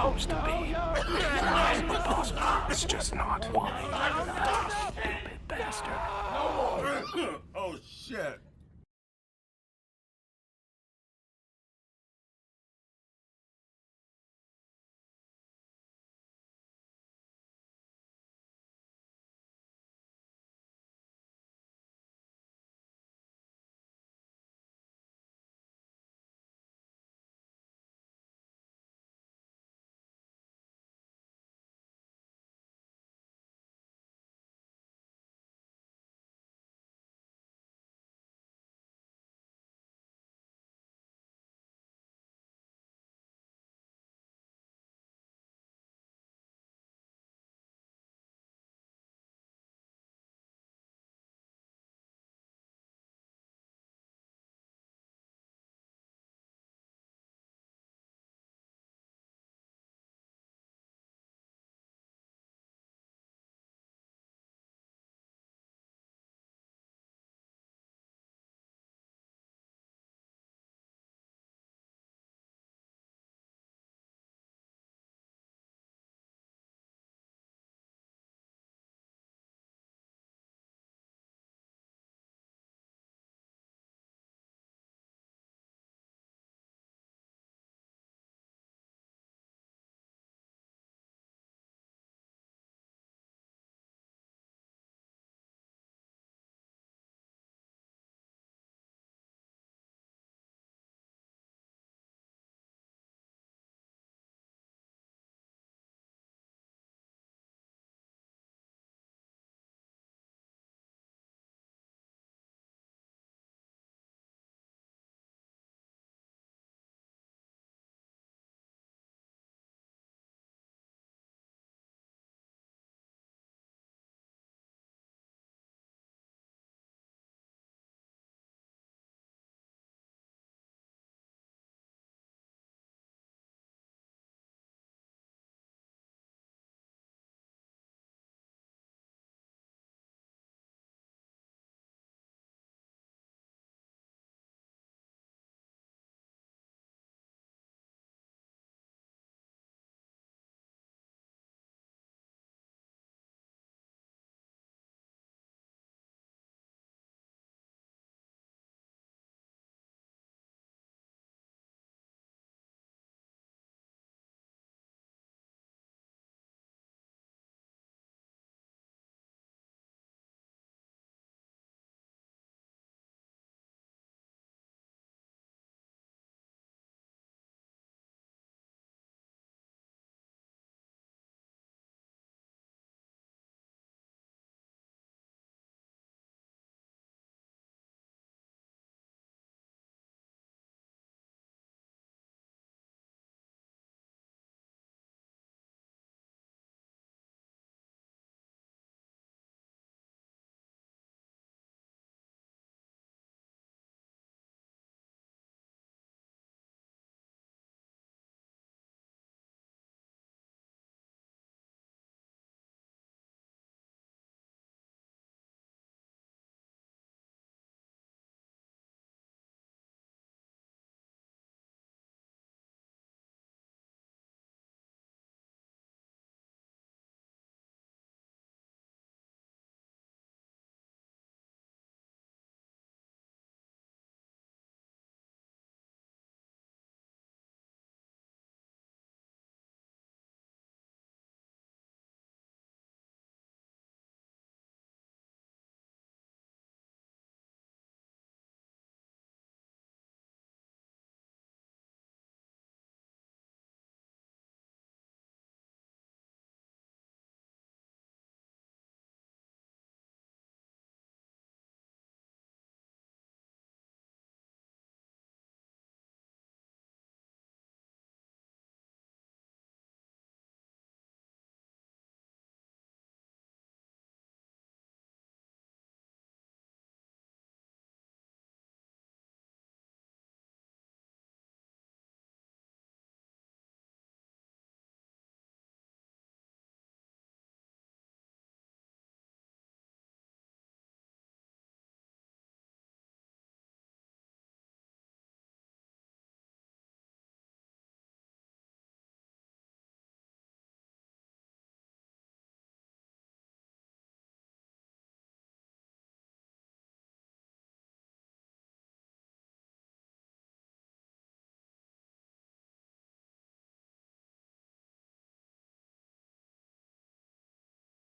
supposed to be. It's impossible. It's just not. Why? Stupid bastard. Oh, shit.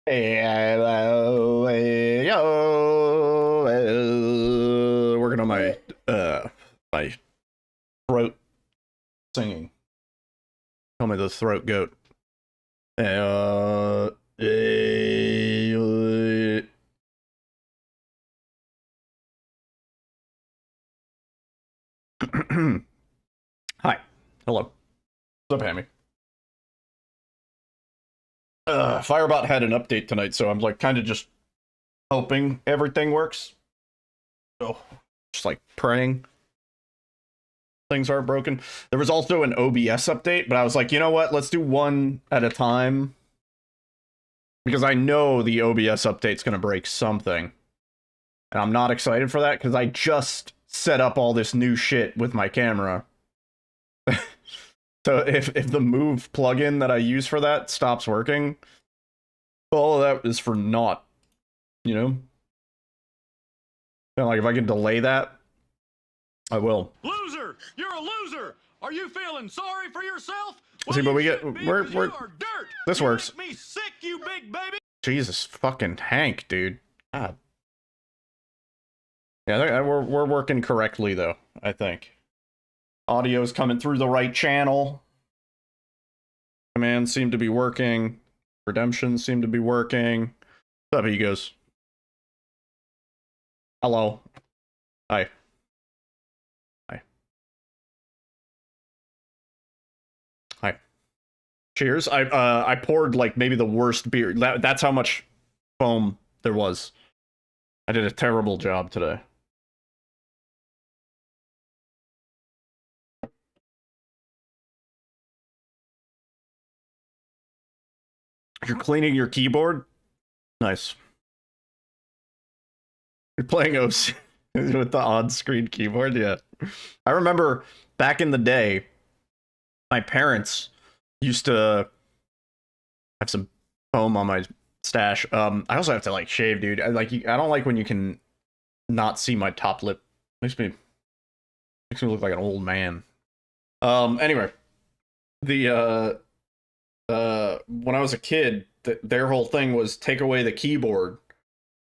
Working on my my throat singing. Call me the throat goat. Hi. Hello. What's up, Hammy? Firebot had an update tonight, so I'm like kind of just hoping everything works. So, just like praying things aren't broken. There was also an OBS update, but I was like, you know what? Let's do one at a time. Because I know the OBS update's going to break something. And I'm not excited for that, because I just set up all this new shit with my camera. So if the Move plugin that I use for that stops working, all of that is for naught, you know? And like if I can delay that, I will. Loser! You're a loser! Are you feeling sorry for yourself? See, but we get we're you are dirt. This You works. make me sick, you big baby. Jesus fucking Hank, dude. God. Yeah, we're working correctly though, I think. Audio's coming through the right channel. Commands seem to be working. Redemptions seem to be working. What's up, egos? Hello. Hi. Hi. Hi. Cheers. I poured like maybe the worst beer. That's how much foam there was. I did a terrible job today. You're cleaning your keyboard? Nice. You're playing OC with the on-screen keyboard? Yeah. I remember back in the day, my parents used to have some foam on my stash. I also have to like shave, dude. I don't like when you can not see my top lip. Makes me look like an old man. Anyway, the when I was a kid, their whole thing was take away the keyboard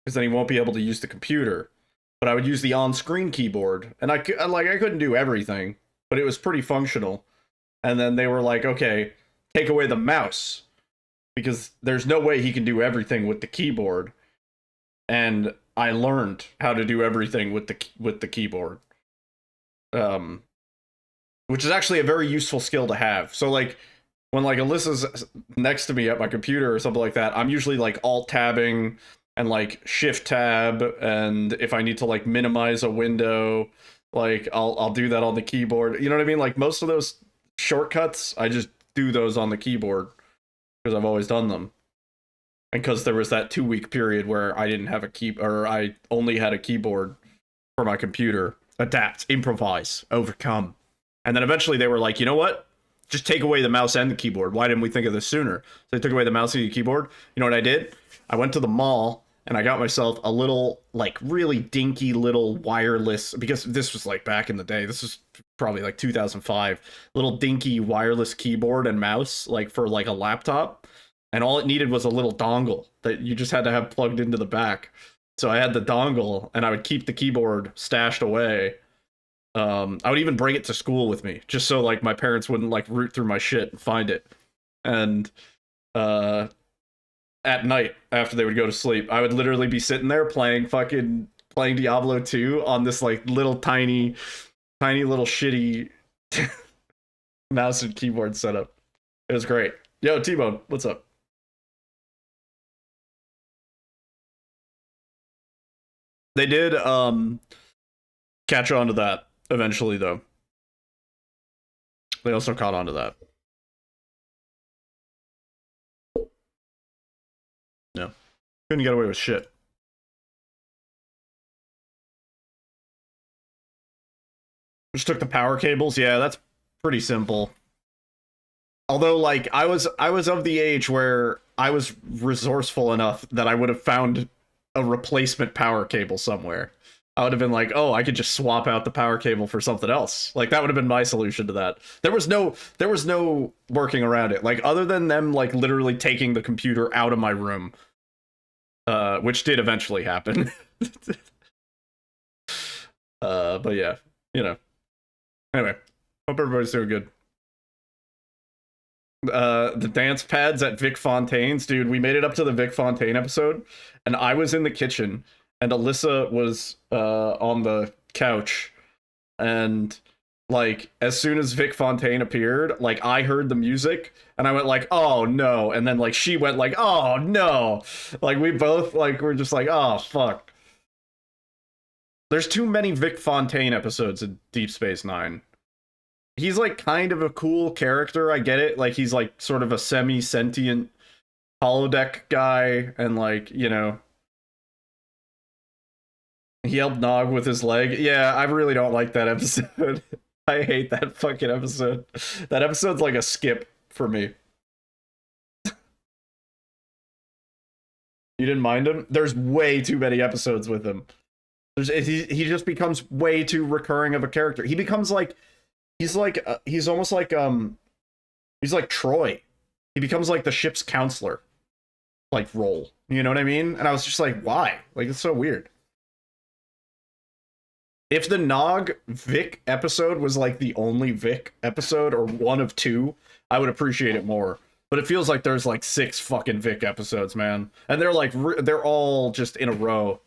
because then he won't be able to use the computer. But I would use the on-screen keyboard, and I couldn't do everything, but it was pretty functional. And then they were like, okay, take away the mouse because there's no way he can do everything with the keyboard. And I learned how to do everything with the keyboard, which is actually a very useful skill to have. So like when like Alyssa's next to me at my computer or something like that, I'm usually like alt tabbing and like shift tab, and if I need to like minimize a window, like I'll do that on the keyboard. You know what I mean? Like most of those shortcuts, I just do those on the keyboard because I've always done them. And because there was that 2-week period where I didn't have I only had a keyboard for my computer. Adapt, improvise, overcome. And then eventually they were like, you know what? Just take away the mouse and the keyboard. Why didn't we think of this sooner? So they took away the mouse and the keyboard. You know what I did? I went to the mall and I got myself a little, like, really dinky little wireless, because this was like back in the day. This was probably like 2005. Little dinky wireless keyboard and mouse, like for like a laptop. And all it needed was a little dongle that you just had to have plugged into the back. So I had the dongle, and I would keep the keyboard stashed away. I would even bring it to school with me, just so like my parents wouldn't like root through my shit and find it. And at night, after they would go to sleep, I would literally be sitting there playing Diablo 2 on this like little tiny little shitty mouse and keyboard setup. It was great. Yo, T-Bone, what's up? They did catch on to that eventually, though. They also caught on to that. Yeah. Couldn't get away with shit. Just took the power cables. Yeah, that's pretty simple. Although, like, I was of the age where I was resourceful enough that I would have found a replacement power cable somewhere. I would have been like, oh, I could just swap out the power cable for something else. Like, that would have been my solution to that. There was no working around it. Like, other than them, like, literally taking the computer out of my room which did eventually happen. But yeah, you know. Anyway, hope everybody's doing good. The dance pads at Vic Fontaine's, dude. We made it up to the Vic Fontaine episode, and I was in the kitchen, and Alyssa was on the couch, and like as soon as Vic Fontaine appeared, like I heard the music, and I went like, "Oh no!" And then like she went like, "Oh no!" Like we both like we're just like, "Oh fuck." There's too many Vic Fontaine episodes in Deep Space Nine. He's like kind of a cool character, I get it. Like he's like sort of a semi-sentient holodeck guy, and like, you know, he helped Nog with his leg. Yeah, I really don't like that episode. I hate that fucking episode. That episode's like a skip for me. You didn't mind him? There's way too many episodes with him. He just becomes way too recurring of a character. He becomes like he's almost like he's like Troy. He becomes like the ship's counselor like role. You know what I mean? And I was just like, why? Like it's so weird. If the Nog Vic episode was like the only Vic episode or one of two, I would appreciate it more. But it feels like there's like 6 fucking Vic episodes, man. And they're like they're all just in a row.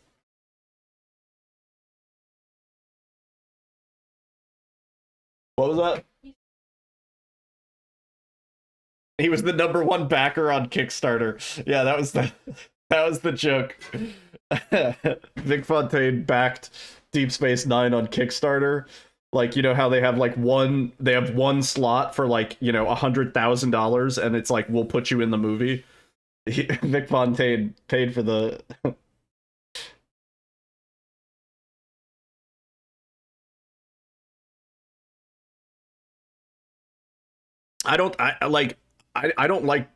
What was that? He was the #1 backer on Kickstarter. Yeah, that was the joke. Vic Fontaine backed Deep Space Nine on Kickstarter. Like, you know how they have like one slot for like, you know, $100,000, and it's like, we'll put you in the movie. Vic Fontaine paid for the I don't like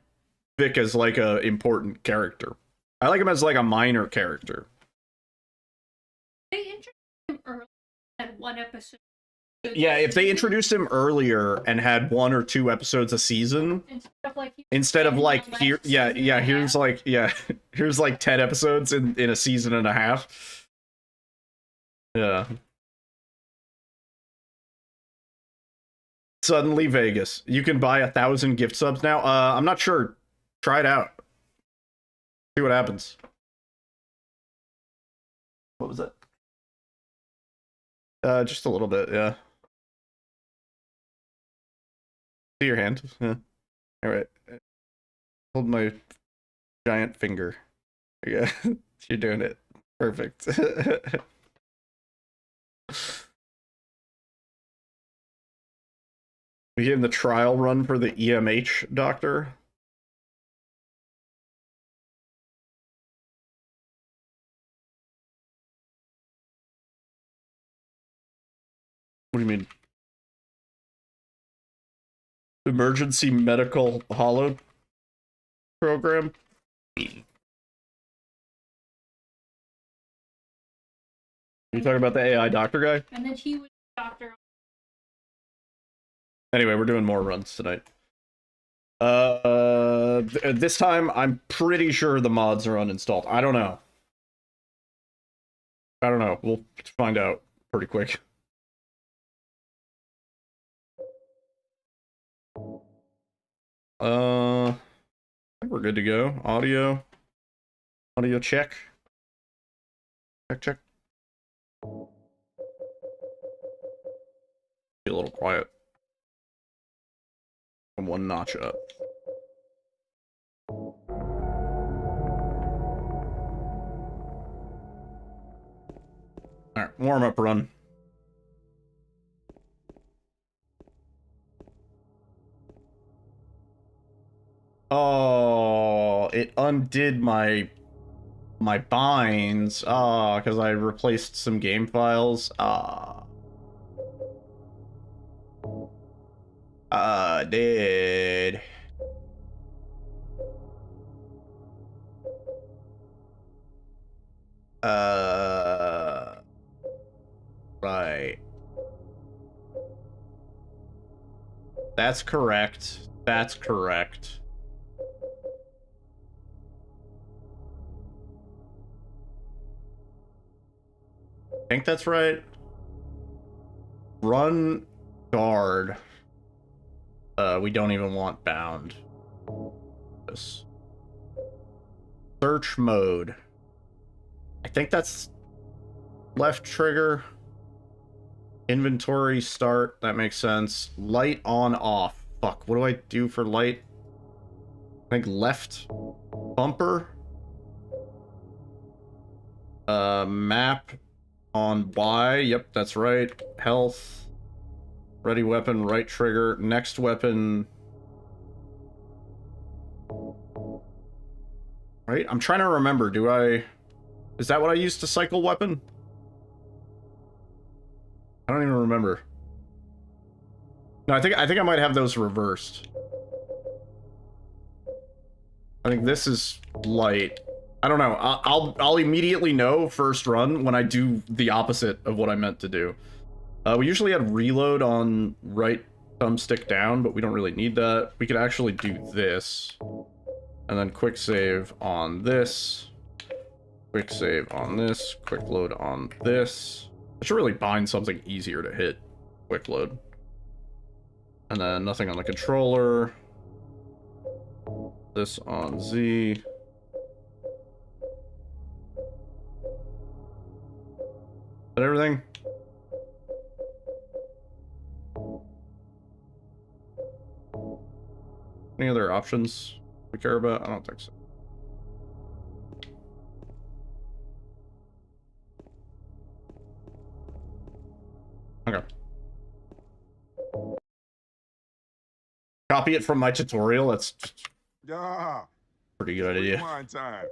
Vic as like a important character. I like him as like a minor character. They introduced him early at one episode. Yeah, if they introduced him earlier and had 1 or 2 episodes a season, instead of like here, here's like here's like 10 episodes in a season and a half. Yeah. Suddenly Vegas. You can buy 1,000 gift subs now. I'm not sure. Try it out. See what happens. What was that? Just a little bit, yeah. See your hand. Yeah. All right. Hold my giant finger. Yeah, you're doing it. Perfect. We gave him the trial run for the EMH doctor. What do you mean? Emergency medical holo program? You talking about the AI doctor guy? And then he was doctor. Anyway, we're doing more runs tonight. This time I'm pretty sure the mods are uninstalled. I don't know. We'll find out pretty quick. I think we're good to go. Audio check. Check. Be a little quiet. I'm 1 notch up. Alright, warm up run. Oh, it undid my binds. Ah, because I replaced some game files. Did. Right. That's correct. think that's right. Run guard. We don't even want bound. This. Search mode. I think that's left trigger. Inventory start. That makes sense. Light on off. Fuck. What do I do for light? I think left bumper. Map on Y. Yep, that's right. Health. Ready weapon, right trigger. Next weapon. Right? I'm trying to remember. Do I... Is that what I used to cycle weapon? I don't even remember. No, I think I might have those reversed. I think this is light. I don't know. I'll immediately know first run when I do the opposite of what I meant to do. We usually had reload on right thumbstick down, but we don't really need that. We could actually do this. And then quick save on this. Quick save on this. Quick load on this. I should really bind something easier to hit. Quick load. And then nothing on the controller. This on Z. Is that everything? Any other options we care about? I don't think so. Okay. Copy it from my tutorial. That's Yeah. pretty good idea. Rewind time.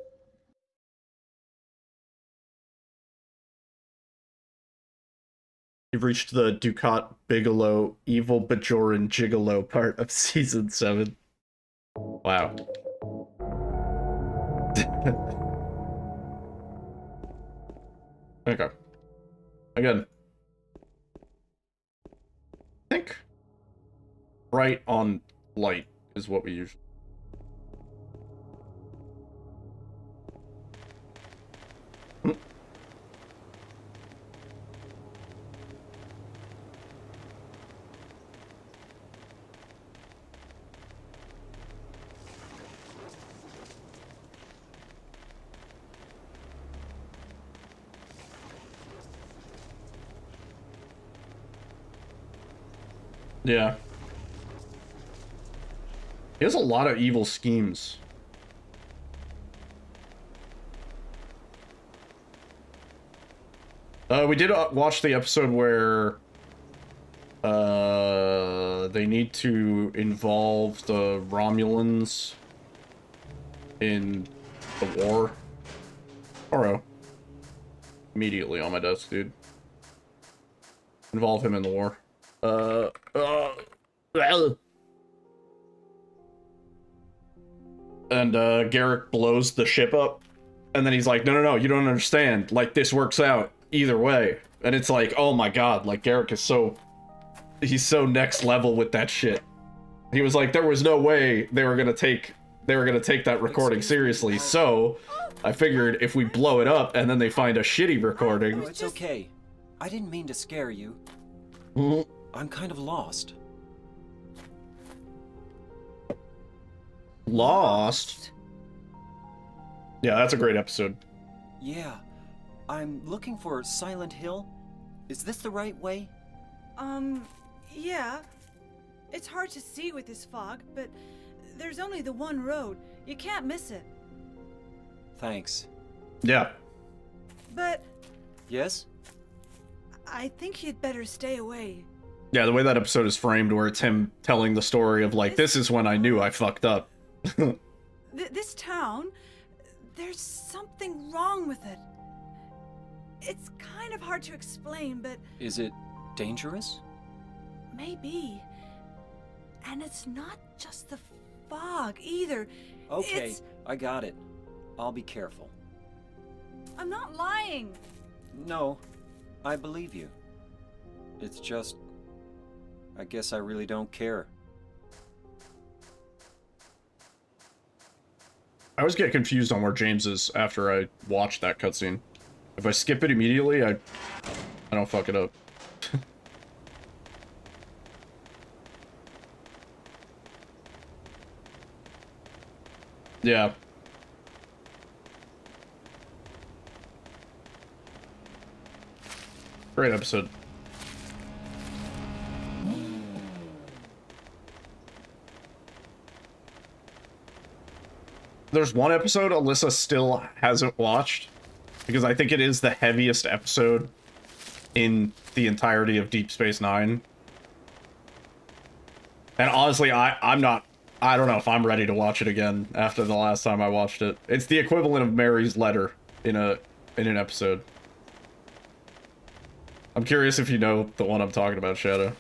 You've reached the Ducat Bigelow Evil Bajoran Gigolo part of season 7. Wow. Okay. Again. I think right on light is what we usually. Yeah. He has a lot of evil schemes. We did watch the episode where they need to involve the Romulans in the war. Oro. Immediately on my desk, dude. Involve him in the war. And Garrick blows the ship up, and then he's like, no, you don't understand, like, this works out either way. And it's like, oh my god, like, Garrick is he's so next level with that shit. He was like, there was no way they were gonna take that recording seriously, so I figured if we blow it up and then they find a shitty recording. Oh, it's okay. I didn't mean to scare you. I'm kind of lost. Lost? Yeah, that's a great episode. Yeah. I'm looking for Silent Hill. Is this the right way? Yeah. It's hard to see with this fog, but there's only the one road. You can't miss it. Thanks. Yeah. But Yes? I think you'd better stay away. Yeah, the way that episode is framed, where it's him telling the story of, like, this is when I knew I fucked up. This town, there's something wrong with it. It's kind of hard to explain, but Is it dangerous? maybe. And it's not just the fog either. Okay, It's... I got it. I'll be careful. I'm not lying. No, I believe you. It's just... I guess I really don't care. I always get confused on where James is after I watch that cutscene. If I skip it immediately, I don't fuck it up. Yeah. Great episode. There's one episode Alyssa still hasn't watched, because I think it is the heaviest episode in the entirety of Deep Space Nine. And honestly, I don't know if I'm ready to watch it again after the last time I watched it. It's the equivalent of Mary's letter in an episode. I'm curious if you know the one I'm talking about, Shadow.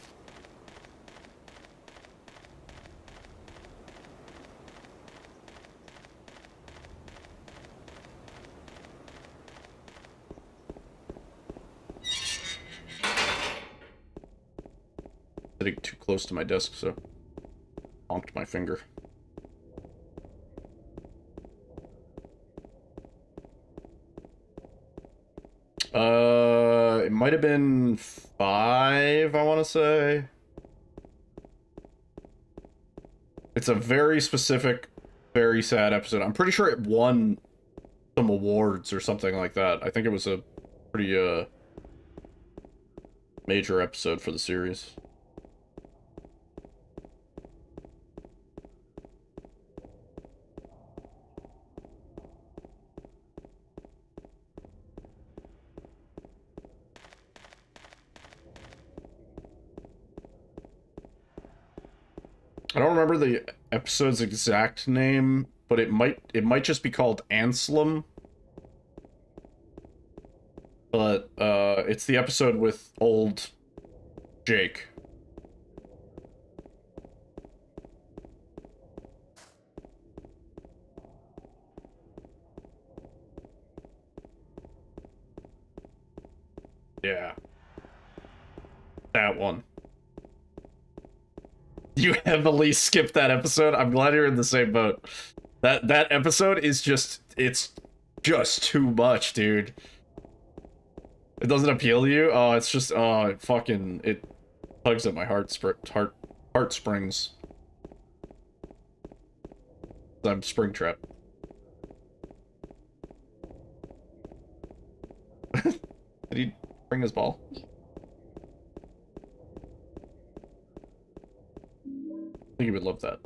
Sitting too close to my desk, so honked my finger. It might have been 5, I want to say. It's a very specific, very sad episode. I'm pretty sure it won some awards or something like that. I think it was a pretty, major episode for the series. I don't remember the episode's exact name, but it might just be called Anselm. But it's the episode with old Jake. Yeah. That one. You heavily skipped that episode. I'm glad you're in the same boat. That episode is just, it's just too much, dude. It doesn't appeal to you? Oh, it's just, oh, it tugs at my heartstrings. I'm Springtrap. Did he bring his ball? I think he would love that.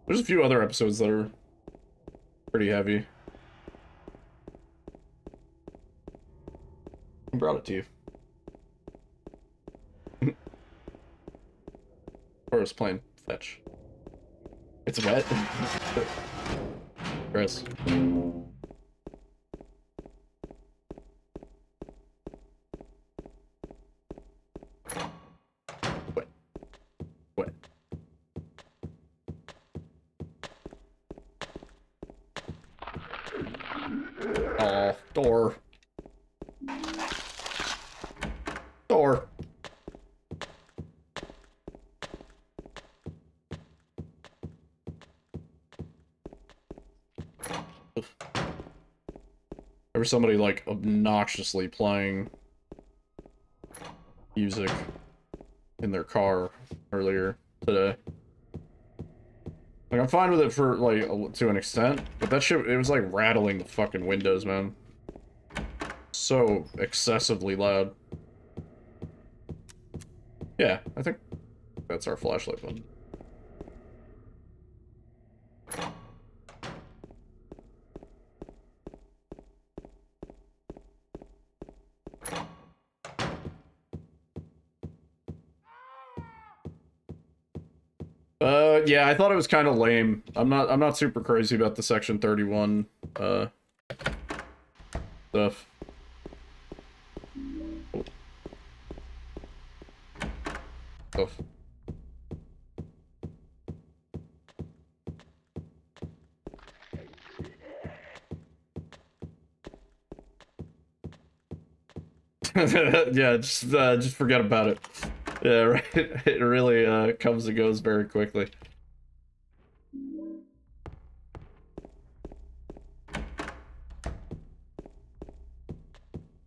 There's a few other episodes that are pretty heavy. I brought it to you. Or I was playing fetch. It's wet. Chris. Wet. Wet. Oh, door. Door. There was somebody, like, obnoxiously playing music in their car earlier today. Like, I'm fine with it for, like, to an extent, but that shit, it was, like, rattling the fucking windows, man. So excessively loud. Yeah, I think that's our flashlight button. Yeah, I thought it was kind of lame. I'm not super crazy about the Section 31 stuff. Oh. Yeah, just forget about it. Yeah, right. It really comes and goes very quickly.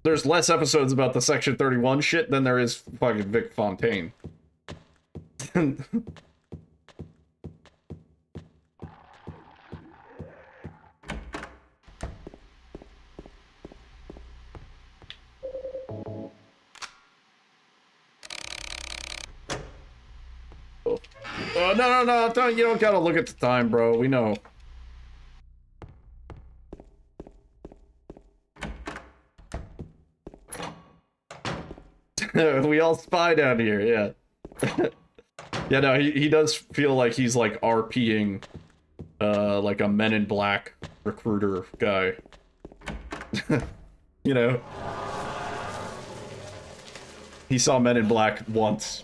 There's less episodes about the Section 31 shit than there is fucking Vic Fontaine. Oh, no, you don't gotta look at the time, bro. We know. We all spy down here, yeah. Yeah, no, he does feel like he's, like, RPing, like a Men in Black recruiter guy. You know? He saw Men in Black once.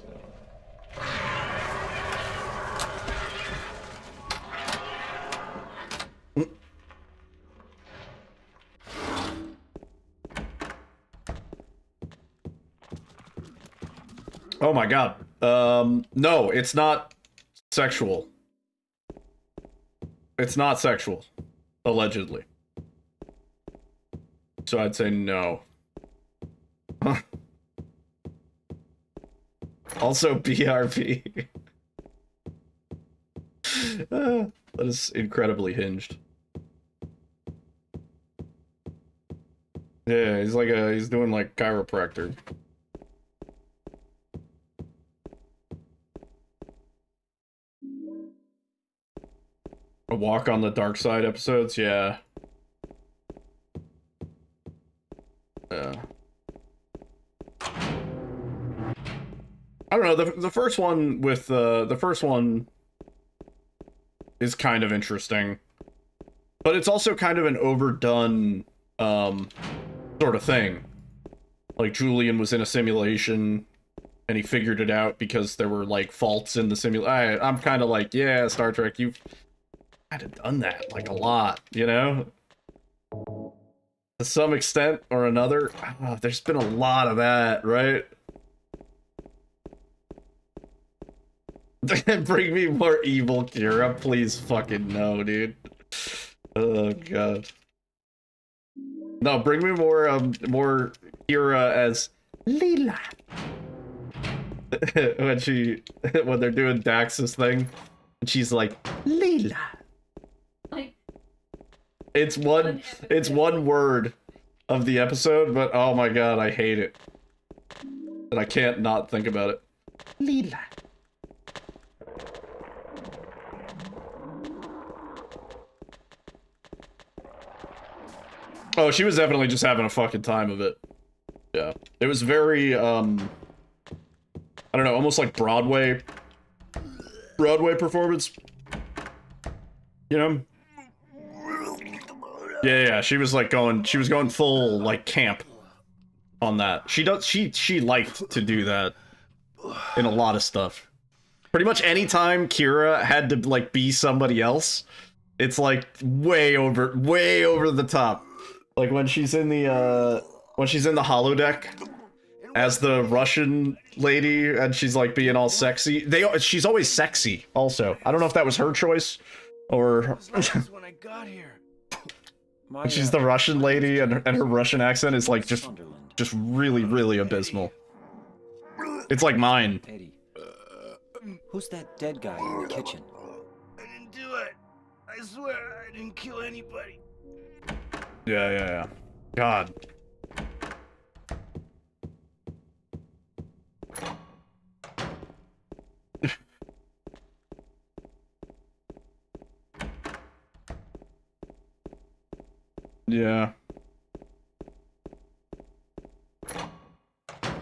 Oh my god. No, it's not sexual. It's not sexual. Allegedly. So I'd say no. Also BRB. That is incredibly hinged. Yeah, he's doing like chiropractor. A Walk on the Dark Side episodes, yeah. Yeah. I don't know, the first one with, the first one is kind of interesting. But it's also kind of an overdone, sort of thing. Like, Julian was in a simulation, and he figured it out because there were, like, faults in the simulation. I'm kind of like, yeah, Star Trek, you've kind of done that, like, a lot, you know? To some extent or another, there's been a lot of that, right? Bring me more evil Kira, please fucking no, dude. Oh god. No, bring me more Kira as Leela. when they're doing Dax's thing, and she's like, Leela. Like, It's one word of the episode, but oh my god, I hate it. And I can't not think about it. Leela. Oh, she was definitely just having a fucking time of it. Yeah. It was very, I don't know, almost like Broadway performance. You know? Yeah, she was like going full, like, camp on that. She liked to do that in a lot of stuff. Pretty much any time Kira had to, like, be somebody else, it's, like, way over the top. Like, when she's in the holodeck as the Russian lady, and she's, like, being all sexy. She's always sexy, also. I don't know if that was her choice, or... when I got here. She's the Russian lady, and her Russian accent is, like, just really, really abysmal. It's like mine. Eddie, who's that dead guy in the kitchen? I didn't do it. I swear I didn't kill anybody. Yeah. God. Yeah.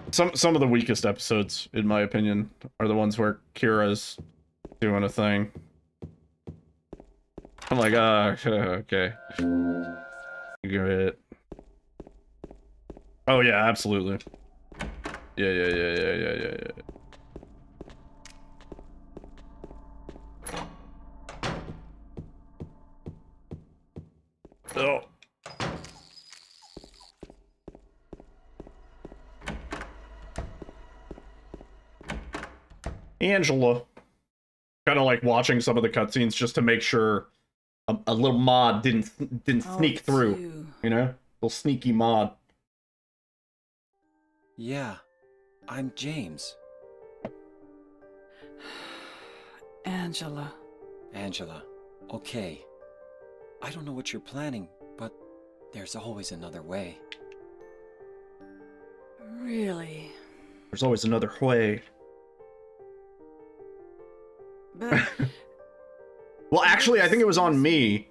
Some of the weakest episodes, in my opinion, are the ones where Kira's doing a thing. I'm like, okay. Great. Oh yeah, absolutely. Yeah. Oh. Angela. Kind of like watching some of the cutscenes just to make sure a little mod didn't sneak through. You know? Little sneaky mod. Yeah, I'm James. Angela. Angela, okay. I don't know what you're planning, but there's always another way. Really? There's always another way. But Well, actually, I think it was on me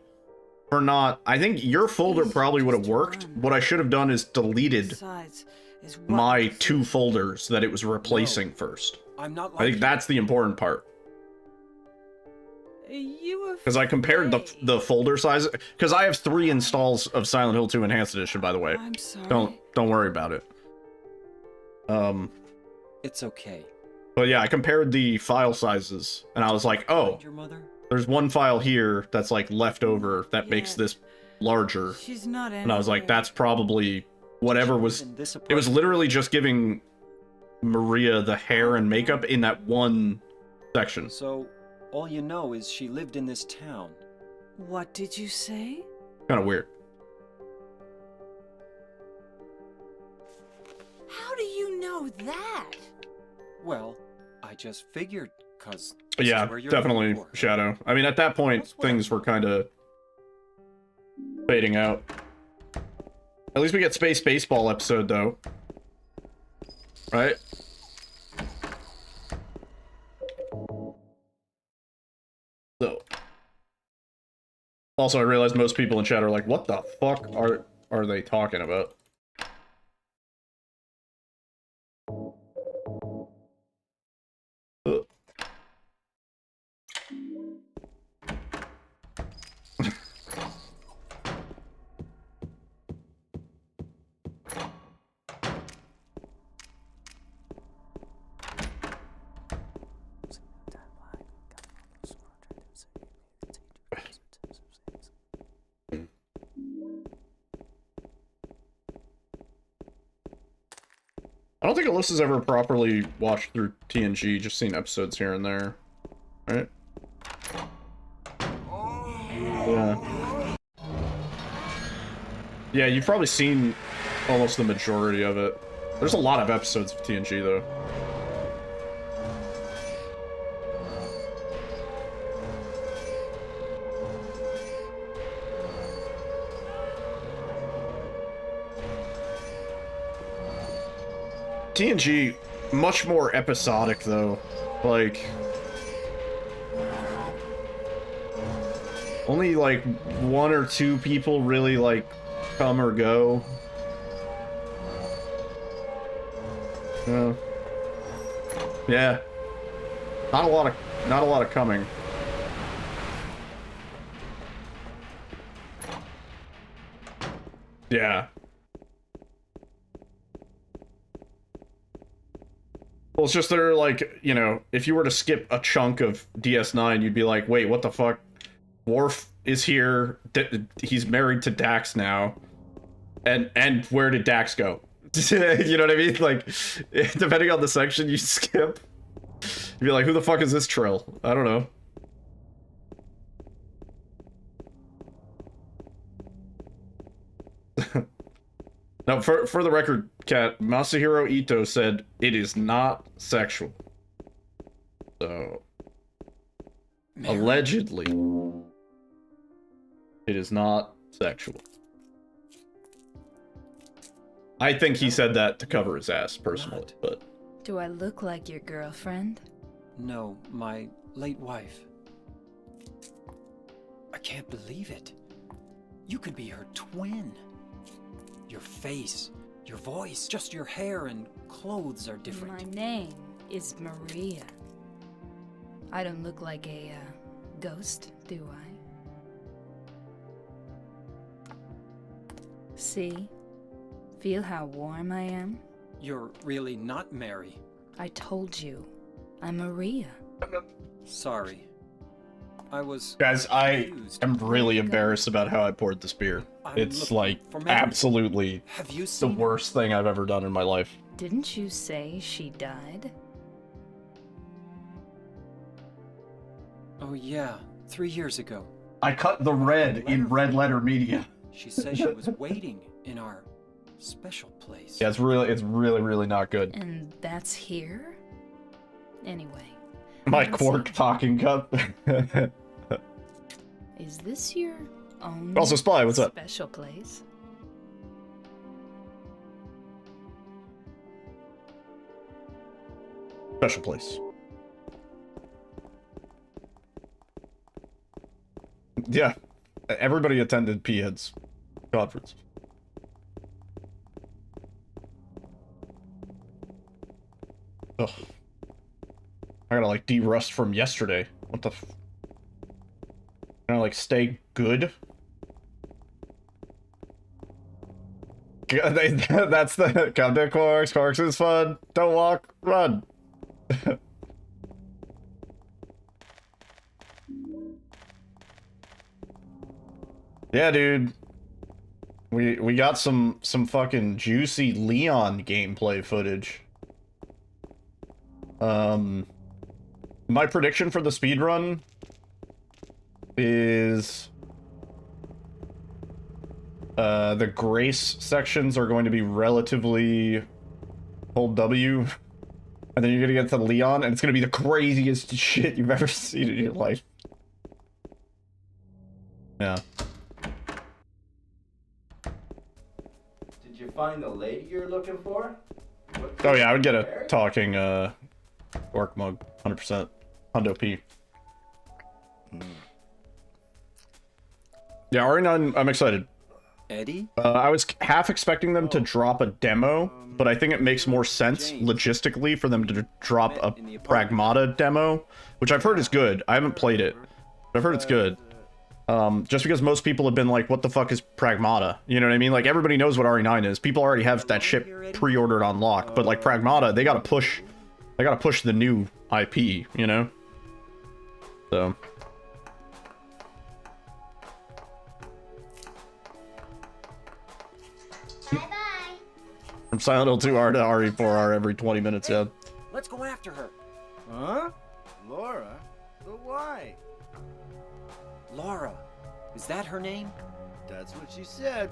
for not... I think your folder probably would have worked. What I should have done is deleted besides, is what my 2 folders that it was replacing first. I'm not like I think that's the important part. you Because I compared the folder size. Because I have 3 installs of Silent Hill 2 Enhanced Edition, by the way. I'm sorry. Don't worry about it. It's okay. But yeah, I compared the file sizes, and I was like, oh, Find your mother? there's one file here that's like left over that makes this larger. She's not in. And I was like, that's probably whatever was... In this It was apartment? literally just giving Maria the hair and makeup in that one section. So, all you know is she lived in this town. What did you say? Kind of weird. How do you know that? Well, I just figured, cause But this yeah, is where you're definitely looking for. Shadow. I mean, at that point, That's what things were kind of fading out. At least we get Space Baseball episode, though. Right? So. Also, I realized most people in chat are like, what the fuck are they talking about? Ugh. I don't think Alyssa's ever properly watched through TNG, just seen episodes here and there. Right? Yeah. Yeah, you've probably seen almost the majority of it. There's a lot of episodes of TNG, though. TNG, much more episodic, though. Like... only, like, 1 or 2 people really, like, come or go. Yeah. Not a lot of coming. Yeah. Well, it's just they're like, you know, if you were to skip a chunk of DS9, you'd be like, wait, what the fuck? Worf is here. He's married to Dax now. And where did Dax go? You know what I mean? Like, depending on the section you skip, you'd be like, who the fuck is this Trill? I don't know. Now, for the record, Kat, Masahiro Ito said it is not sexual. So, Mary? allegedly, it is not sexual. I think he said that to cover his ass, personally, but... Do I look like your girlfriend? No, my late wife. I can't believe it. You could be her twin. Your face, your voice, just your hair and clothes are different. My name is Maria. I don't look like a ghost, do I? See? Feel how warm I am? You're really not Mary. I told you, I'm Maria. Sorry. I was Guys, I confused. am really embarrassed about how I poured this beer. I'm It's looking like for Mary. absolutely Have you the seen her? worst thing I've ever done in my life. Didn't you say she died? Oh yeah, 3 years ago. I cut the red in red letter media. She said she was waiting in our special place. Yeah, it's really not good. And that's here? Anyway. My haven't cork seen- talking cup. Is this your own Also, Spy, what's up? special place? Special place. Yeah, everybody attended P-Head's conference. Ugh. I gotta like de-rust from yesterday. What the f- Can I like stay good? That's the come to Quarks. Quarks is fun. Don't walk, run. Yeah, dude. We got some fucking juicy Leon gameplay footage. My prediction for the speedrun is the Grace sections are going to be relatively hold W, and then you're gonna get to Leon, and it's gonna be the craziest shit you've ever seen in your life. Yeah. Did you find the lady you're looking for? Oh yeah, I would get a talking orc mug, 100%. Hundo P. Yeah, RE9, I'm excited. Eddie? I was half expecting them to drop a demo, but I think it makes more sense logistically for them to drop a Pragmata demo, which I've heard is good. I haven't played it, but I've heard it's good. Just because most people have been like, what the fuck is Pragmata? You know what I mean? Like, everybody knows what RE9 is. People already have that shit pre-ordered on lock, but like Pragmata, they gotta push the new IP, you know? So... Bye-bye. From Silent Hill 2R to RE4R every 20 minutes, yeah. Let's go after her. Huh? Laura? But why? Laura. Is that her name? That's what she said.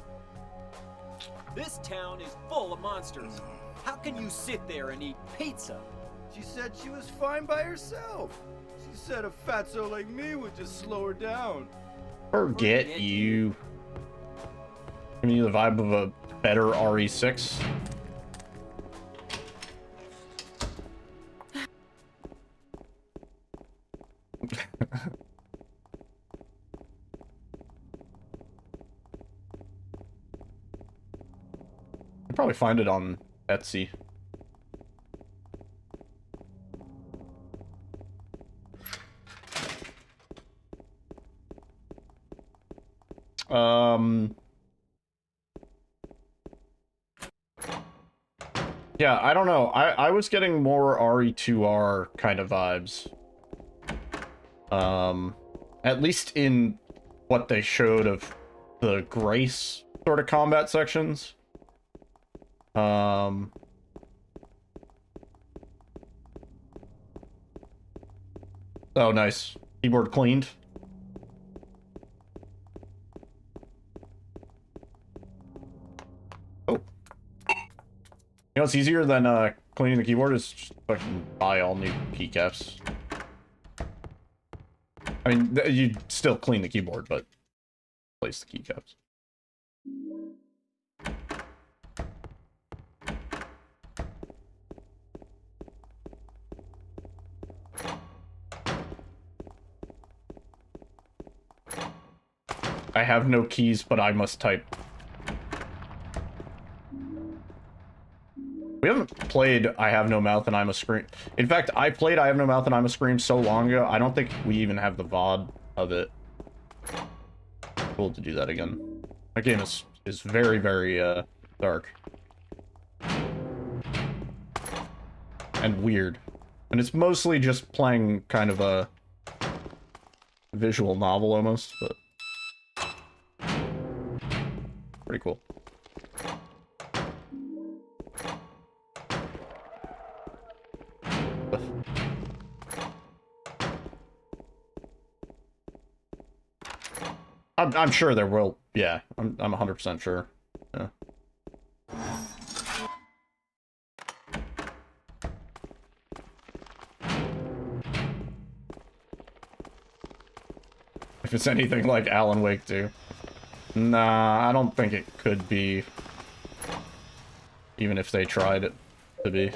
This town is full of monsters. How can you sit there and eat pizza? She said she was fine by herself. She said a fatso like me would just slow her down. Forget you. Giving you the vibe of a better RE6. I'll probably find it on Etsy. Yeah, I don't know. I was getting more RE2R kind of vibes. At least in what they showed of the Grace sort of combat sections. Oh, nice. Keyboard cleaned. Oh. You know what's easier than cleaning the keyboard is just fucking buy all new keycaps. I mean, you still clean the keyboard, but replace the keycaps. I have no keys, but I must type. We haven't played I Have No Mouth and I'm a Scream. In fact, I played I Have No Mouth and I'm a Scream so long ago, I don't think we even have the VOD of it. Cool to do that again. That game is very, very, dark. and weird. And it's mostly just playing kind of a visual novel almost, but pretty cool. I'm sure there will. Yeah, I'm 100% sure. Yeah. If it's anything like Alan Wake 2. Nah, I don't think it could be. Even if they tried it to be.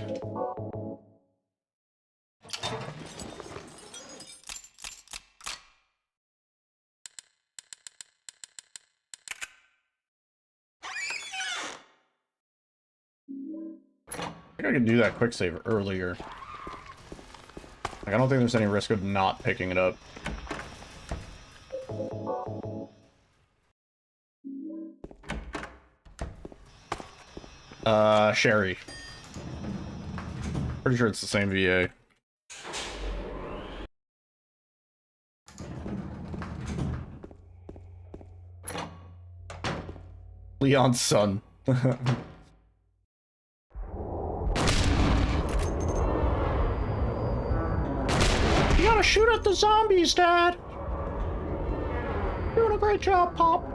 I think I could do that quick save earlier. Like, I don't think there's any risk of not picking it up. Sherry. Pretty sure it's the same VA. Leon's son. You gotta shoot at the zombies, Dad! Doing a great job, Pop.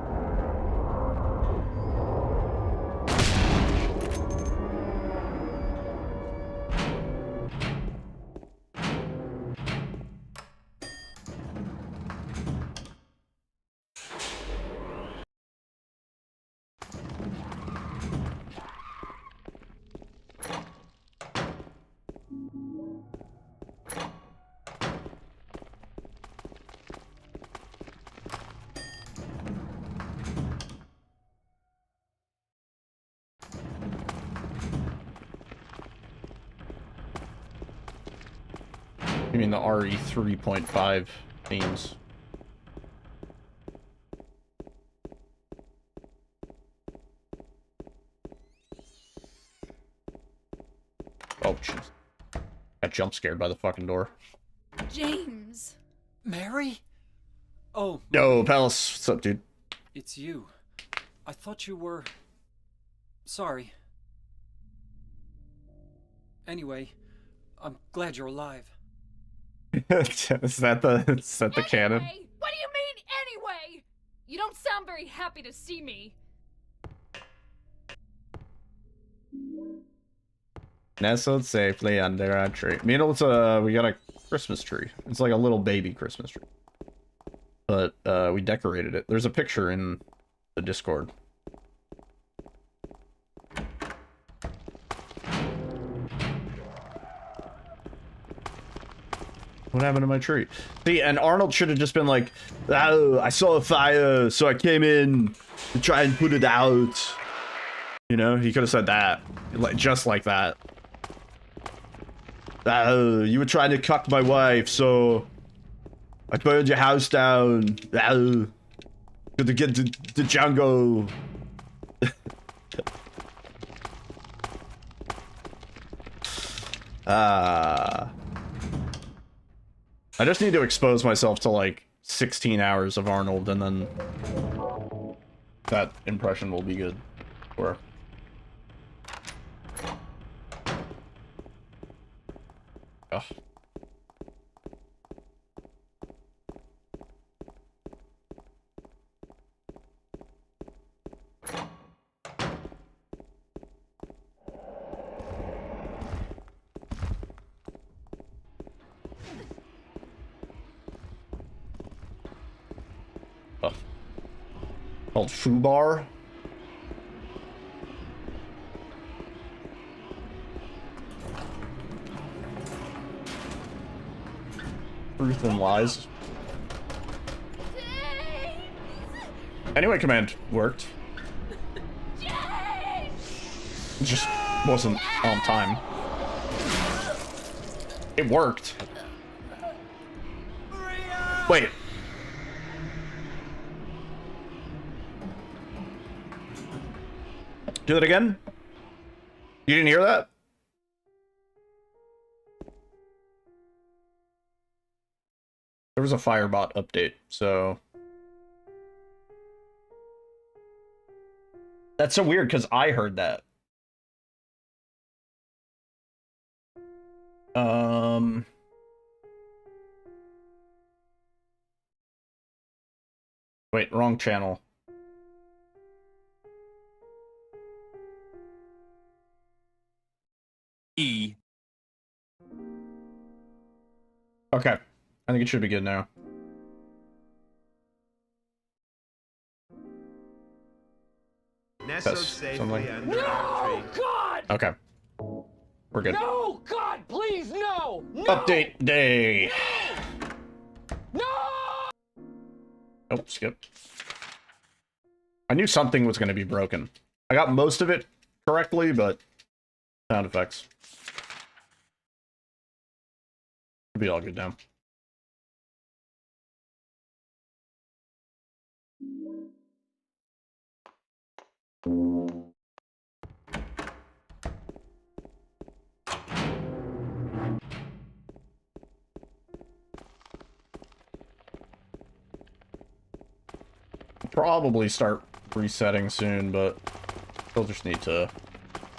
You mean the RE 3.5 themes? Oh, jeez. Got jump scared by the fucking door. James. Mary? Oh. Yo, Palace. What's up, dude? It's you. I thought you were... Sorry. Anyway, I'm glad you're alive. Is that the canon? Anyway? What do you mean, anyway? You don't sound very happy to see me. Nestled safely under our tree. Me and we got a Christmas tree. It's like a little baby Christmas tree. But we decorated it. There's a picture in the Discord. What happened to my tree? See, and Arnold should have just been like, oh, I saw a fire, so I came in to try and put it out. You know, he could have said that. Like, just like that. Oh, you were trying to cuck my wife, so I burned your house down. Oh, to get to the jungle. I just need to expose myself to like 16 hours of Arnold, and then that impression will be good. Or ugh. Called Fubar. Truth and lies. Anyway, command worked. It just wasn't on time. It worked. Wait. Do that again? You didn't hear that? There was a Firebot update, so... That's so weird, because I heard that. Wait, wrong channel. E. Okay. I think it should be good now. Nestled That's safely something. under a tree. God! Okay. We're good. No! God, please, no! No! Update day! No! Oh, skip. I knew something was going to be broken. I got most of it correctly, but... Sound effects. It'll be all good now. Probably start resetting soon, but we'll just need to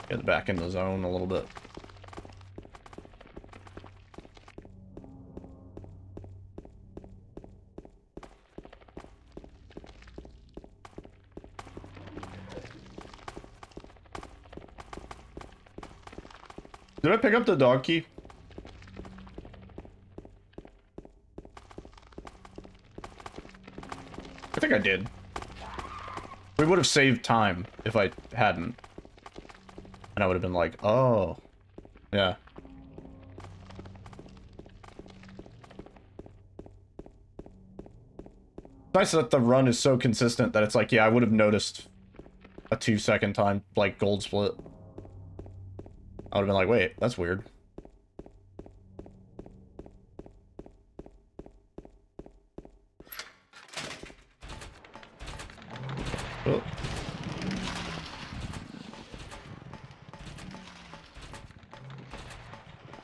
get back in the zone a little bit. Did I pick up the dog key? I think I did. We would have saved time if I hadn't. And I would have been like, oh. Yeah. It's nice that the run is so consistent that it's like, yeah, I would have noticed a 2-second time, like, gold split. I would have been like, wait, that's weird. Oh.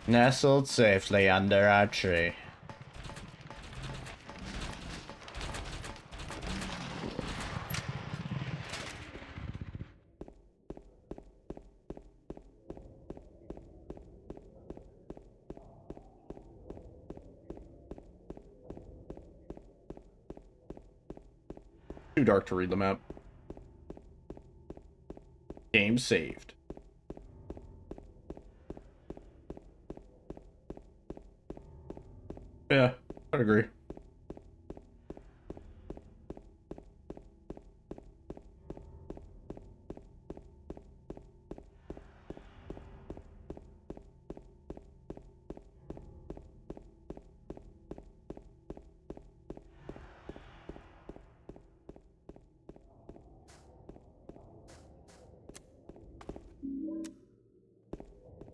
Nestled safely under our tree. Too dark to read the map. Game saved. Yeah, I'd agree.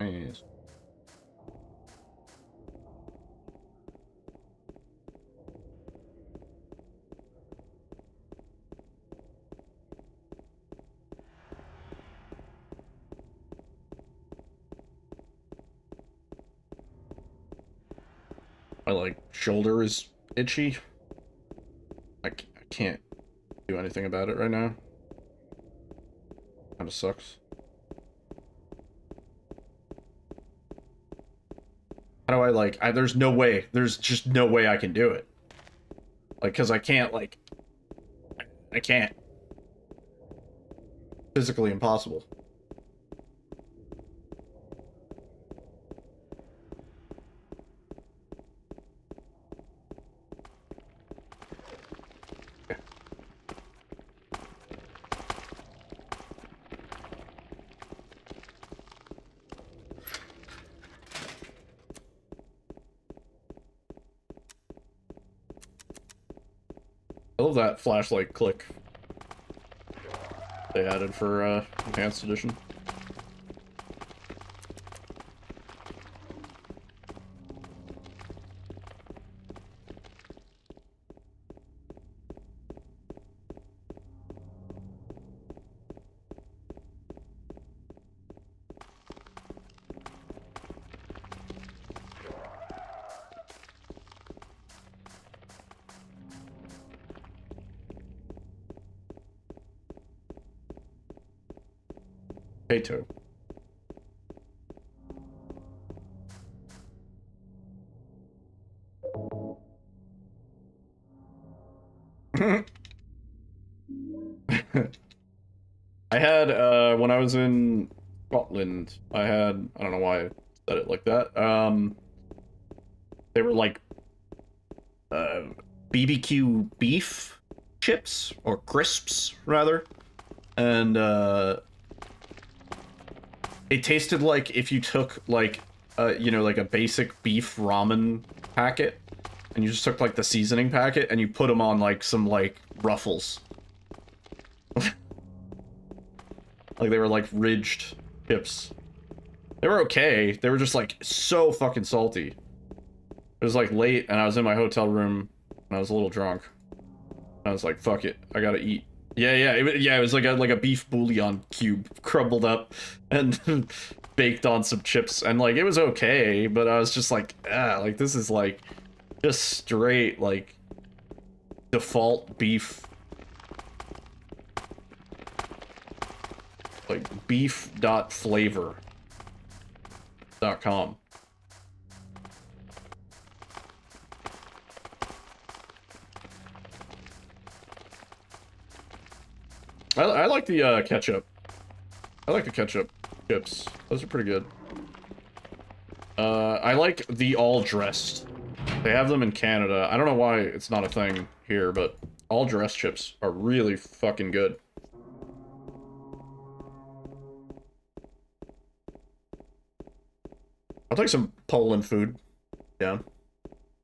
Yes. My, like, shoulder is itchy. I can't do anything about it right now. Kinda sucks. How do I, like, there's no way, there's just no way I can do it. Like, cause I can't, like, I can't. Physically impossible. I love that flashlight click they added for Enhanced Edition. Potato. I had, when I was in Scotland, I had, I don't know why I said it like that, they were like, BBQ beef chips, or crisps, rather, and, it tasted like if you took, like, you know, like a basic beef ramen packet, and you just took, like, the seasoning packet, and you put them on, like, some, like, Ruffles. Like, they were, like, ridged chips. They were okay. They were just, like, so fucking salty. It was, like, late, and I was in my hotel room, and I was a little drunk. And I was like, fuck it. I gotta eat. Yeah, it was like a beef bouillon cube crumbled up and baked on some chips. And, like, it was okay, but I was just like, like, this is, like, just straight, like, default beef. Like, beef.flavor.com. I like the ketchup. I like the ketchup chips. Those are pretty good. I like the all dressed. They have them in Canada. I don't know why it's not a thing here, but all dressed chips are really fucking good. I'll take some Poland food. Yeah.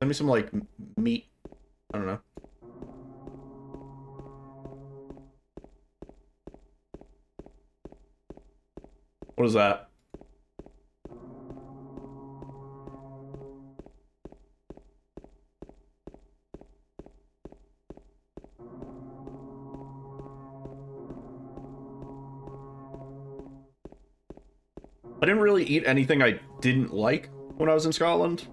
Send me some, like, meat. I don't know. What is that? I didn't really eat anything I didn't like when I was in Scotland.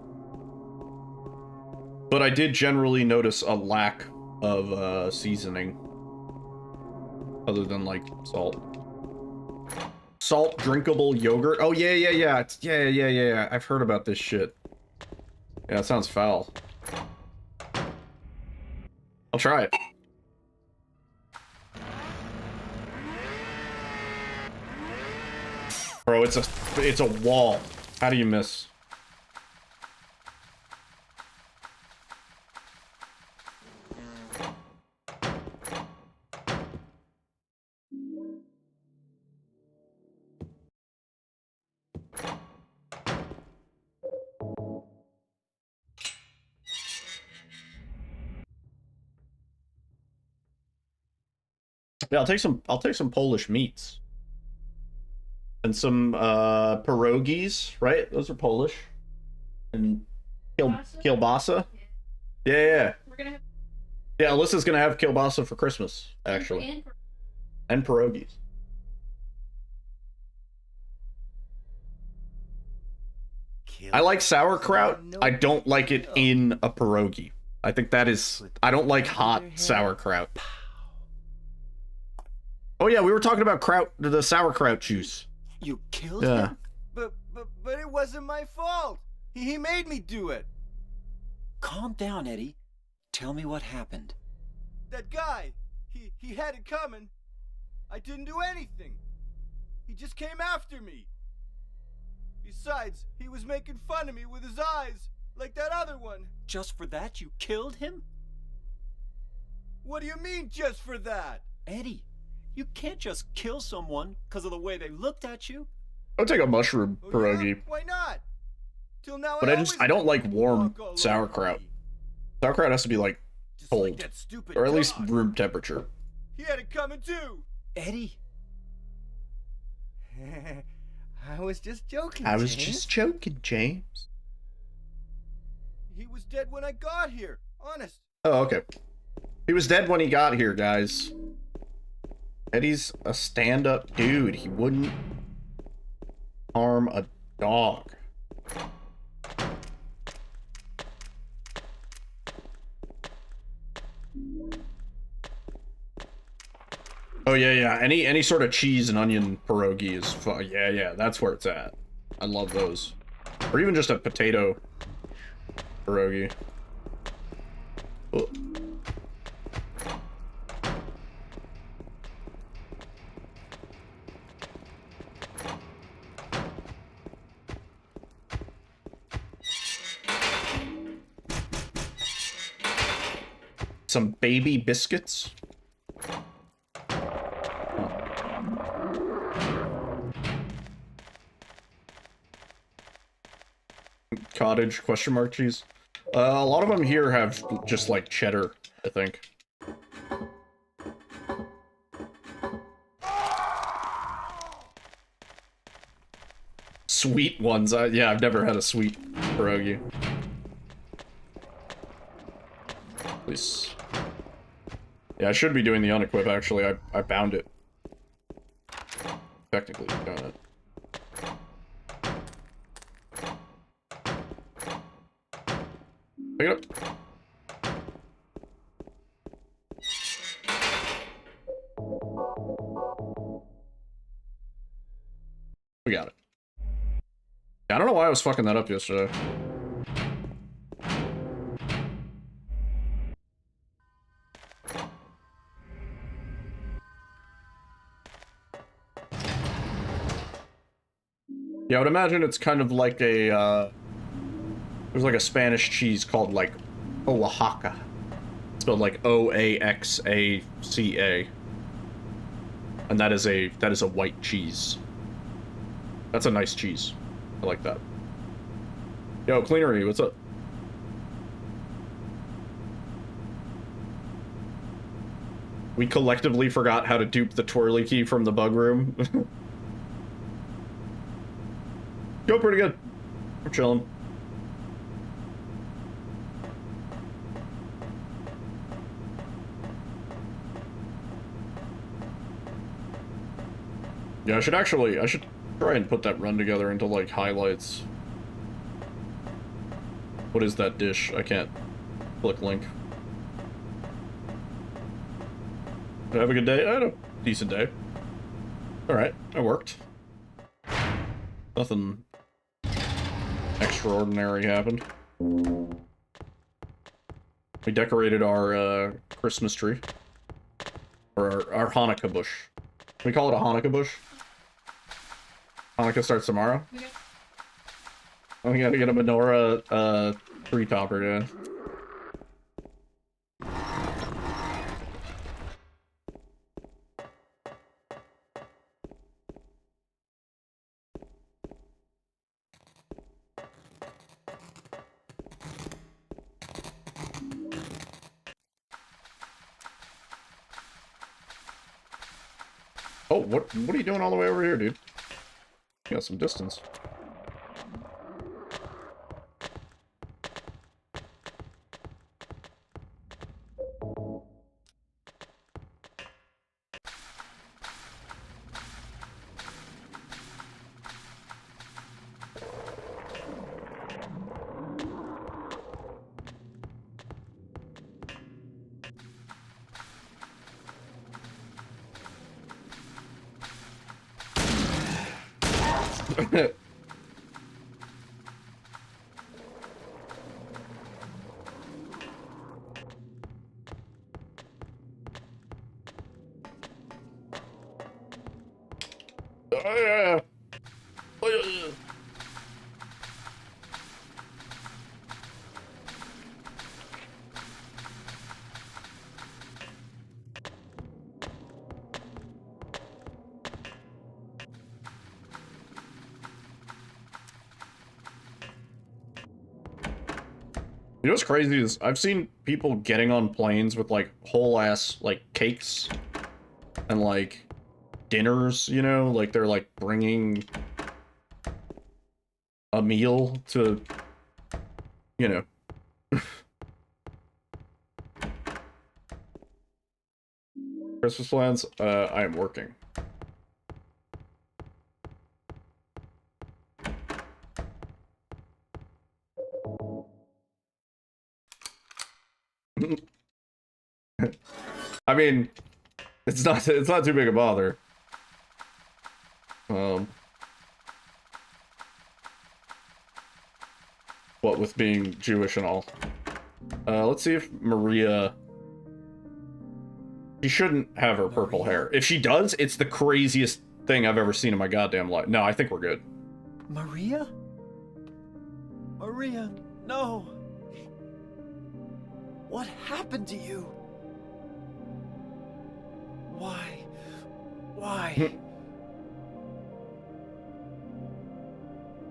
But I did generally notice a lack of seasoning. Other than, like, salt. Salt drinkable yogurt. Oh, yeah. Yeah. I've heard about this shit. Yeah, it sounds foul. I'll try it. Bro, it's a wall. How do you miss? Yeah, I'll take some Polish meats. And some pierogies, right? Those are Polish. And kielbasa. Yeah. We're gonna have Yeah, Alyssa's gonna have kielbasa for Christmas, actually. And pierogies. I like sauerkraut. I don't like it in a pierogi. I think that is... I don't like hot sauerkraut. Oh yeah, we were talking about the sauerkraut juice. You killed Yeah. him? But it wasn't my fault. He made me do it. Calm down, Eddie. Tell me what happened. That guy, he had it coming. I didn't do anything. He just came after me. Besides, he was making fun of me with his eyes, like that other one. Just for that, you killed him? What do you mean, just for that? Eddie, you can't just kill someone because of the way they looked at you. I'll take a mushroom Oh, pierogi. yeah? Why not? Till now, But I don't like warm walk all over sauerkraut. me. Sauerkraut has to be, like, Just cold. like that stupid Or at least dog. room temperature. He had it coming too. Eddie, I was just joking. I was James. just joking, James. He was dead when I got here. Honest. Oh, okay. He was dead when he got here, guys. Eddie's a stand-up dude. He wouldn't harm a dog. Oh yeah, yeah. Any sort of cheese and onion pierogi is yeah, yeah. That's where it's at. I love those. Or even just a potato pierogi. Oh. Some baby biscuits. Cottage question mark cheese. A lot of them here have just like cheddar, I think. Sweet ones. Yeah, I've never had a sweet pierogi. Please. Yeah, I should be doing the unequip, actually. I bound it. Technically, done it. Pick it up. We got it. Yeah, I don't know why I was fucking that up yesterday. Yeah, I would imagine it's kind of like a, there's like a Spanish cheese called like Oaxaca. It's spelled like Oaxaca. And that is a white cheese. That's a nice cheese. I like that. Yo, Cleanery, what's up? We collectively forgot how to dupe the twirly key from the bug room. Go pretty good. We're chilling. Yeah, I should try and put that run together into like highlights. What is that dish? I can't click link. Did I have a good day? I had a decent day. Alright, I worked. Nothing extraordinary happened. We decorated our Christmas tree. Or our Hanukkah bush. Can we call it a Hanukkah bush? Hanukkah starts tomorrow? Okay. Oh, we gotta get a menorah tree topper, yeah. Oh, what are you doing all the way over here, dude? You got some distance. You know what's crazy is I've seen people getting on planes with like whole ass like cakes and like dinners, you know, like they're like bringing a meal to, you know. Christmas plans? I am working. I mean, It's not too big a bother. What with being Jewish and all. Let's see if Maria... She shouldn't have her purple hair. If she does, it's the craziest thing I've ever seen in my goddamn life. No, I think we're good. Maria? Maria, no. What happened to you? Why? Why?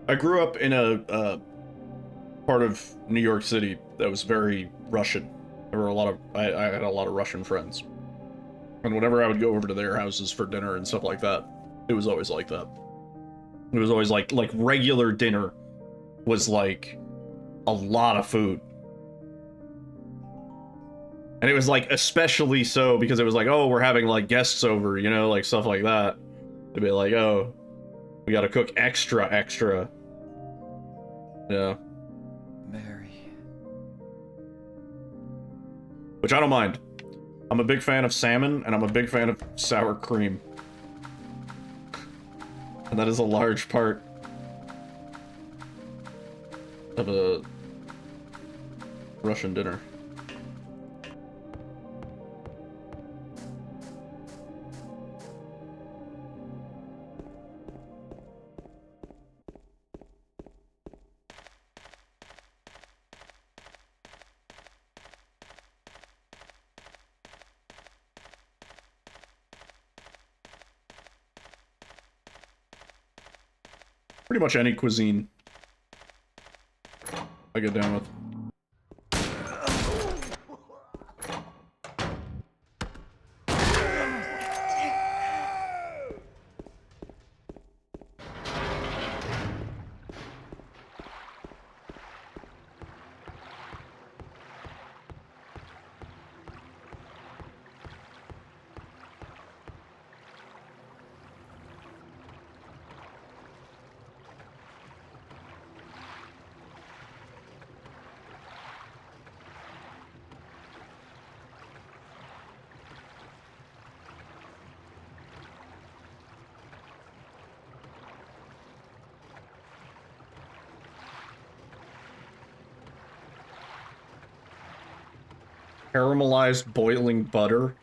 I grew up in a part of New York City that was very Russian. There were a lot of I had a lot of Russian friends, and whenever I would go over to their houses for dinner and stuff like that, it was always like that. It was always like regular dinner was like a lot of food, and it was like especially so because it was like, oh, we're having like guests over, you know, like stuff like that. They'd be like, oh, we got to cook extra. Yeah. Mary. Which I don't mind. I'm a big fan of salmon, and I'm a big fan of sour cream. And that is a large part of a Russian dinner. Pretty much any cuisine I get down with. Caramelized boiling butter.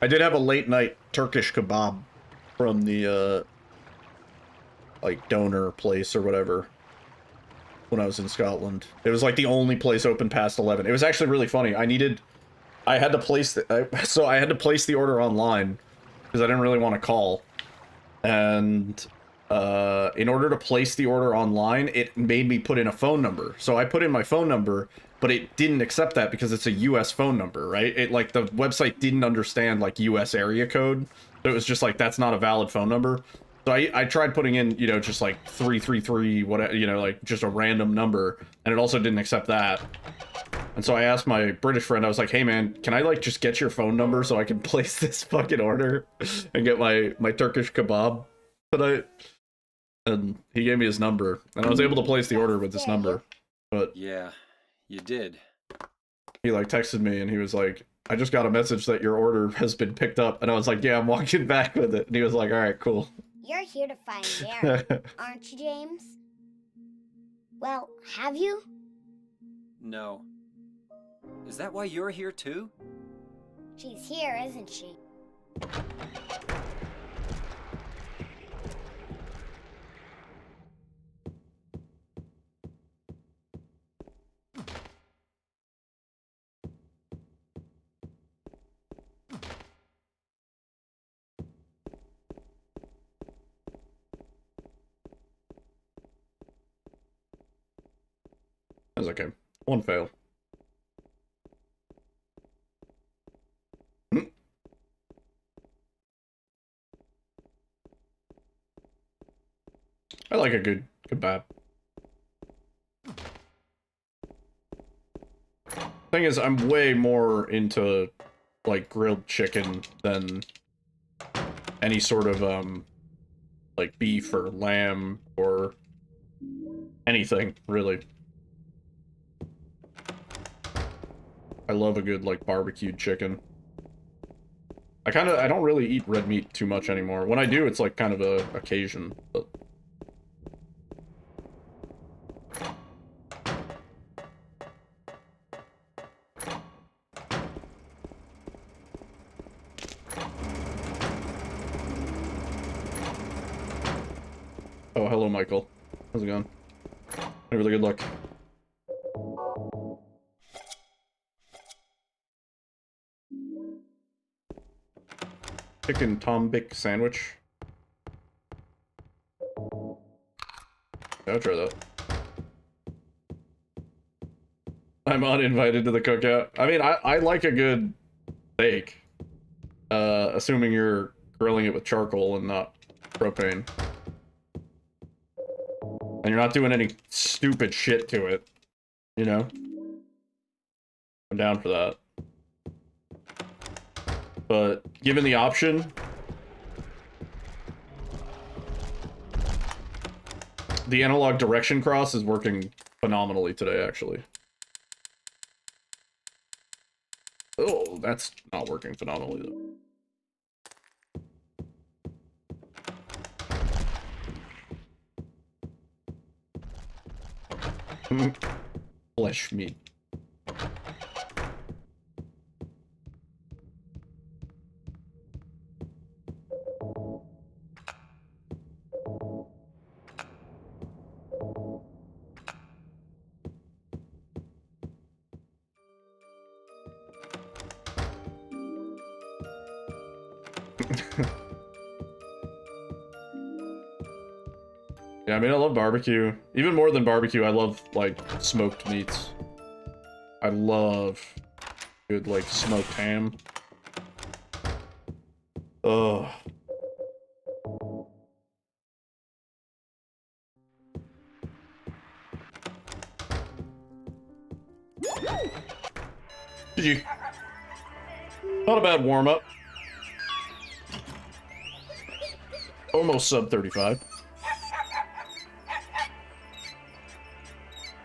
I did have a late night Turkish kebab from the like donor place or whatever when I was in Scotland. It was like the only place open past 11. It was actually really funny. I had to place the order online because I didn't really want to call, and in order to place the order online, it made me put in a phone number. So I put in my phone number, but it didn't accept that because it's a US phone number, right? It like the website didn't understand like US area code, so it was just like that's not a valid phone number. So I tried putting in, you know, just like 333 whatever, you know, like just a random number, and it also didn't accept that. And so I asked my British friend, I was like, hey man, can I like just get your phone number so I can place this fucking order and get my Turkish kebab tonight? And he gave me his number, and I was able to place the order with this number. But Yeah, you did. he like texted me and he was like, I just got a message that your order has been picked up. And I was like, yeah, I'm walking back with it. And he was like, all right, cool. You're here to find Mary, aren't you, James? Well, have you? No. Is that why you're here too? She's here, isn't she? That was okay. One fail. I like a good kebab. Thing is, I'm way more into like grilled chicken than any sort of like beef or lamb or anything really. I love a good like barbecued chicken. I don't really eat red meat too much anymore. When I do, it's like kind of a occasion. But... Oh, hello, Michael. How's it going? Really good luck. Chicken Tombic sandwich. I'll try that. I'm uninvited to the cookout. I mean, I like a good steak. Assuming you're grilling it with charcoal and not propane. And you're not doing any stupid shit to it. You know? I'm down for that. But given the option, the analog direction cross is working phenomenally today, actually. Oh, that's not working phenomenally, though. Flesh meat. Yeah, I mean, I love barbecue. Even more than barbecue, I love, like, smoked meats. I love good, like, smoked ham. Ugh. GG. Not a bad warm-up. Almost sub 35.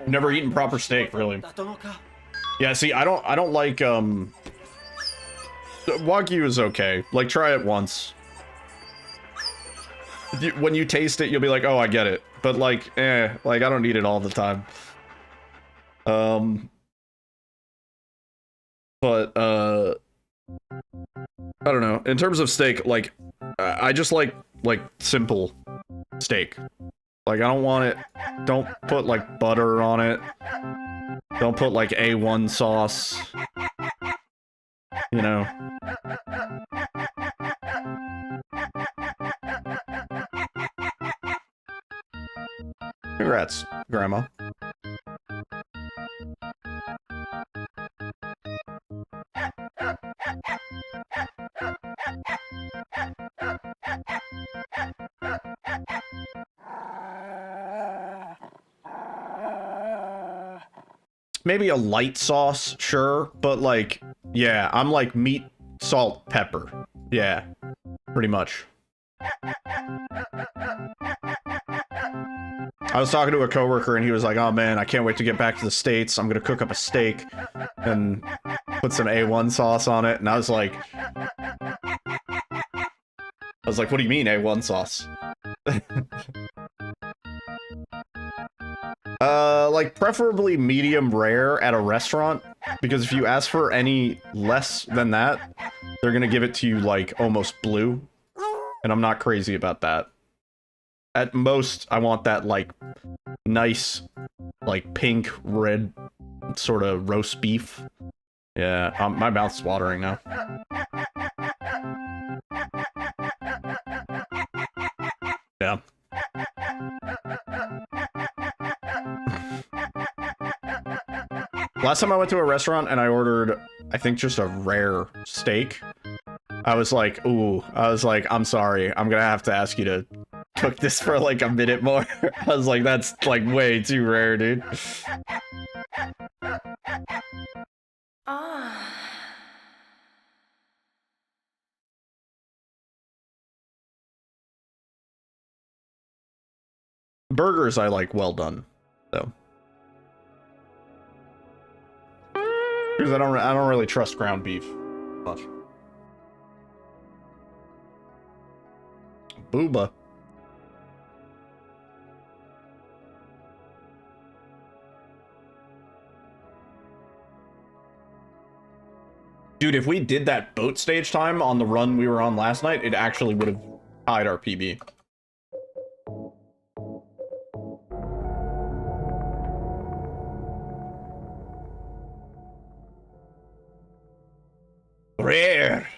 Never eaten proper steak, really. Yeah, see, I don't like, Wagyu is okay. Like, try it once. When you taste it, you'll be like, oh, I get it. But, like, like, I don't need it all the time. But, I don't know. In terms of steak, like, I just like, simple steak. Like, I don't want it... Don't put, like, butter on it. Don't put, like, A1 sauce. You know? Congrats, Grandma. Maybe a light sauce, sure, but like, yeah, I'm like meat, salt, pepper. Yeah, pretty much. I was talking to a coworker and he was like, oh man, I can't wait to get back to the States. I'm gonna cook up a steak and put some A1 sauce on it. And I was like, what do you mean A1 sauce? Like, preferably medium rare at a restaurant, because if you ask for any less than that, they're gonna give it to you, like, almost blue, and I'm not crazy about that. At most, I want that, like, nice, like, pink, red, sort of roast beef. Yeah, my mouth's watering now. Yeah. Last time I went to a restaurant and I ordered, I think, just a rare steak, I was like, ooh, I'm sorry, I'm gonna have to ask you to cook this for like a minute more. I was like, that's like way too rare, dude. Burgers I like well done, though. Because I don't really trust ground beef much. Booba. Dude, if we did that boat stage time on the run we were on last night, it actually would have tied our PB. Rare.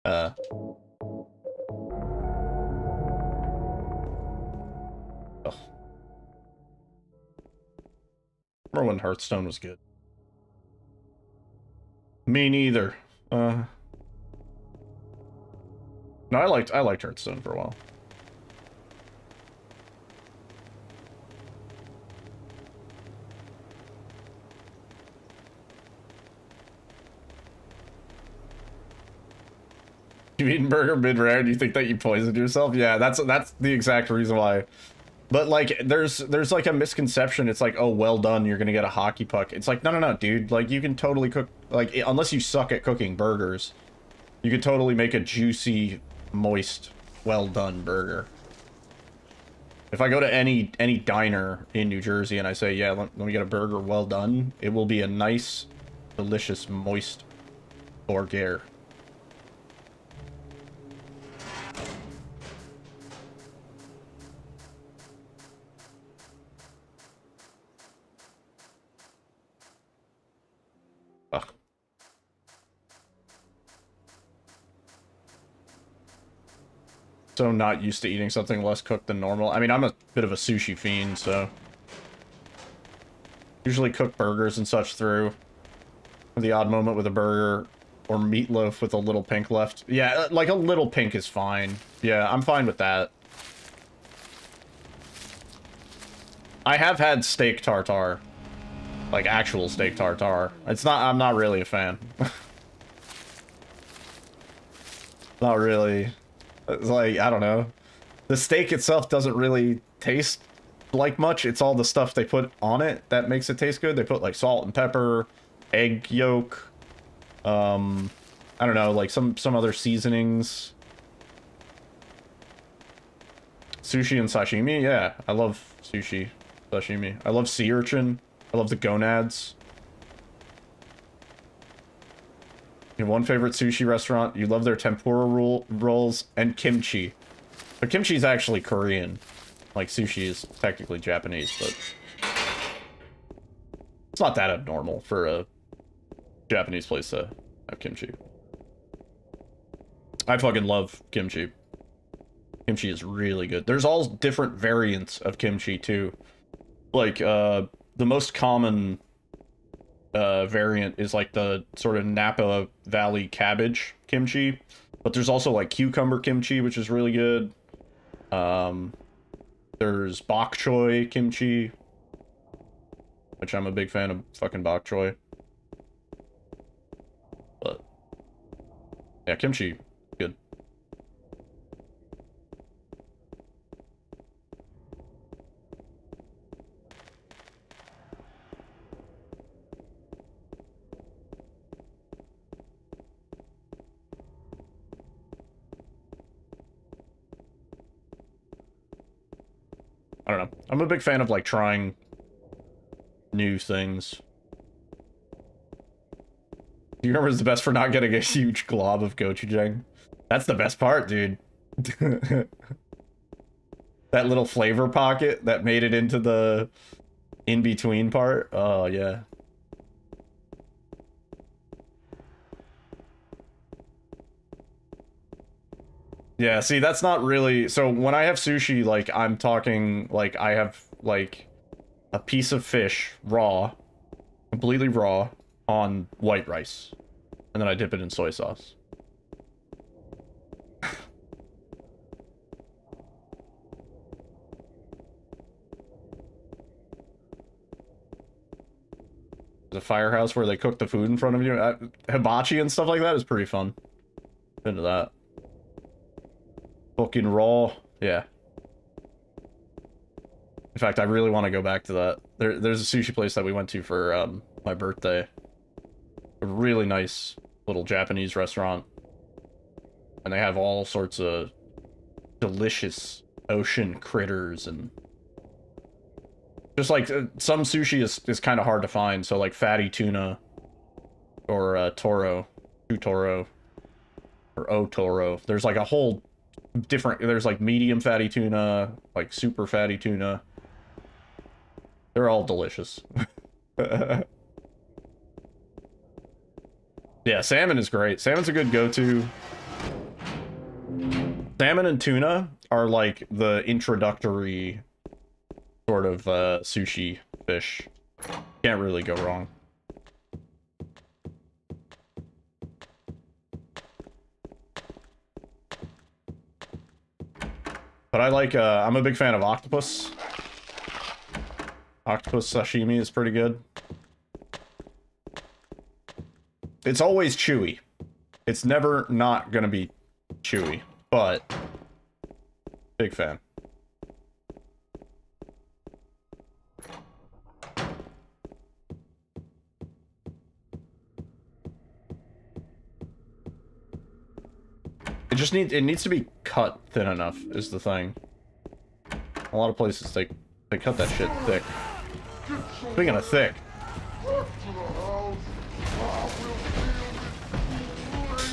Ugh. Remember when Hearthstone was good? Me neither. No, I liked Hearthstone for a while. You eaten burger mid-round, you think that you poisoned yourself? Yeah, that's the exact reason why. But like there's like a misconception. It's like, oh, well done, you're gonna get a hockey puck. It's like, no, dude. Like you can totally cook, like, unless you suck at cooking burgers, you could totally make a juicy, moist, well done burger. If I go to any diner in New Jersey and I say, yeah, let me get a burger well done, it will be a nice, delicious, moist burger. Ugh. So not used to eating something less cooked than normal. I mean, I'm a bit of a sushi fiend, so usually cook burgers and such through. The odd moment with a burger or meatloaf with a little pink left. Yeah, like a little pink is fine. Yeah, I'm fine with that. I have had steak tartare. Like actual steak tartare. I'm not really a fan. Not really. It's like, I don't know. The steak itself doesn't really taste like much. It's all the stuff they put on it that makes it taste good. They put like salt and pepper, egg yolk, I don't know, like some other seasonings. Sushi and sashimi, yeah. I love sushi, sashimi. I love sea urchin. I love the gonads. You have one favorite sushi restaurant. You love their tempura rolls and kimchi. But kimchi is actually Korean. Like, sushi is technically Japanese, but it's not that abnormal for a Japanese place to have kimchi. I fucking love kimchi. Kimchi is really good. There's all different variants of kimchi, too. Like, the most common variant is like the sort of Napa Valley cabbage kimchi, but there's also like cucumber kimchi, which is really good. There's bok choy kimchi, which I'm a big fan of fucking bok choy. But yeah, kimchi, good. I don't know. I'm a big fan of, like, trying new things. Do you remember it's the best for not getting a huge glob of gochujang? That's the best part, dude. That little flavor pocket that made it into the in-between part. Oh, yeah. Yeah, see, that's not really... So, when I have sushi, like, I'm talking, like, I have, like, a piece of fish, raw, completely raw, on white rice. And then I dip it in soy sauce. There's a firehouse where they cook the food in front of you. Hibachi and stuff like that is pretty fun. Into that. Fucking raw. Yeah. In fact, I really want to go back to that. There's a sushi place that we went to for my birthday. A really nice little Japanese restaurant. And they have all sorts of delicious ocean critters and just like some sushi is kind of hard to find. So like fatty tuna or toro, utoro or otoro. There's like a whole different, there's like medium fatty tuna, like super fatty tuna. They're all delicious. Yeah, salmon is great. Salmon's a good go-to. Salmon and tuna are like the introductory sort of sushi fish. Can't really go wrong. But I like, I'm a big fan of octopus. Octopus sashimi is pretty good. It's always chewy. It's never not gonna be chewy, but big fan. It needs to be cut thin enough is the thing. A lot of places they cut that shit thick. Speaking of thick.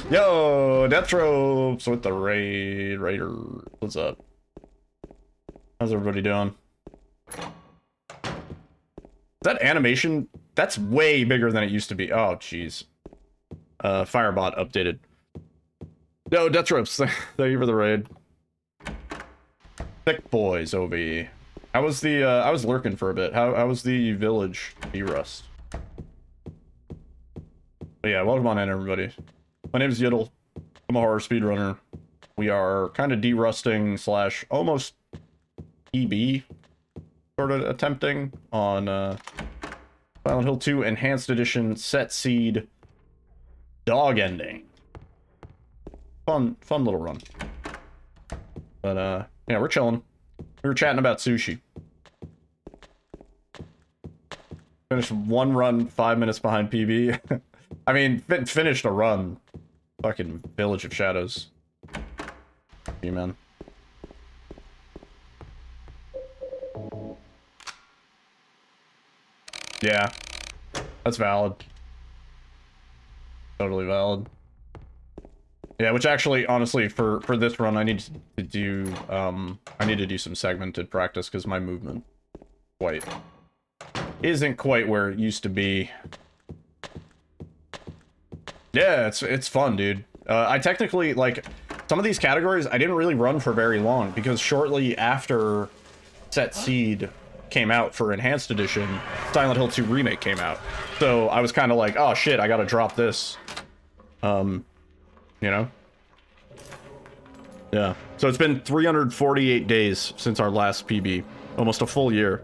Yo, Death Ropes with the Raider. What's up? How's everybody doing? That animation, that's way bigger than it used to be. Oh, jeez. Firebot updated. Yo, Death Ropes, thank you for the raid. Thick boys, OB. How was the, I was lurking for a bit. How was the village B-Rust? But yeah, welcome on in, everybody. My name is Yiddle. I'm a horror speedrunner. We are kind of de-rusting slash almost EB sort of attempting on Silent Hill 2 Enhanced Edition Set Seed Dog Ending. Fun little run. But yeah, we're chilling. We were chatting about sushi. Finished one run 5 minutes behind PB. I mean, finished a run. Fucking Village of Shadows. You man. Yeah. That's valid. Totally valid. Yeah, which actually, honestly, for this run, I need to do, I need to do some segmented practice, because my movement isn't quite where it used to be. Yeah, it's fun, dude. I technically, like, some of these categories, I didn't really run for very long, because shortly after Set Seed came out for Enhanced Edition, Silent Hill 2 Remake came out. So I was kind of like, oh shit, I gotta drop this. You know? Yeah. So it's been 348 days since our last PB. Almost a full year.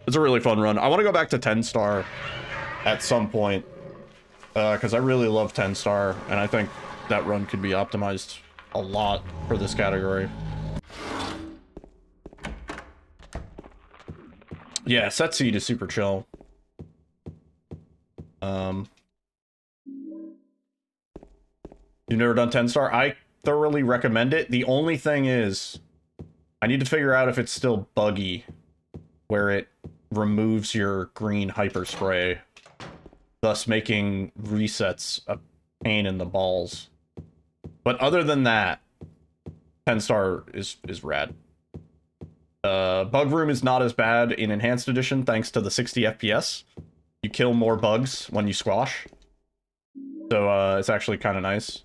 It's a really fun run. I want to go back to 10 star at some point. Because I really love 10 star. And I think that run could be optimized a lot for this category. Yeah, Set Seed is super chill. You've never done 10 star? I thoroughly recommend it. The only thing is, I need to figure out if it's still buggy, where it removes your green hyper spray, thus making resets a pain in the balls. But other than that, 10 star is rad. Bug room is not as bad in Enhanced Edition thanks to the 60 FPS. You kill more bugs when you squash. So it's actually kind of nice.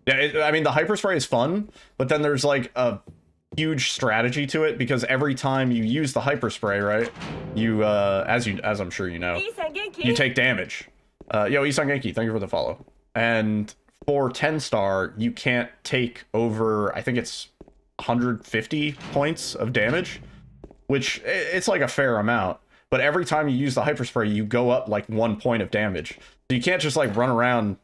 Yeah, I mean, the hyperspray is fun, but then there's like a huge strategy to it, because every time you use the hyperspray, right, you as I'm sure you know, you take damage. Yo, Isan Genki, thank you for the follow. And for 10 star, you can't take over, I think it's 150 points of damage, which it's like a fair amount. But every time you use the hyperspray, you go up like 1 point of damage. So So you can't just like run around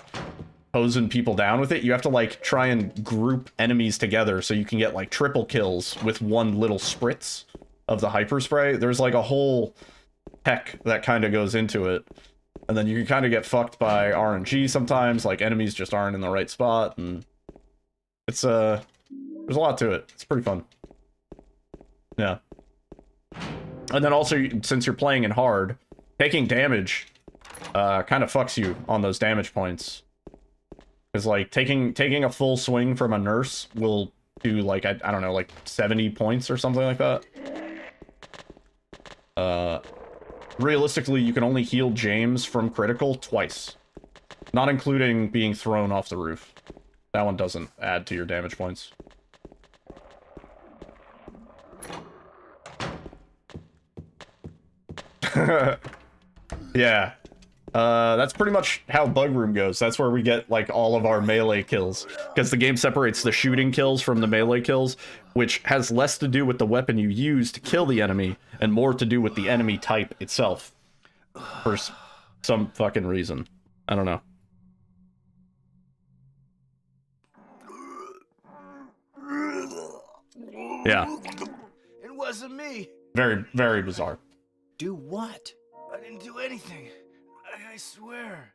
hosing people down with it. You have to like try and group enemies together so you can get like triple kills with one little spritz of the hyper spray. There's like a whole tech that kind of goes into it. And then you can kind of get fucked by RNG sometimes, like enemies just aren't in the right spot, and it's there's a lot to it. It's pretty fun. Yeah. And then also, since you're playing in hard, taking damage kind of fucks you on those damage points. Because like taking a full swing from a nurse will do like I don't know, like 70 points or something like that. Realistically, you can only heal James from critical twice. Not including being thrown off the roof. That one doesn't add to your damage points. Yeah. That's pretty much how Bug Room goes. That's where we get, like, all of our melee kills. Because the game separates the shooting kills from the melee kills, which has less to do with the weapon you use to kill the enemy, and more to do with the enemy type itself. For some fucking reason. I don't know. Yeah. It wasn't me. Very, very bizarre. Do what? I didn't do anything. I swear.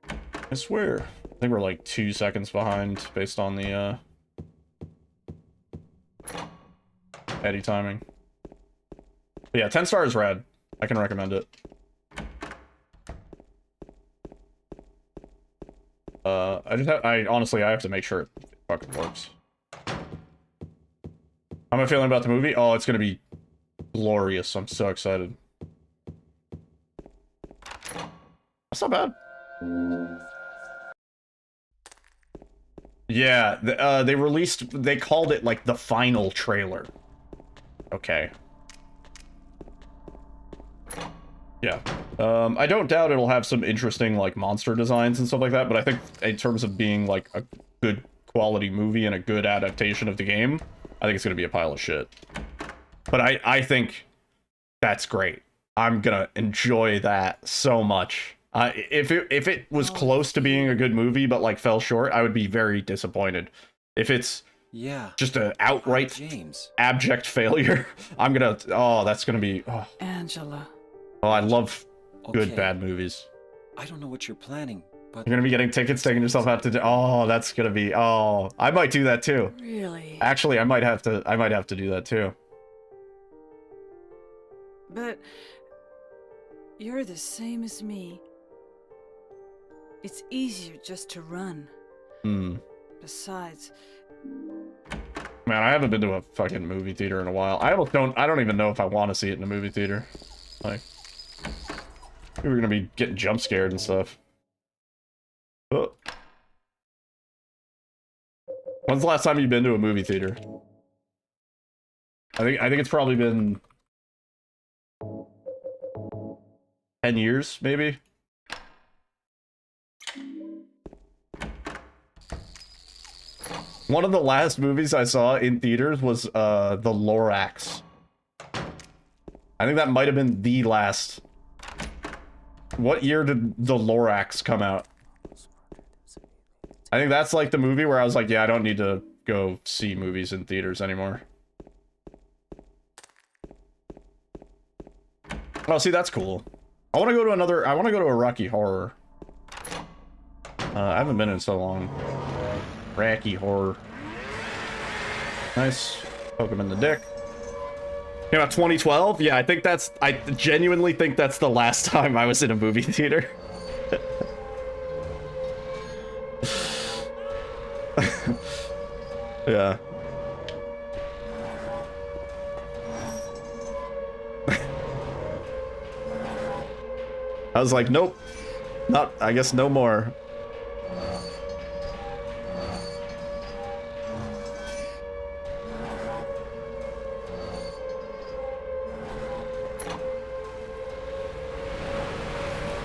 I swear. I think we're like 2 seconds behind based on the Eddie timing. But yeah, 10 stars rad. I can recommend it. I honestly have to make sure it fucking works. How am I feeling about the movie? Oh, it's gonna be glorious. I'm so excited. That's not bad. Yeah, they called it like the final trailer. Okay. Yeah. I don't doubt it'll have some interesting like monster designs and stuff like that, but I think in terms of being like a good quality movie and a good adaptation of the game, I think it's gonna be a pile of shit. But I think that's great. I'm gonna enjoy that so much. If it was close to being a good movie but like fell short, I would be very disappointed. If it's just an outright abject failure, I'm gonna that's gonna be Angela. Oh, I love good bad movies. I don't know what you're planning, but You're gonna be getting tickets, taking yourself out to that's gonna be I might do that too. Really? Actually, I might have to do that too. But you're the same as me. It's easier just to run. Besides, man, I haven't been to a fucking movie theater in a while. I don't even know if I want to see it in a movie theater. Like, we were gonna be getting jump scared and stuff. Oh. When's the last time you've been to a movie theater? I think it's probably been 10 years, maybe. One of the last movies I saw in theaters was The Lorax. I think that might have been the last. What year did The Lorax come out? I think that's like the movie where I was like, yeah, I don't need to go see movies in theaters anymore. Oh, see, that's cool. I want to go to a Rocky Horror. I haven't been in so long. Rocky Horror. Nice. Poke him in the dick. Came out 2012? Yeah, I genuinely think that's the last time I was in a movie theater. Yeah. I was like, nope. I guess no more.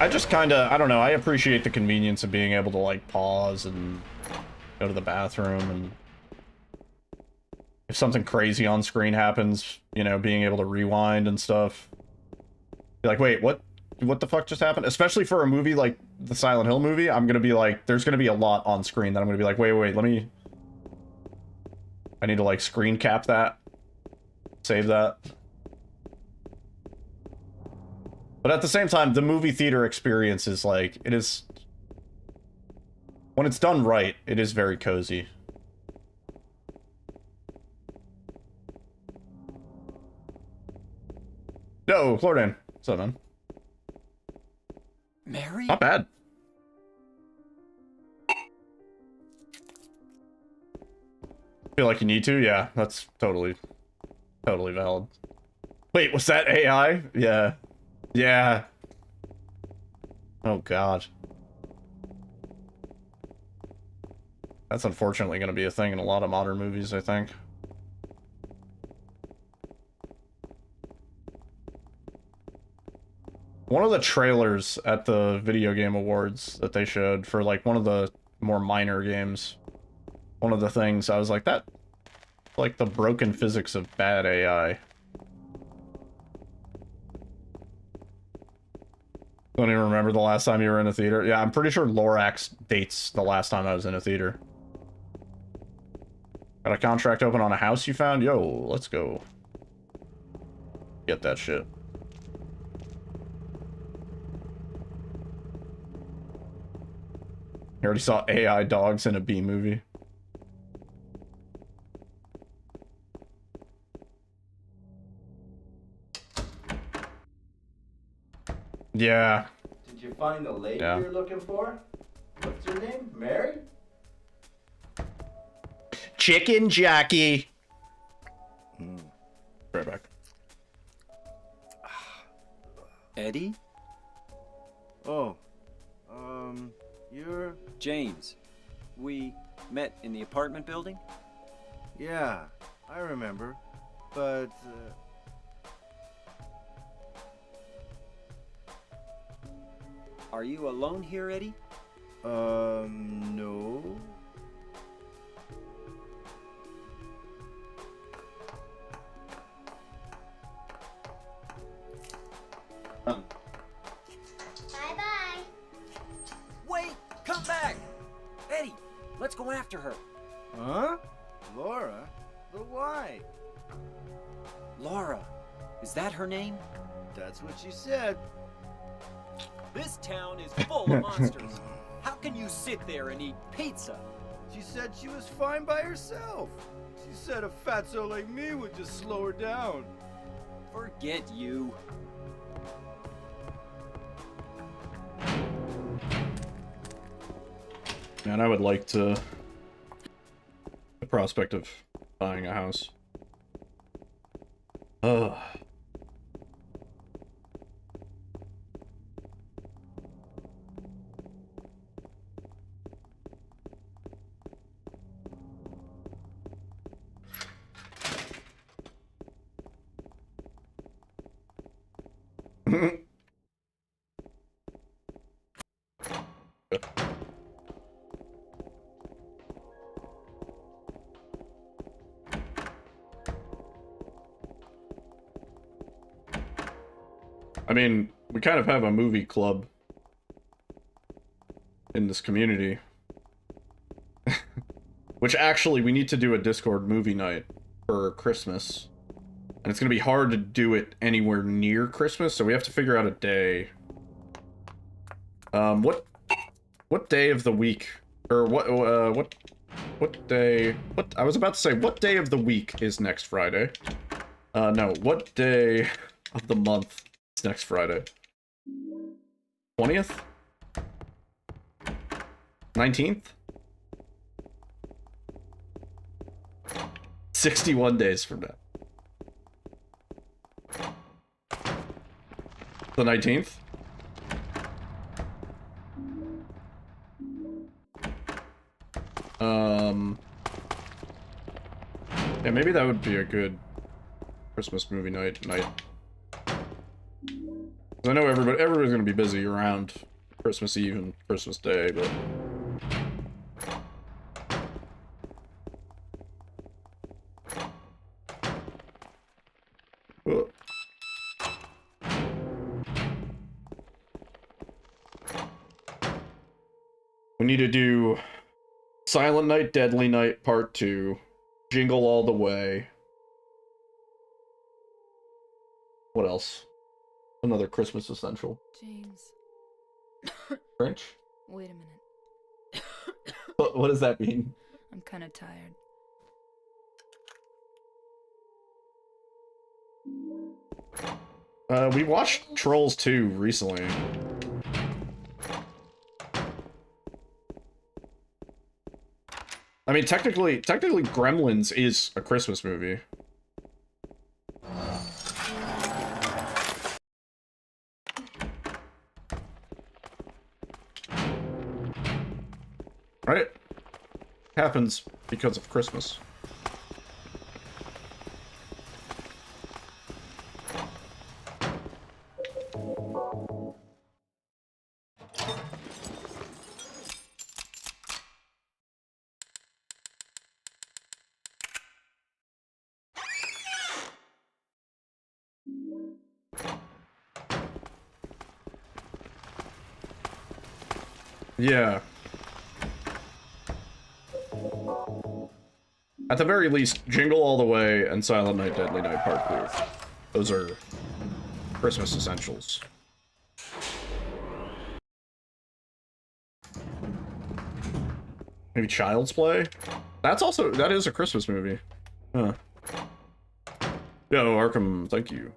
I just kind of, I don't know, I appreciate the convenience of being able to, like, pause and go to the bathroom, and if something crazy on screen happens, you know, being able to rewind and stuff. You're like, wait, what what the fuck just happened? Especially for a movie like the Silent Hill movie, I'm gonna be like, there's gonna be a lot on screen that I'm gonna be like, wait, I need to like screen cap that. Save that. But at the same time, the movie theater experience is like, it is... When it's done right, it is very cozy. Yo, Chlordan. What's up, man? Mary? Not bad. Feel like you need to? Yeah, that's totally valid. Wait, was that AI? Yeah. Yeah. Oh, God. That's unfortunately going to be a thing in a lot of modern movies, I think. One of the trailers at the Video Game Awards that they showed for, like, one of the more minor games, one of the things, I was like, that... like, the broken physics of bad AI. Don't even remember the last time you were in a theater. Yeah, I'm pretty sure Lorax dates the last time I was in a theater. Got a contract open on a house you found? Yo, let's go. Get that shit. You already saw AI dogs in a B movie. Yeah. Did you find the lady Yeah. you're looking for? What's her name? Mary? Chicken Jackie. Right back. Eddie? Oh, you're... James. We met in the apartment building? Yeah, I remember. But, Are you alone here, Eddie? no. Bye-bye. Wait! Come back! Eddie, let's go after her. Huh? Laura? But why? Laura. Is that her name? That's what she said. This town is full of monsters. How can you sit there and eat pizza? She said she was fine by herself. She said a fatso like me would just slow her down. Forget you. Man, I would like to... the prospect of buying a house. Ugh. I mean, we kind of have a movie club in this community. Which actually, we need to do a Discord movie night for Christmas. And it's going to be hard to do it anywhere near Christmas, so we have to figure out a day. What day of the week, or what day, I was about to say, what day of the week is next Friday? No, what day of the month is next Friday? 20th? 19th? 61 days from now. The 19th? Yeah, maybe that would be a good Christmas movie night. 'Cause I know everybody's gonna be busy around Christmas Eve and Christmas Day, but... We need to do Silent Night, Deadly Night Part 2, Jingle All the Way. What else? Another Christmas essential. James. French? Wait a minute. What does that mean? I'm kind of tired. We watched Trolls 2 recently. I mean, technically Gremlins is a Christmas movie. Right? Happens because of Christmas. Yeah. At the very least, Jingle All the Way and Silent Night, Deadly Night Part 2. Those are Christmas essentials. Maybe Child's Play? That is a Christmas movie. Huh. Yo, Arkham, thank you.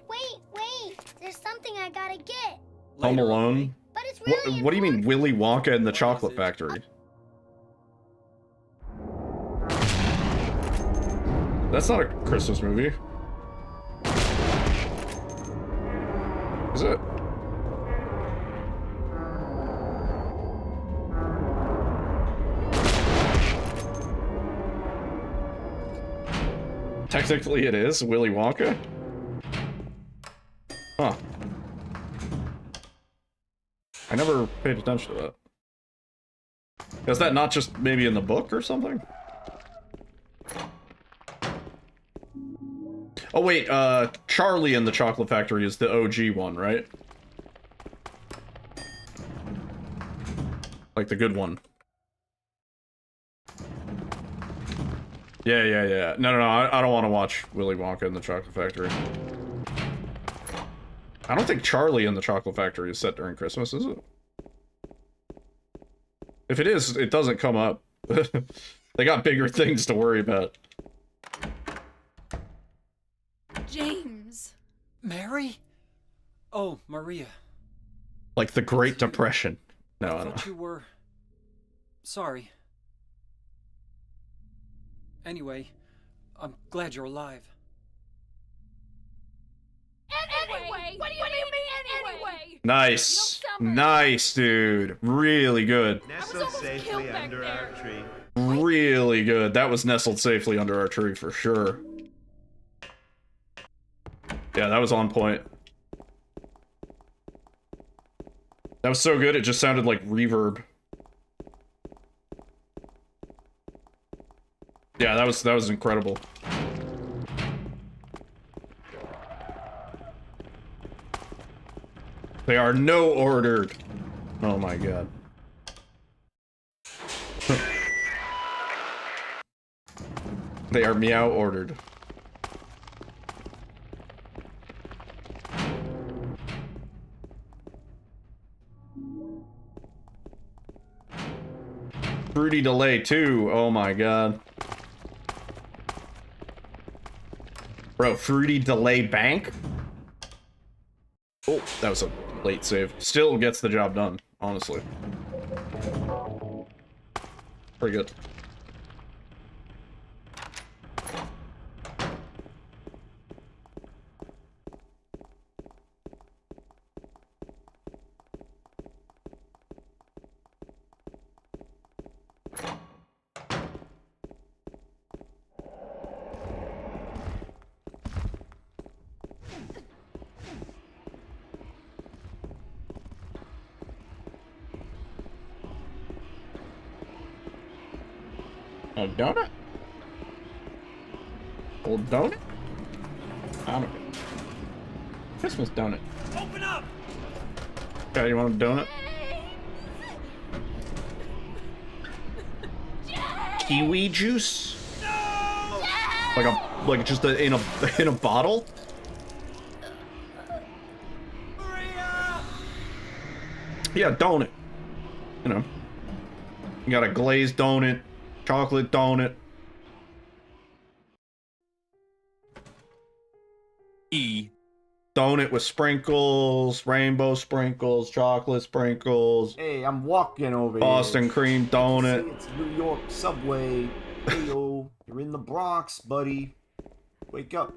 Wait, there's something I gotta get. Home Alone? But it's really What do you mean Willy Wonka and the Chocolate Factory? That's not a Christmas movie. Is it? Technically it is Willy Wonka? Huh. I never paid attention to that. Is that not just maybe in the book or something? Oh wait, Charlie and the Chocolate Factory is the OG one, right? Like the good one. Yeah. No, I don't want to watch Willy Wonka and the Chocolate Factory. I don't think Charlie and the Chocolate Factory is set during Christmas, is it? If it is, it doesn't come up. They got bigger things to worry about. James! Mary? Oh, Maria. Like the Great Depression. No, I I don't thought know. you were... Sorry. Anyway, I'm glad you're alive. Anyway? What do you mean anyway? Nice. You don't sound very Nice, dude. Really good. Nestled almost safely killed back under there. our tree. Really good. That was nestled safely under our tree for sure. Yeah, that was on point. That was so good, it just sounded like reverb. Yeah, that was incredible. They are no ordered. Oh my god. They are meow ordered. Fruity Delay too. Oh my god. Bro, Fruity Delay Bank? Oh, that was a late save. Still gets the job done, honestly. Pretty good. A donut? Old donut? I don't know. Christmas donut. Open up! Okay, you want a donut? kiwi juice? Like just in a bottle? Yeah, donut. You know. You got a glazed donut, chocolate donut. Donut with sprinkles, rainbow sprinkles, chocolate sprinkles. Hey, I'm walking over here. Boston cream donut. See, it's New York subway. Hey, yo, you're in the Bronx, buddy. Wake up.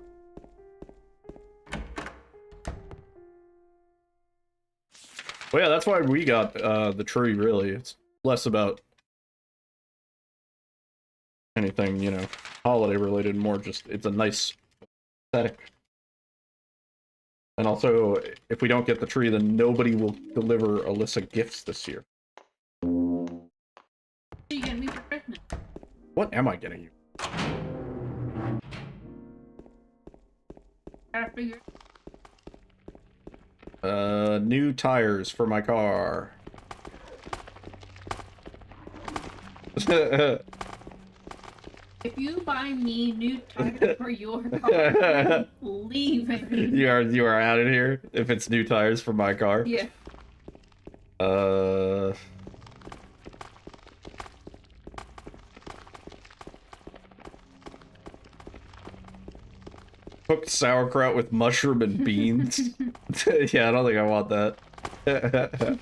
Well, yeah, that's why we got the tree, really. It's less about anything, you know, holiday related, more just it's a nice aesthetic. And also, if we don't get the tree, then nobody will deliver Alyssa gifts this year. What are you gonna be for Christmas? What am I getting you? Gotta figure. New tires for my car. If you buy me new tires for your car, I'm leaving. You are out of here if it's new tires for my car. Yeah. Cooked sauerkraut with mushroom and beans. Yeah, I don't think I want that.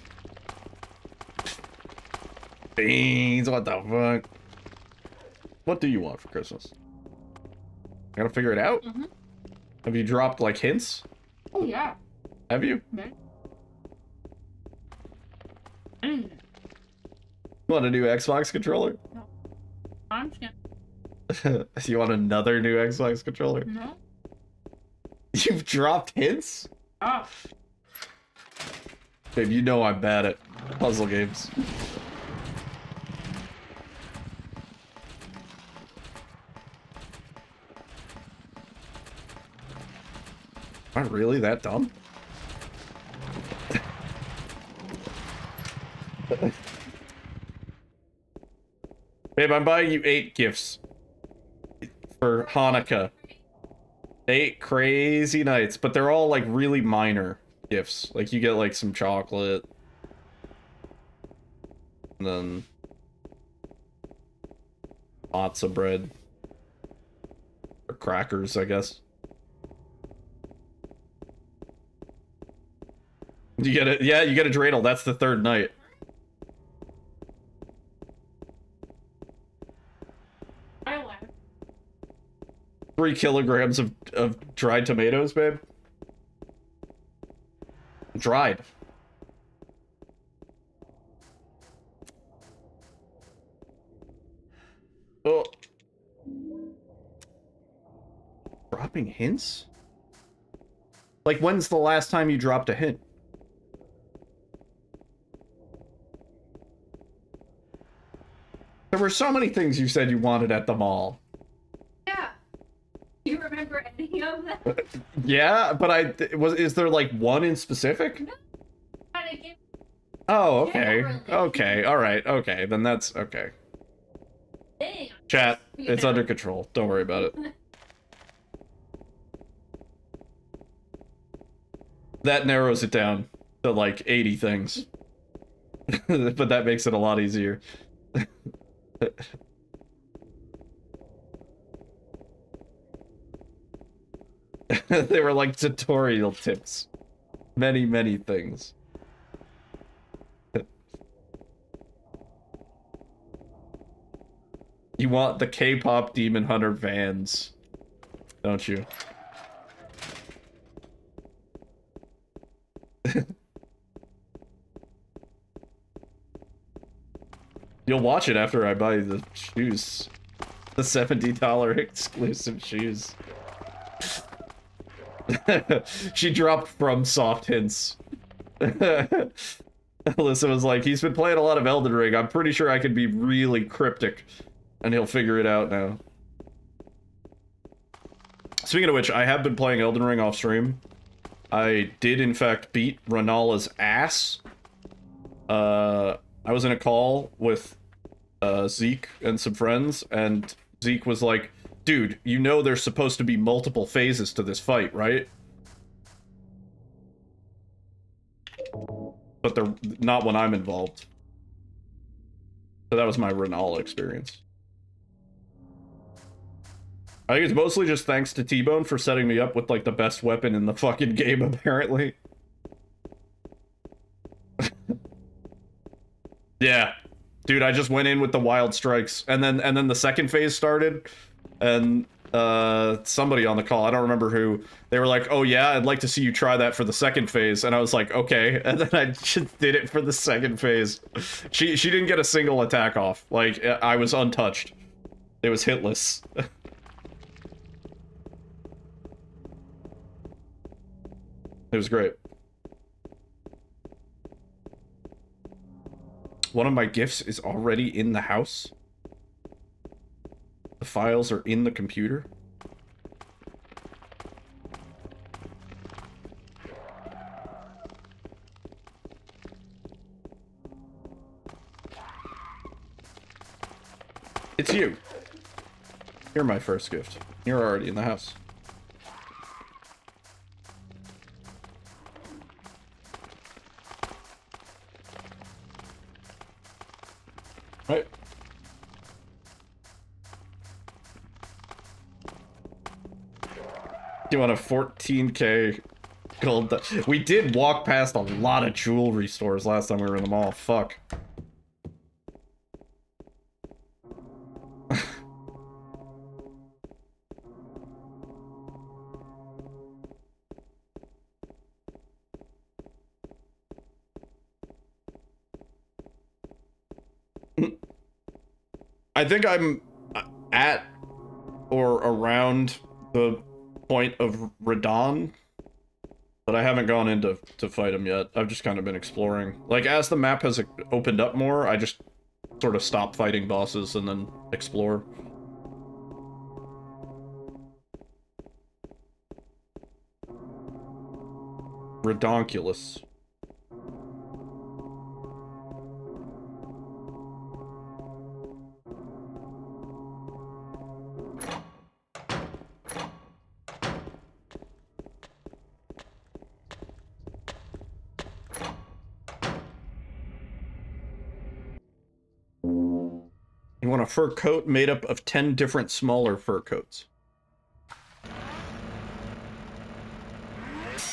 Beans, what the fuck? What do you want for Christmas? I gotta figure it out? Mm-hmm. Have you dropped, like, hints? Oh, yeah. Have you? Want a new Xbox controller? No. I'm just gonna... You want another new Xbox controller? No. You've dropped hints? Oh. Babe, you know I'm bad at puzzle games. Am I really that dumb? Babe, I'm buying you 8 gifts for Hanukkah. 8 crazy nights, but they're all like really minor gifts. Like you get like some chocolate, and then matzah bread, or crackers, I guess. You get it? Yeah, you get a dreidel. That's the 3rd night. I laugh. 3 kilograms of dried tomatoes, babe. Dried. Oh. Dropping hints? Like, when's the last time you dropped a hint? There were so many things you said you wanted at the mall. Yeah. Do you remember any of them? Yeah, but is there like one in specific? No. Oh, okay. Okay, alright, okay. Then that's okay. Damn. Chat, it's under control. Don't worry about it. That narrows it down to like 80 things. But that makes it a lot easier. They were like tutorial tips. Many, many things. You want the K-pop Demon Hunter Vans, don't you? You'll watch it after I buy the shoes. The $70 exclusive shoes. She dropped from soft hints. Alyssa was like, he's been playing a lot of Elden Ring. I'm pretty sure I could be really cryptic. And he'll figure it out now. Speaking of which, I have been playing Elden Ring off stream. I did, in fact, beat Renala's ass. I was in a call with Zeke and some friends, and Zeke was like, dude, you know there's supposed to be multiple phases to this fight, right? But they're not when I'm involved. So that was my Renala experience. I think it's mostly just thanks to T-Bone for setting me up with, like, the best weapon in the fucking game, apparently. Yeah. Dude, I just went in with the wild strikes, and then the second phase started, and somebody on the call, I don't remember who, they were like, oh yeah, I'd like to see you try that for the second phase, and I was like, okay, and then I just did it for the second phase. She didn't get a single attack off. Like, I was untouched. It was hitless. It was great. One of my gifts is already in the house. The files are in the computer. It's you. You're my first gift. You're already in the house. Right. You want a 14k gold? We did walk past a lot of jewelry stores last time we were in the mall. Fuck. I think I'm at or around the point of Radon, but I haven't gone in to fight him yet. I've just kind of been exploring. Like, as the map has opened up more, I just sort of stop fighting bosses and then explore. Redonkulous. You want a fur coat made up of 10 different smaller fur coats.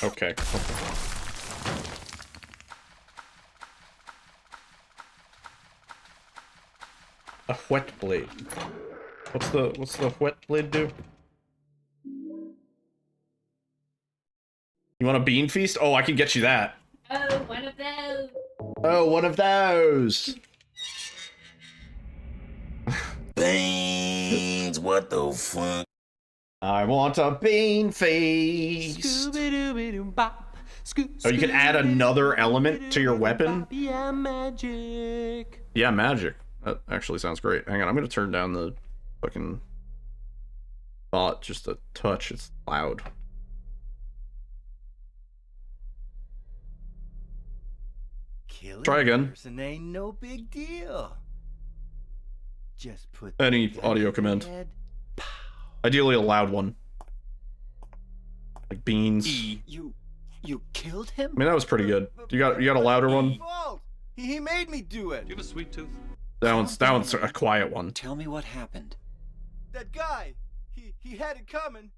Okay. A whet blade. What's the whet blade do? You want a bean feast? Oh, I can get you that. Oh, one of those. Oh, one of those. Beans, what the fuck? I want a bean feast. Oh, you can add another element to your weapon? Yeah, magic. Yeah, magic. That actually sounds great. Hang on, I'm gonna turn down the fucking bot just a touch. It's loud. Killing Try again. person ain't no big deal. Just put Any the audio gun command. to the head. Ideally a loud one. Like beans. You killed him? I mean, that was pretty good. You got a louder one? Fault. He made me do it. Do you have a sweet tooth? That one's a quiet one. Tell me what happened. That guy, he had it coming.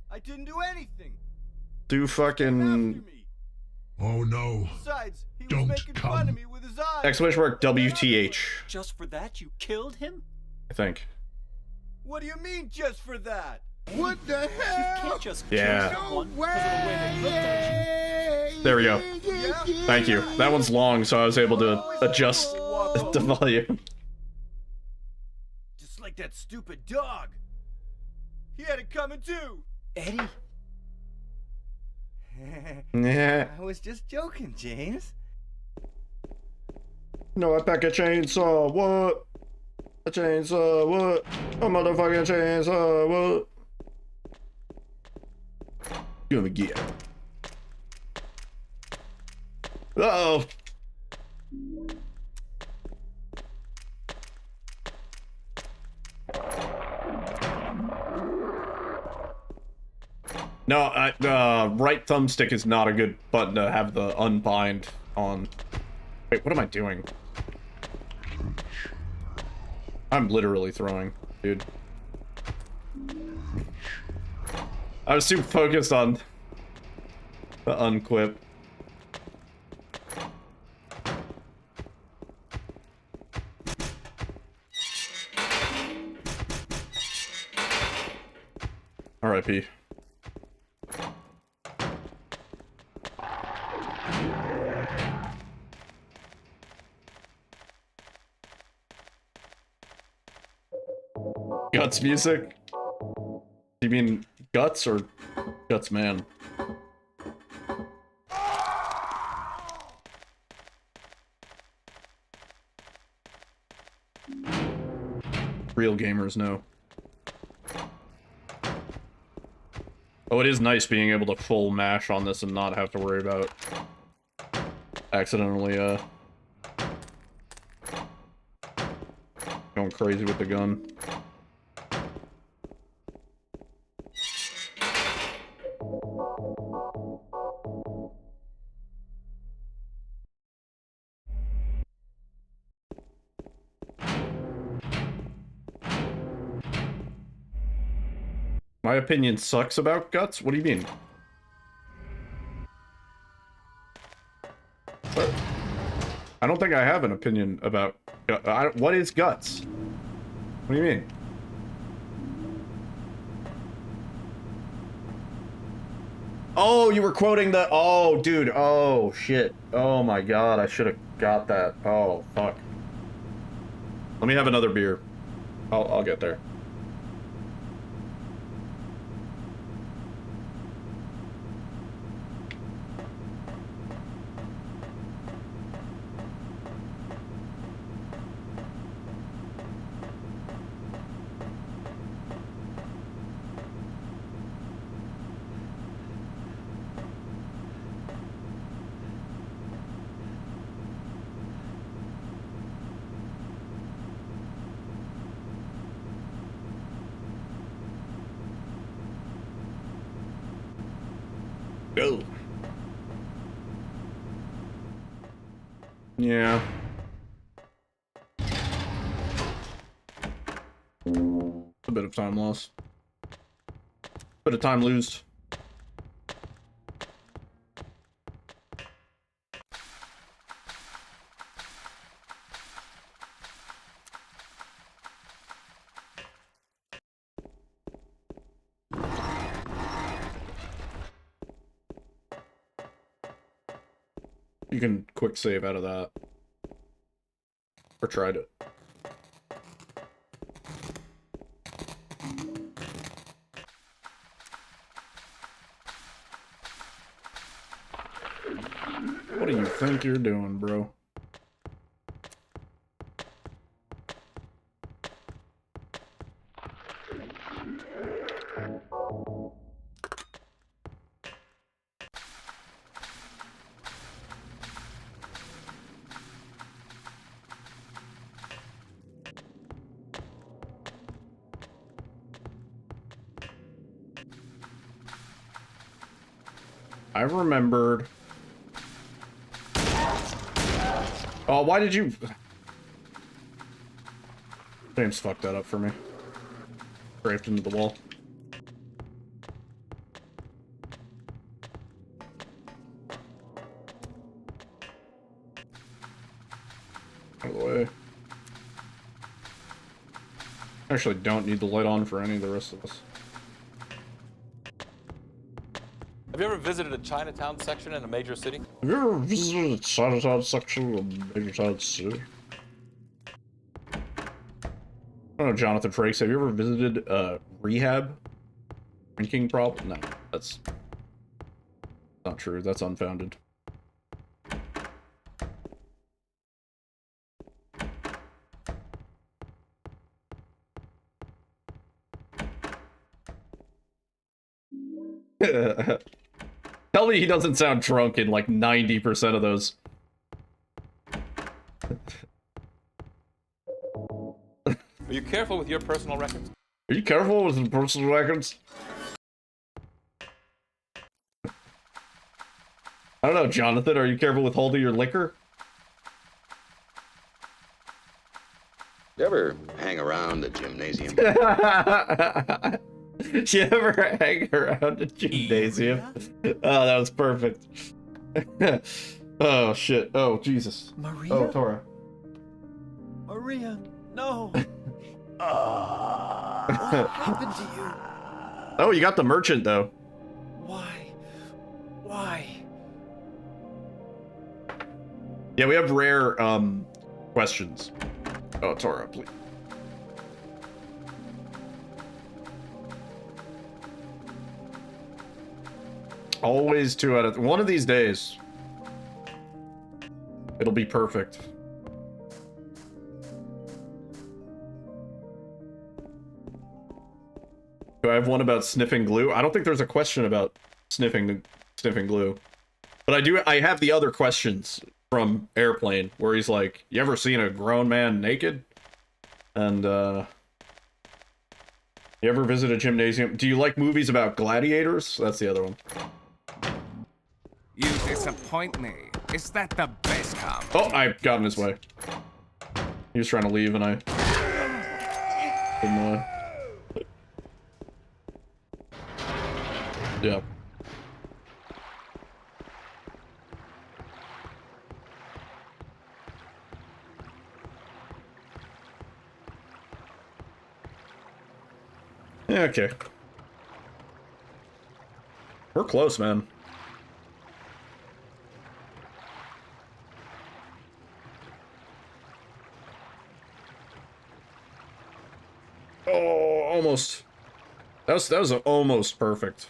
I didn't do anything. Do fucking After me. Oh no. Besides, he was Don't making fun come. of me with his eyes. exclamation mark WTH, Just for that, you killed him? I think. What do you mean, just for that? What the You hell? can't just Yeah. kill someone because of the way they looked at you. There we go. Yeah? Thank you. That one's long, so I was able to adjust the volume. Just like that stupid dog. He had it coming too. Eddie? Yeah. I was just joking, James. No, I pack a chainsaw. What? A chainsaw. What? A motherfucking chainsaw. What? You have a gear. Uh-oh. No, right thumbstick is not a good button to have the unbind on. Wait, what am I doing? I'm literally throwing, dude. I was super focused on the unquip. R.I.P. Guts music? You mean Guts or Guts Man? Real gamers know. Oh, it is nice being able to full mash on this and not have to worry about accidentally, going crazy with the gun. My opinion sucks about Guts? What do you mean? What? I don't think I have an opinion about... what is Guts? What do you mean? Oh, you were quoting the... Oh, dude. Oh, shit. Oh my god, I should have got that. Oh, fuck. Let me have another beer. I'll get there. Go. Yeah. A bit of time loss. Bit of time lose. You can quick save out of that. Or tried it. What do you think you're doing, bro? I remembered. Oh, why did you... James fucked that up for me. Scraped into the wall. Out of the way. Actually, don't need the light on for any of the rest of us. Have you ever visited a Chinatown section in a major city? Have you ever visited a Chinatown section of a major town city? I don't know, Jonathan Frakes, have you ever visited rehab? Drinking problem? No, that's not true. That's unfounded. Tell me he doesn't sound drunk in like 90% of those. Are you careful with your personal records? Are you careful with the personal records? I don't know, Jonathan. Are you careful with holding your liquor? You ever hang around the gymnasium? You ever hang around a gymnasium? Oh, that was perfect. Oh, shit. Oh, Jesus. Maria? Oh, Tora. Maria, no. What happened to you? Oh, you got the merchant, though. Why? Why? Yeah, we have rare, questions. Oh, Tora, please. Always 2 out of... One of these days. It'll be perfect. Do I have one about sniffing glue? I don't think there's a question about sniffing glue. But I have the other questions from Airplane, where he's like, you ever seen a grown man naked? And, you ever visit a gymnasium? Do you like movies about gladiators? That's the other one. You disappoint me. Is that the best comp? Oh, I got in his way. He was trying to leave, and I... didn't, yeah. Yeah, okay. We're close, man. Oh, almost. That was almost perfect.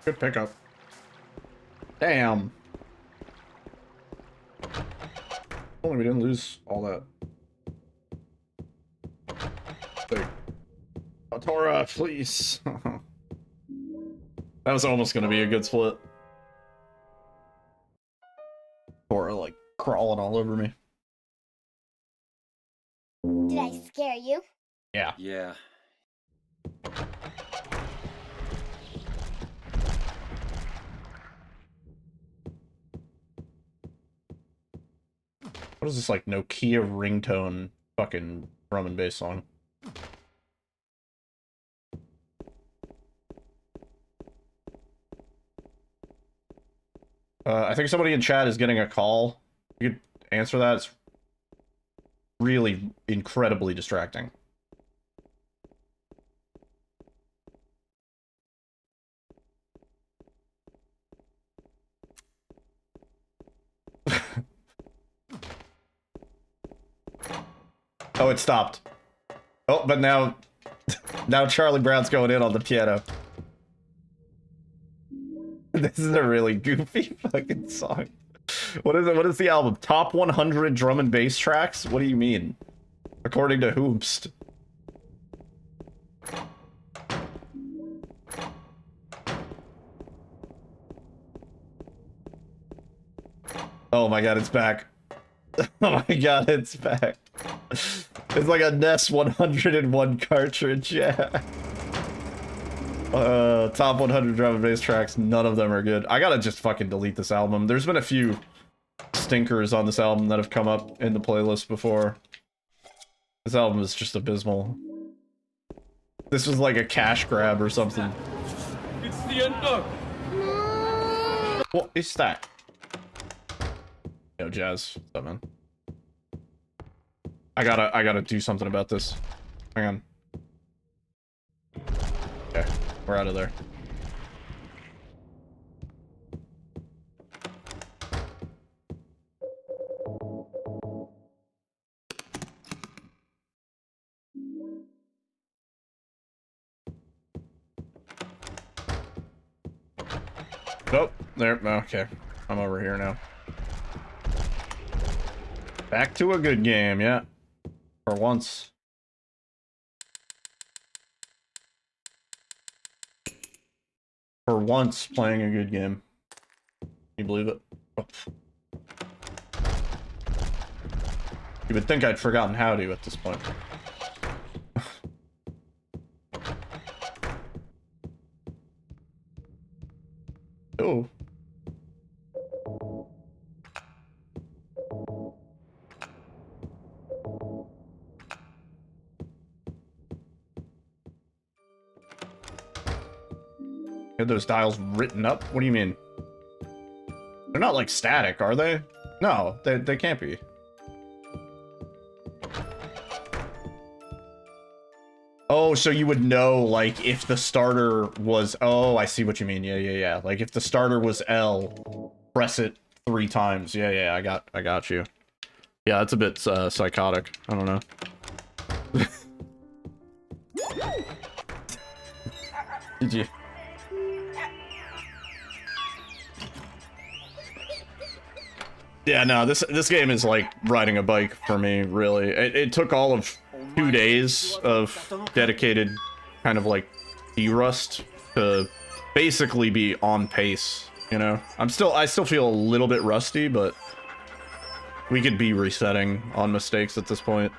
Good pickup. Damn. Only we didn't lose all that. Wait. Oh, Tora, please. That was almost gonna be a good split. Tora, like, crawling all over me. Did I scare you? Yeah. Yeah. What is this, like, Nokia ringtone fucking drum and bass song? I think somebody in chat is getting a call. You could answer that. It's really incredibly distracting. Oh, it stopped. Oh, but now Charlie Brown's going in on the piano. This is a really goofy fucking song. What is it? What is the album? Top 100 drum and bass tracks? What do you mean? According to Hoopst. Oh my god, it's back. Oh my god, it's back. It's like a NES 101 cartridge, yeah. Top 100 drum and bass tracks, none of them are good. I gotta just fucking delete this album. There's been a few stinkers on this album that have come up in the playlist before. This album is just abysmal. This was like a cash grab or something. It's the end of. What is that? Yo, Jazz, what's up, man? I gotta do something about this. Hang on. Okay, we're out of there. Oh, there. Okay, I'm over here now. Back to a good game, yeah. For once. For once, playing a good game. Can you believe it? Oh. You would think I'd forgotten how to at this point. Oh. Have those dials written up? What do you mean? They're not like static, are they? No, they can't be. Oh, so you would know, like, if the starter was... Oh, I see what you mean. Yeah. Like, if the starter was L, press it 3 times. Yeah, I got you. Yeah, that's a bit psychotic. I don't know. Did you... Yeah, no, this game is like riding a bike for me, really. It took all of 2 days of dedicated kind of like de-rust to basically be on pace, you know? I still feel a little bit rusty, but we could be resetting on mistakes at this point.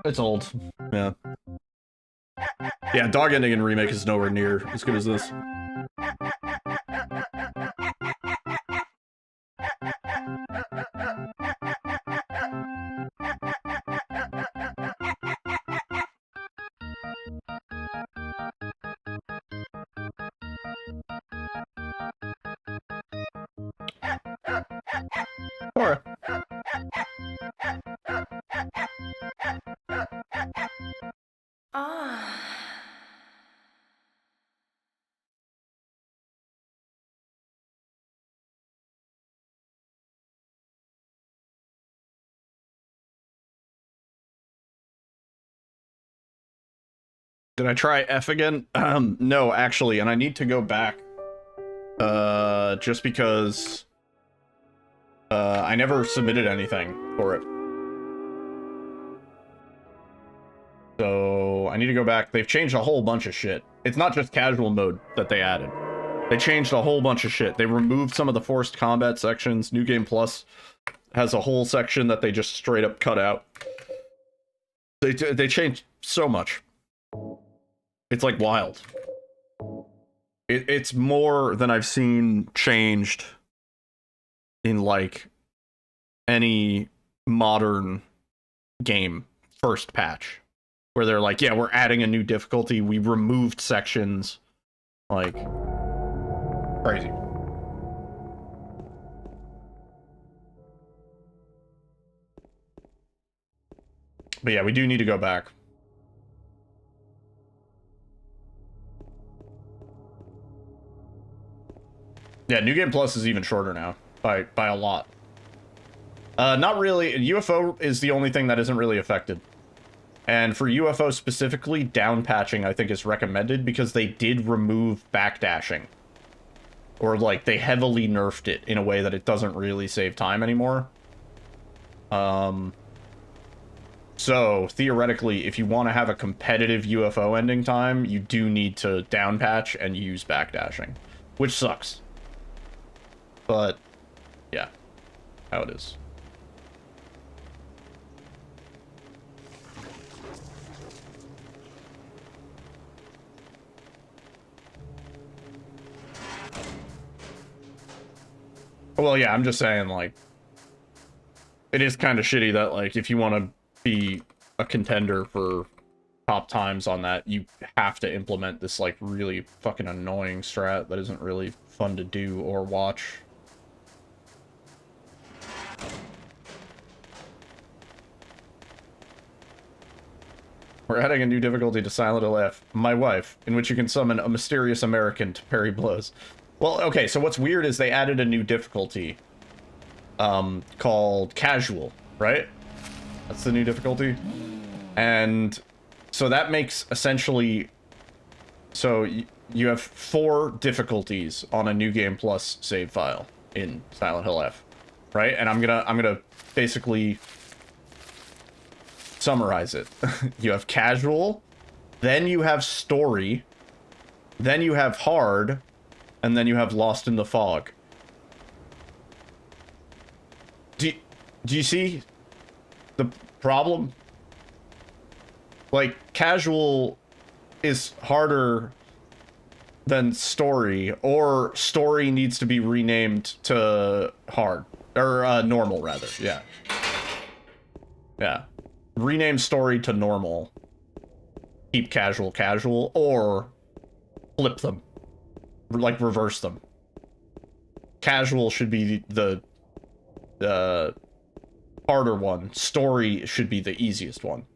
It's old. Yeah. Yeah, Dog Ending in Remake is nowhere near as good as this. Alright. Did I try F again? No, actually, and I need to go back. Just because... I never submitted anything for it. So, I need to go back. They've changed a whole bunch of shit. It's not just casual mode that they added. They changed a whole bunch of shit. They removed some of the forced combat sections. New Game Plus has a whole section that they just straight up cut out. They changed so much. It's like wild. It's more than I've seen changed in like any modern game first patch. where they're like, yeah, we're adding a new difficulty. We removed sections. Like, crazy. But yeah, we do need to go back. Yeah, New Game Plus is even shorter now, by a lot. Not really. UFO is the only thing that isn't really affected. And for UFO specifically, down patching I think is recommended because they did remove backdashing. Or like they heavily nerfed it in a way that it doesn't really save time anymore. So theoretically, if you want to have a competitive UFO ending time, you do need to down patch and use backdashing, which sucks. But yeah, how it is. Well, yeah, I'm just saying, like, it is kind of shitty that, like, if you want to be a contender for top times on that, you have to implement this, like, really fucking annoying strat that isn't really fun to do or watch. We're adding a new difficulty to Silent Hill F, My Wife, in which you can summon a mysterious American to parry blows. Well, okay, so what's weird is they added a new difficulty called Casual, right? That's the new difficulty. And so that makes essentially... So you have 4 difficulties on a New Game Plus save file in Silent Hill F, right? And I'm gonna basically summarize it. You have Casual, then you have Story, then you have Hard, and then you have Lost in the Fog. Do you see the problem? Like, Casual is harder than Story, or Story needs to be renamed to Hard. Or, Normal, rather. Yeah. Yeah. Rename Story to Normal. Keep Casual Casual, or flip them. Like, reverse them. Casual should be the harder one. Story should be the easiest one.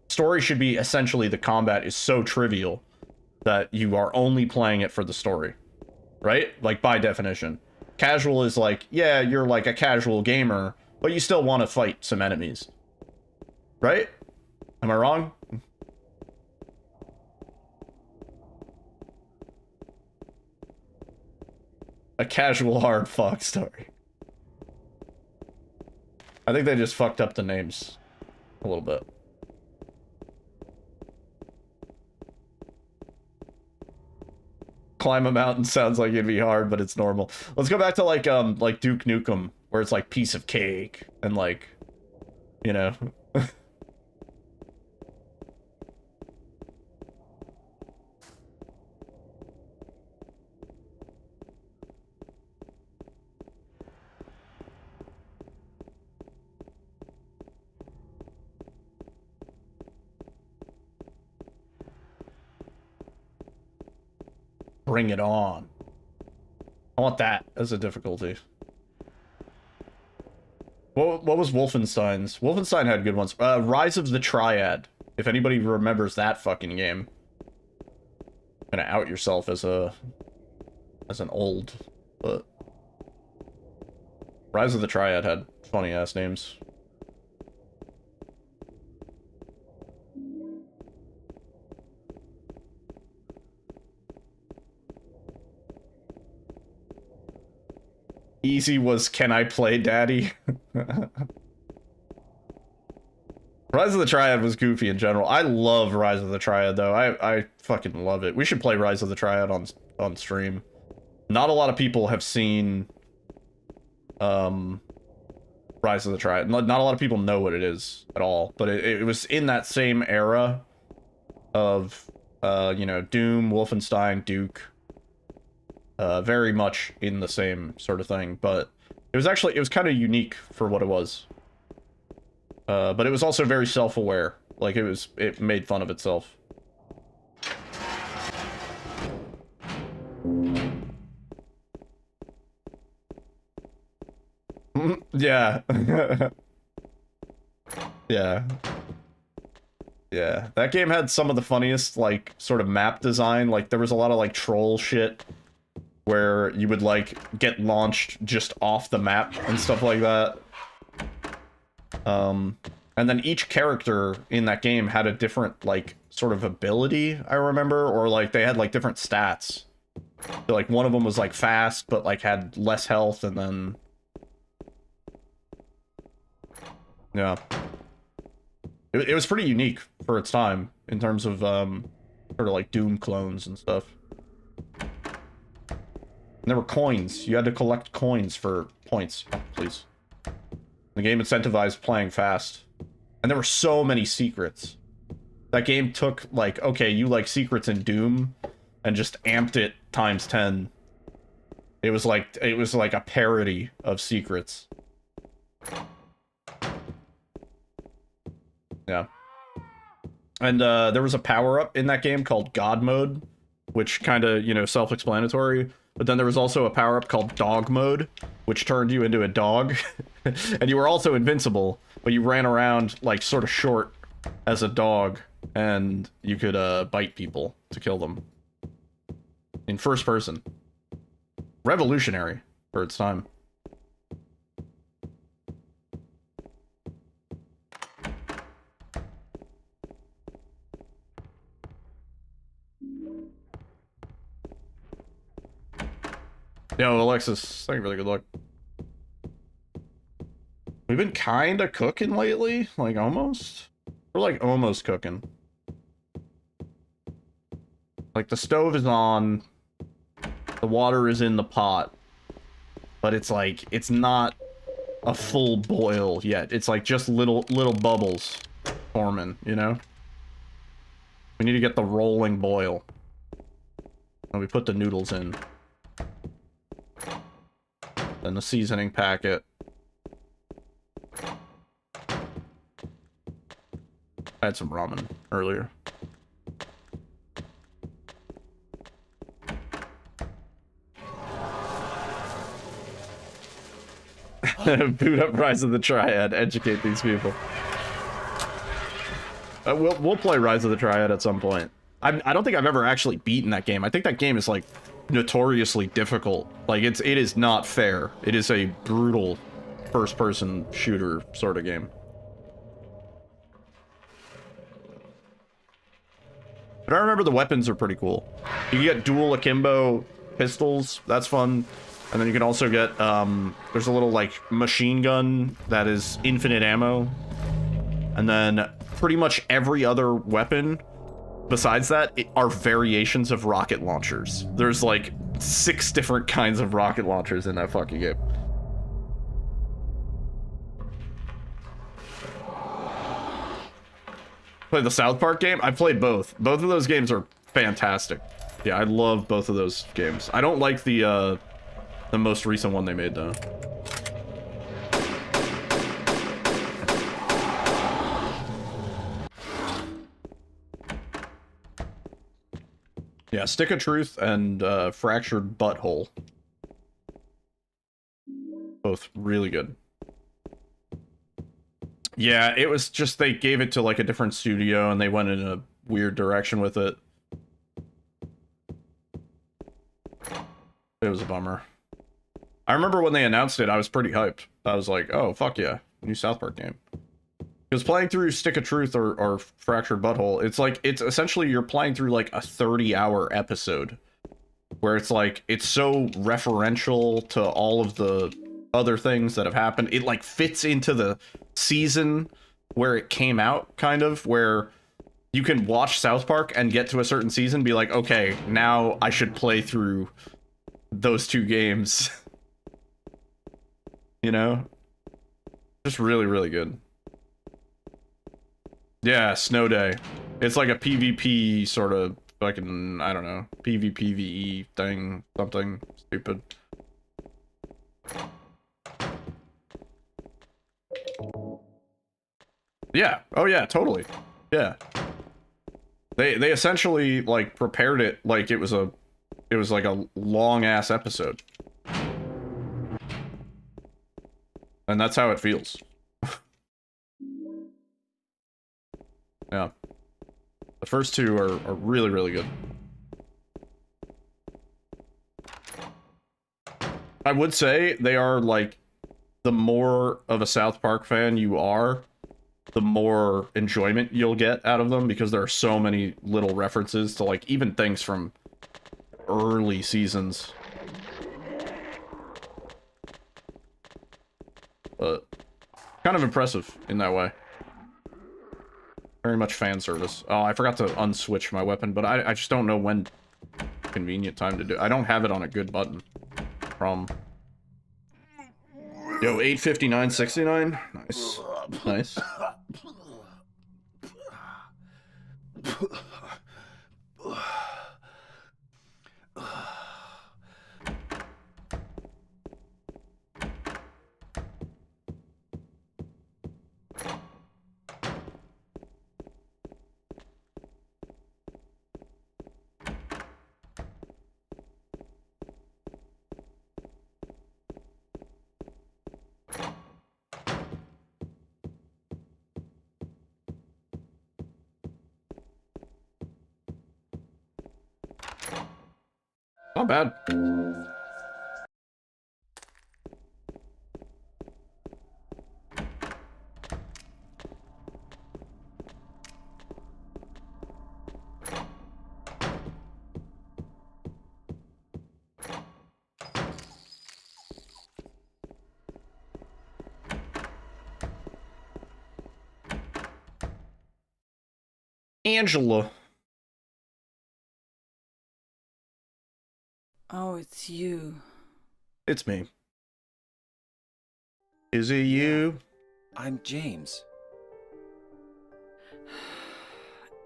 Story should be essentially the combat is so trivial that you are only playing it for the story. Right? Like, by definition. Casual is like, yeah, you're like a casual gamer, but you still want to fight some enemies. Right? Am I wrong? A casual hard Fox story. I think they just fucked up the names a little bit. Climb a mountain sounds like it'd be hard, but it's normal. Let's go back to like Duke Nukem, where it's like piece of cake and like, you know. Bring it on. I want that as a difficulty. What was Wolfenstein's? Wolfenstein had good ones. Rise of the Triad. If anybody remembers that fucking game. Gonna out yourself as an old, but Rise of the Triad had funny ass names. Easy was, can I play daddy? Rise of the Triad was goofy in general. I love Rise of the Triad though. I fucking love it. We should play Rise of the Triad on stream. Not a lot of people have seen Rise of the Triad. Not a lot of people know what it is at all, but it was in that same era of you know, Doom, Wolfenstein, Duke. Very much in the same sort of thing, but it was kind of unique for what it was. But it was also very self-aware. Like, it made fun of itself. Yeah. Yeah. Yeah. That game had some of the funniest, like, sort of map design. Like, there was a lot of, like, troll shit where you would, like, get launched just off the map and stuff like that. And then each character in that game had a different, like, sort of ability, I remember, or, like, they had, like, different stats. So, like, one of them was, like, fast, but, like, had less health, and then... Yeah. It was pretty unique for its time, in terms of, sort of, like, Doom clones and stuff. And there were coins. You had to collect coins for points. Oh, please. The game incentivized playing fast. And there were so many secrets. That game took, like, okay, you like secrets in Doom, and just amped it times 10. It was like a parody of secrets. Yeah. And there was a power-up in that game called God Mode, which kind of, you know, self-explanatory. But then there was also a power-up called Dog Mode, which turned you into a dog. And you were also invincible, but you ran around, like, sort of short as a dog, and you could bite people to kill them. In first person. Revolutionary for its time. Yo, Alexis, thank you for the good luck. We've been kinda cooking lately, like almost. We're like almost cooking. Like the stove is on, the water is in the pot, but it's like, it's not a full boil yet. It's like just little bubbles forming, you know? We need to get the rolling boil. And we put the noodles in. Then the seasoning packet. I had some ramen earlier. Boot up Rise of the Triad. Educate these people. We'll play Rise of the Triad at some point. I don't think I've ever actually beaten that game. I think that game is like notoriously difficult. Like it is not fair. It is a brutal first-person shooter sort of game. But I remember the weapons are pretty cool. You can get dual akimbo pistols. That's fun. And then you can also get, there's a little, like, machine gun that is infinite ammo. And then pretty much every other weapon besides that are variations of rocket launchers. There's, like, 6 different kinds of rocket launchers in that fucking game. Play the South Park game? I played both. Both of those games are fantastic. Yeah, I love both of those games. I don't like the most recent one they made, though. Yeah, Stick of Truth and Fractured Butthole. Both really good. Yeah, it was just they gave it to like a different studio and they went in a weird direction with it. It was a bummer. I remember when they announced it, I was pretty hyped. I was like, oh, fuck yeah, new South Park game. Because playing through Stick of Truth or Fractured Butthole, it's like, it's essentially you're playing through like a 30-hour episode. Where it's like, it's so referential to all of the other things that have happened. It like fits into the season where it came out, kind of, where you can watch South Park and get to a certain season, be like, okay, now I should play through those 2 games. You know? Just really, really good. Yeah, Snow Day. It's like a PvP sort of fucking, I don't know, PvPvE thing, something stupid. Yeah. Oh yeah, totally. Yeah. They essentially like prepared it like it was like a long ass episode. And that's how it feels. Yeah. The first two are really, really good. I would say they are like, the more of a South Park fan you are, the more enjoyment you'll get out of them, because there are so many little references to like even things from early seasons. But kind of impressive in that way. Very much fan service. Oh, I forgot to unswitch my weapon, but I just don't know when convenient time to do. I don't have it on a good button. Yo, 859.69. Nice. Nice. Not bad. Angela. Oh, it's you. It's me. Is it you? I'm James.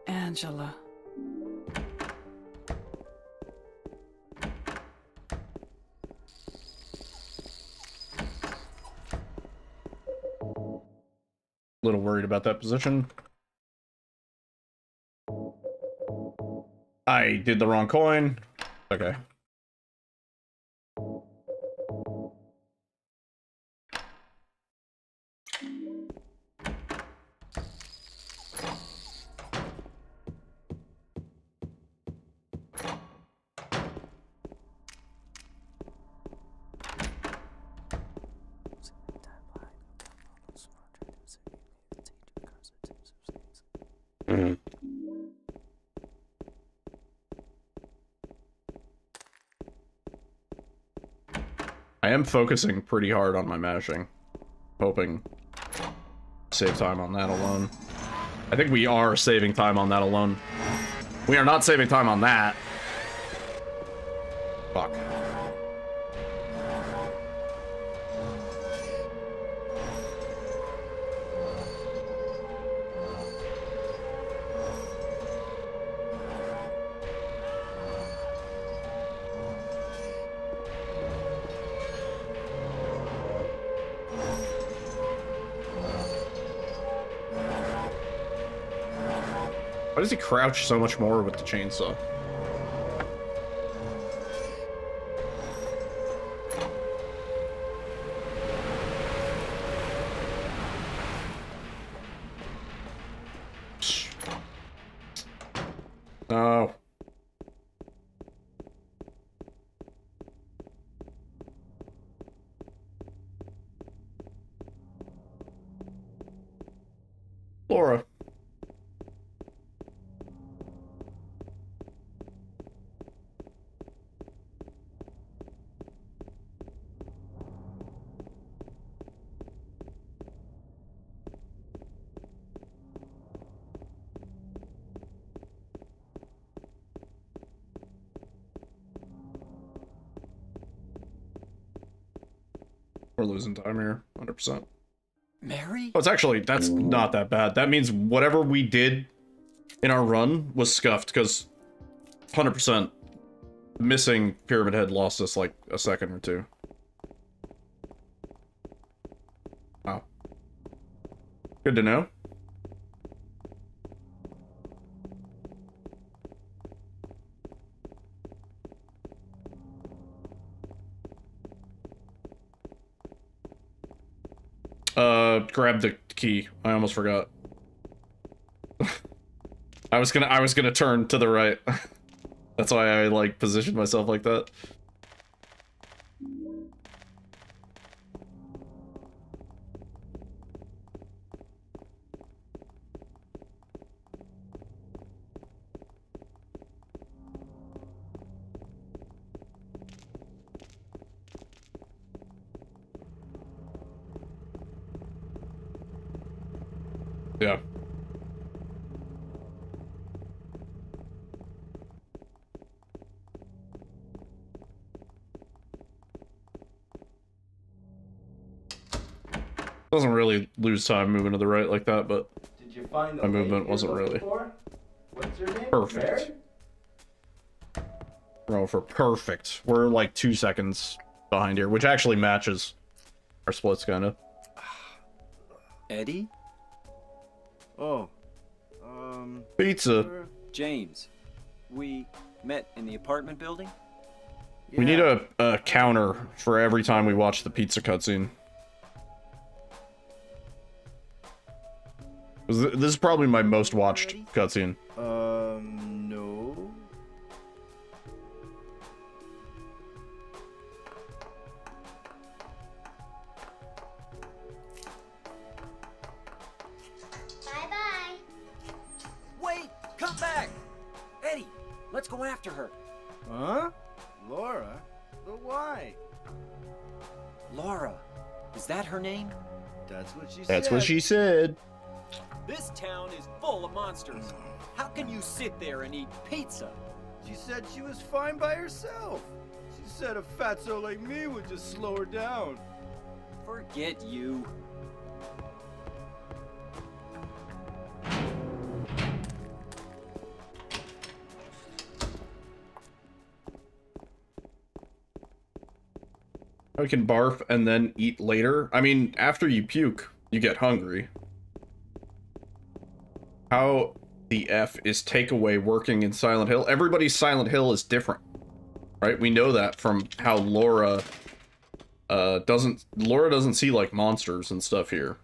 Angela. Little worried about that position. I did the wrong coin. Okay. I am focusing pretty hard on my mashing. Hoping to save time on that alone. I think we are saving time on that alone. We are not saving time on that. Fuck. Why does he crouch so much more with the chainsaw? No. Laura. We're losing time here, 100%. Mary? Oh, it's actually, that's not that bad. That means whatever we did in our run was scuffed, because 100% missing Pyramid Head lost us like a second or two. Wow. Good to know. grab the key. I almost forgot. I was gonna turn to the right. That's why I, like, positioned myself like that. Yeah. Doesn't really lose time moving to the right like that, but Did you find the my movement lady wasn't you're looking really for? What's her name? perfect. Bro, for perfect. We're like 2 seconds behind here, which actually matches our splits, kind of. Eddie? Oh. Pizza. James. We met in the apartment building? We need a counter for every time we watch the pizza cutscene. This is probably my most watched cutscene. No. Bye-bye. Wait! Come back! Eddie, let's go after her. Huh? Laura? But why? Laura. Is that her name? That's what she said. That's what she said. This town is full of monsters. How can you sit there and eat pizza? She said she was fine by herself. She said a fatso like me would just slow her down. Forget you. We can barf and then eat later. I mean, after you puke, you get hungry. How the F is takeaway working in Silent Hill? Everybody's Silent Hill is different, right? We know that from how Laura doesn't see like monsters and stuff here.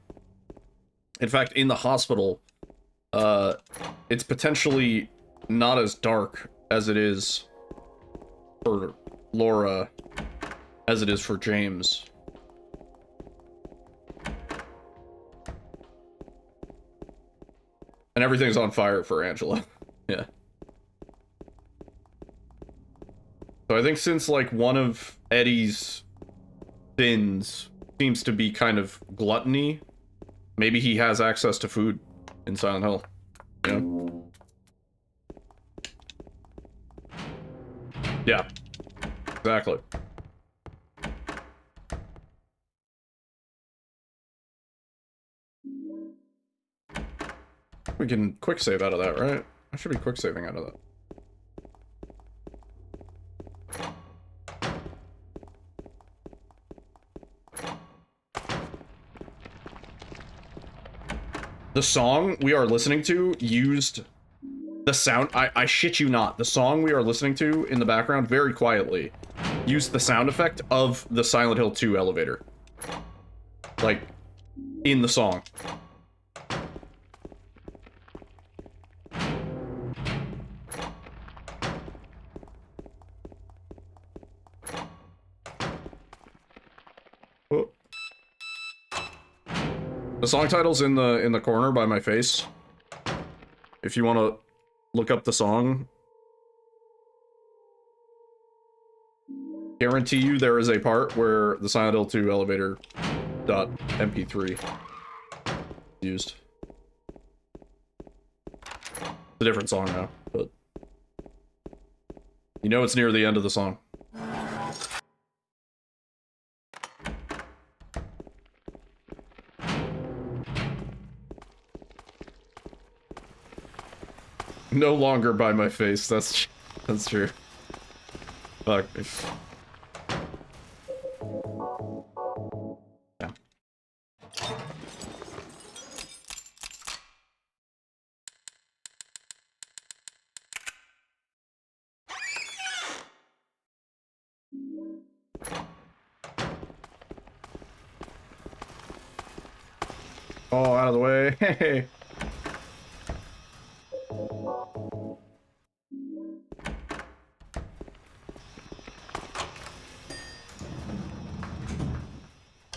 In fact, in the hospital, it's potentially not as dark as it is for Laura as it is for James. And everything's on fire for Angela. Yeah. So I think since, like, one of Eddie's sins seems to be kind of gluttony, maybe he has access to food in Silent Hill. Yeah. Yeah. Exactly. We can quick save out of that, right? I should be quick saving out of that. The song we are listening to used the sound, I shit you not, the song we are listening to in the background very quietly used the sound effect of the Silent Hill 2 elevator. Like, in the song. Oh. The song title's in the corner by my face. If you want to look up the song. Guarantee you there is a part where the Silent Hill 2 elevator .mp3 used. It's a different song now, but you know it's near the end of the song. No longer by my face, that's true. Fuck. Yeah. Oh, out of the way. Hey.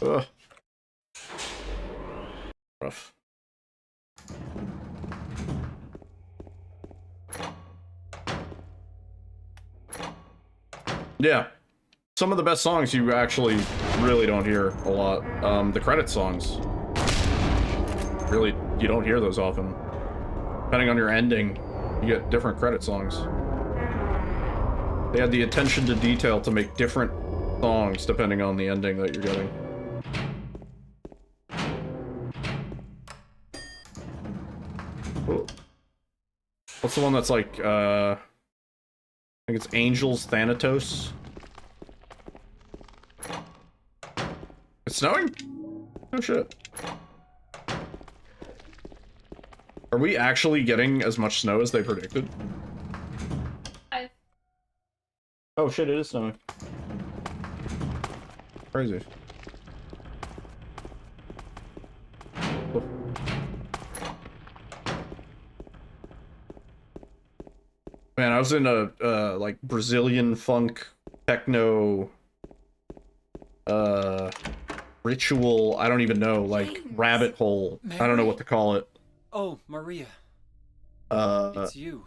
Ugh. Rough. Yeah. Some of the best songs you actually really don't hear a lot. The credit songs. Really, you don't hear those often. Depending on your ending, you get different credit songs. They had the attention to detail to make different songs depending on the ending that you're getting. Ooh. What's the one that's like, I think it's Angels Thanatos? It's snowing? Oh shit. Are we actually getting as much snow as they predicted? Oh shit, it is snowing. Crazy. Oh. Man, I was in a like Brazilian funk techno ritual, I don't even know, like James. rabbit hole. Mary? I don't know what to call it. Oh, Maria. It's you.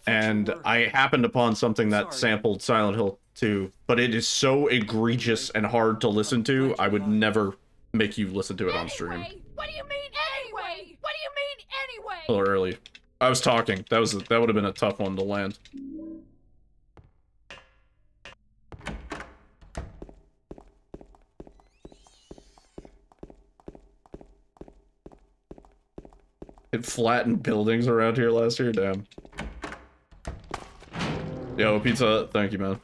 And I happened upon something that sampled Silent Hill 2, but it is so egregious and hard to listen to, I would never make you listen to it on stream. What do you mean anyway? What do you mean anyway? A little early. I was talking. That would have been a tough one to land. It flattened buildings around here last year, damn. Yo, pizza, thank you, man.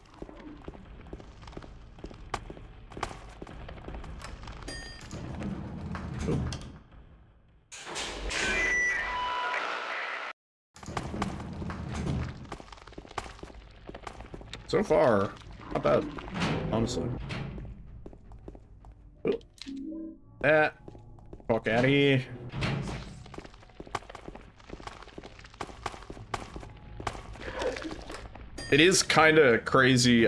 Oh. So far, not bad, honestly. Oh. That. Fuck out of here. It is kind of crazy,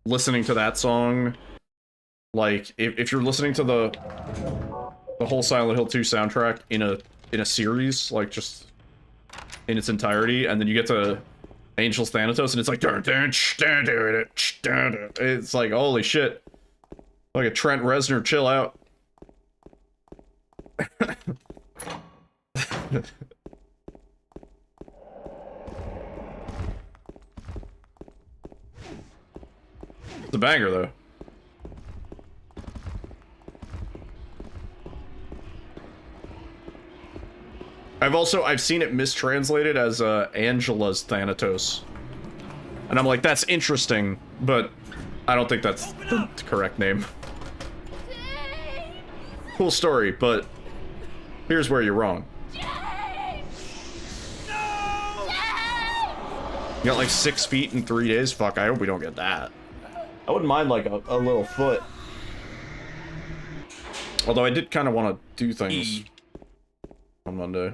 listening to that song. Like, if you're listening to the whole Silent Hill 2 soundtrack in a series, like just in its entirety, and then you get to Angels Thanatos, and it's like it's like holy shit, like a Trent Reznor chill out. It's a banger though. I've seen it mistranslated as Angela's Thanatos. And I'm like, that's interesting, but I don't think that's the correct name. Cool story, but here's where you're wrong. You got like 6 feet in 3 days? Fuck, I hope we don't get that. I wouldn't mind like a little foot. Although I did kind of want to do things on Monday.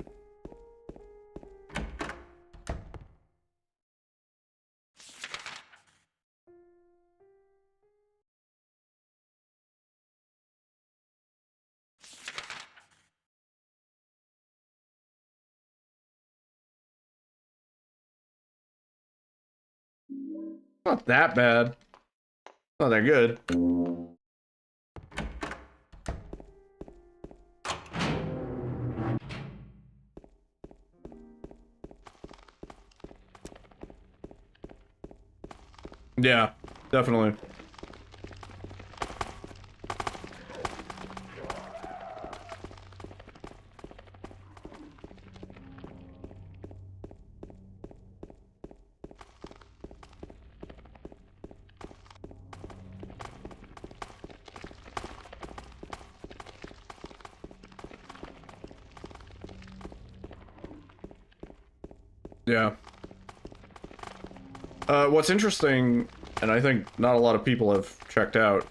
Not that bad. Not that good. Yeah, definitely. Yeah. What's interesting, and I think not a lot of people have checked out,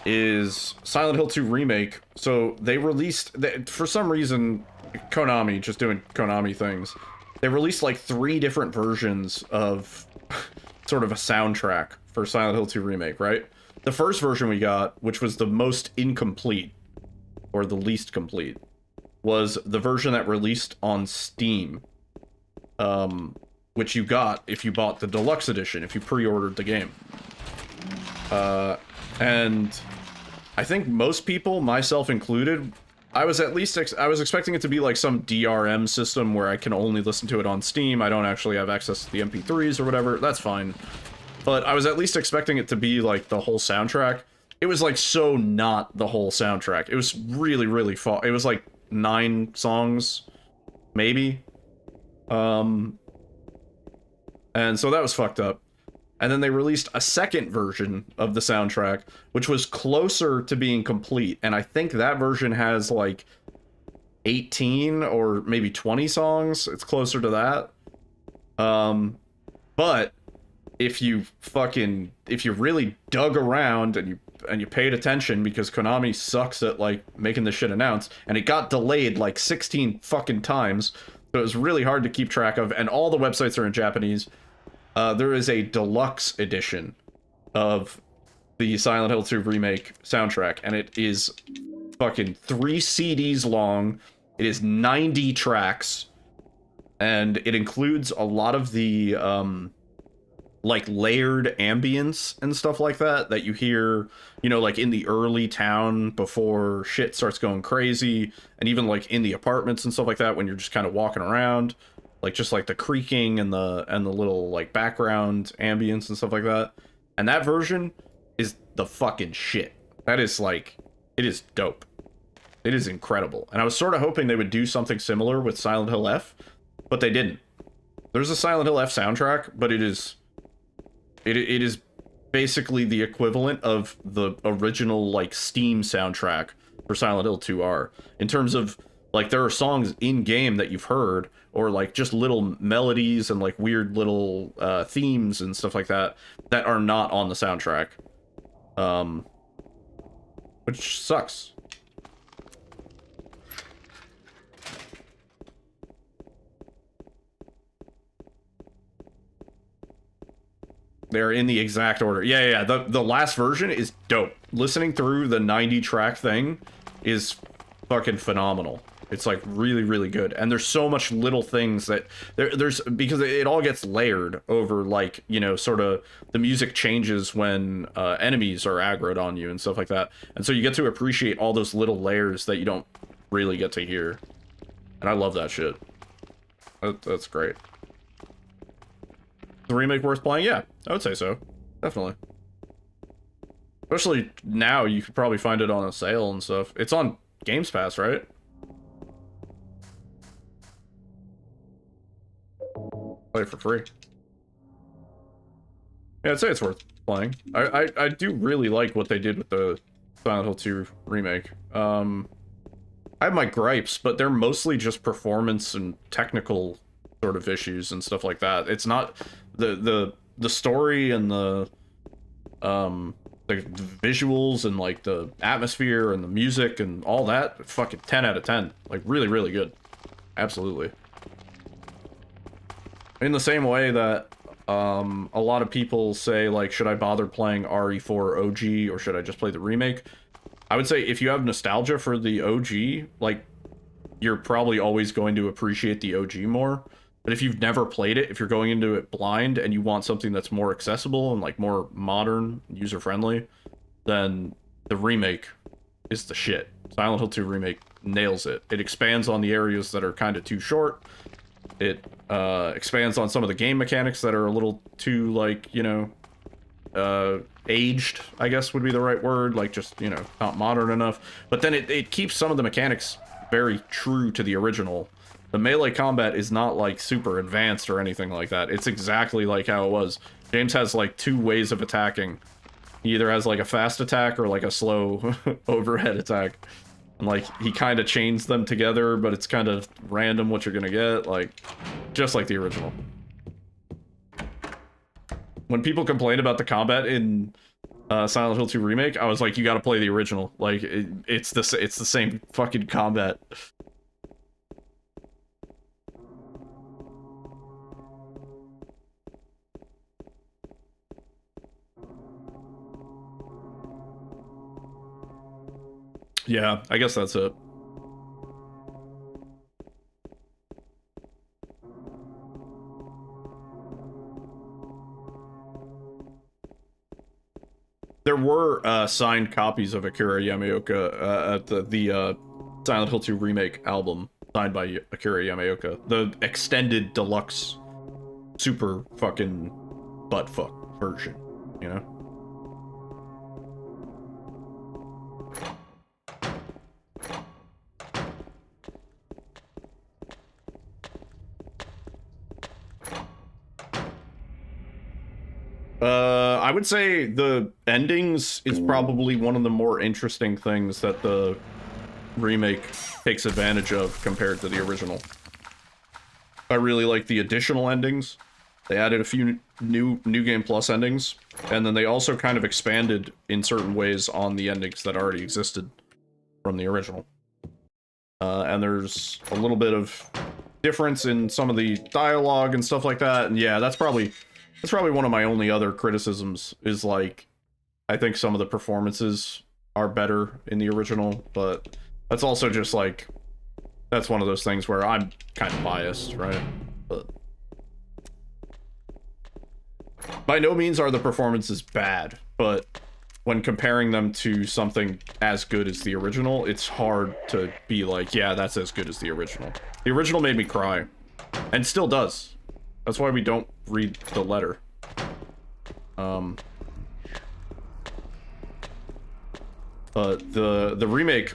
is Silent Hill 2 Remake. So they released, for some reason, Konami, just doing Konami things, they released like 3 different versions of sort of a soundtrack for Silent Hill 2 Remake, right? The first version we got, which was the most incomplete, or the least complete, was the version that released on Steam, which you got if you bought the deluxe edition, if you pre-ordered the game. And I think most people, myself included, I was expecting it to be like some DRM system where I can only listen to it on Steam. I don't actually have access to the MP3s or whatever. That's fine. But I was at least expecting it to be like the whole soundtrack. It was like so not the whole soundtrack. It was really, really it was like 9 songs, maybe. And so that was fucked up. And then they released a second version of the soundtrack, which was closer to being complete. And I think that version has like 18 or maybe 20 songs. It's closer to that. But if you really dug around and you paid attention, because Konami sucks at like making this shit announced, and it got delayed like 16 fucking times, so it was really hard to keep track of, and all the websites are in Japanese. There is a deluxe edition of the Silent Hill 2 Remake soundtrack, and it is fucking 3 CDs long. It is 90 tracks, and it includes a lot of the like layered ambience and stuff like that you hear, you know, like in the early town before shit starts going crazy, and even like in the apartments and stuff like that when you're just kind of walking around, like just like the creaking and the little like background ambience and stuff like that. And that version is the fucking shit. That is like, it is dope. It is incredible. And I was sort of hoping they would do something similar with Silent Hill F, but they didn't. There's a Silent Hill F soundtrack, but it is basically the equivalent of the original like Steam soundtrack for Silent Hill 2R, in terms of like there are songs in game that you've heard, or like just little melodies and like weird little themes and stuff like that that are not on the soundtrack, which sucks. They're in the exact order. Yeah. The last version is dope. Listening through the 90 track thing is fucking phenomenal. It's like really, really good. And there's so much little things that there's because it all gets layered over, like, you know, sort of the music changes when enemies are aggroed on you and stuff like that. And so you get to appreciate all those little layers that you don't really get to hear. And I love that shit. That's great. The remake worth playing? Yeah, I would say so. Definitely. Especially now, you could probably find it on a sale and stuff. It's on Games Pass, right? Play it for free. Yeah, I'd say it's worth playing. I do really like what they did with the Silent Hill 2 remake. I have my gripes, but they're mostly just performance and technical sort of issues and stuff like that. It's not the story and the visuals and like the atmosphere and the music and all that. Fucking 10 out of 10. Like really, really good. Absolutely. In the same way that a lot of people say, like, should I bother playing RE4 OG or should I just play the remake? I would say if you have nostalgia for the OG, like, you're probably always going to appreciate the OG more. But if you've never played it, if you're going into it blind and you want something that's more accessible and like more modern, user-friendly, then the remake is the shit. Silent Hill 2 Remake nails it. It expands on the areas that are kind of too short. It expands on some of the game mechanics that are a little too, like, you know, aged, I guess would be the right word. Like, just, you know, not modern enough. But then it keeps some of the mechanics very true to the original. The melee combat is not, like, super advanced or anything like that. It's exactly like how it was. James has, like, 2 ways of attacking. He either has, like, a fast attack or, like, a slow overhead attack. And, like, he kind of chains them together, but it's kind of random what you're gonna get. Like, just like the original. When people complain about the combat in Silent Hill 2 remake, I was like, you got to play the original. Like, it's the same fucking combat. Yeah, I guess that's it. There were signed copies of Akira Yamaoka at the Silent Hill 2 remake album signed by Akira Yamaoka. The extended deluxe super fucking buttfuck version, you know? I would say the endings is probably one of the more interesting things that the remake takes advantage of compared to the original. I really like the additional endings. They added a few new Game Plus endings, and then they also kind of expanded in certain ways on the endings that already existed from the original. And there's a little bit of difference in some of the dialogue and stuff like that, and yeah, that's probably one of my only other criticisms, is like, I think some of the performances are better in the original, but that's also just like, that's one of those things where I'm kind of biased, right? But by no means are the performances bad, but when comparing them to something as good as the original, it's hard to be like, yeah, that's as good as the original. The original made me cry, and still does. That's why we don't read the letter. But the remake,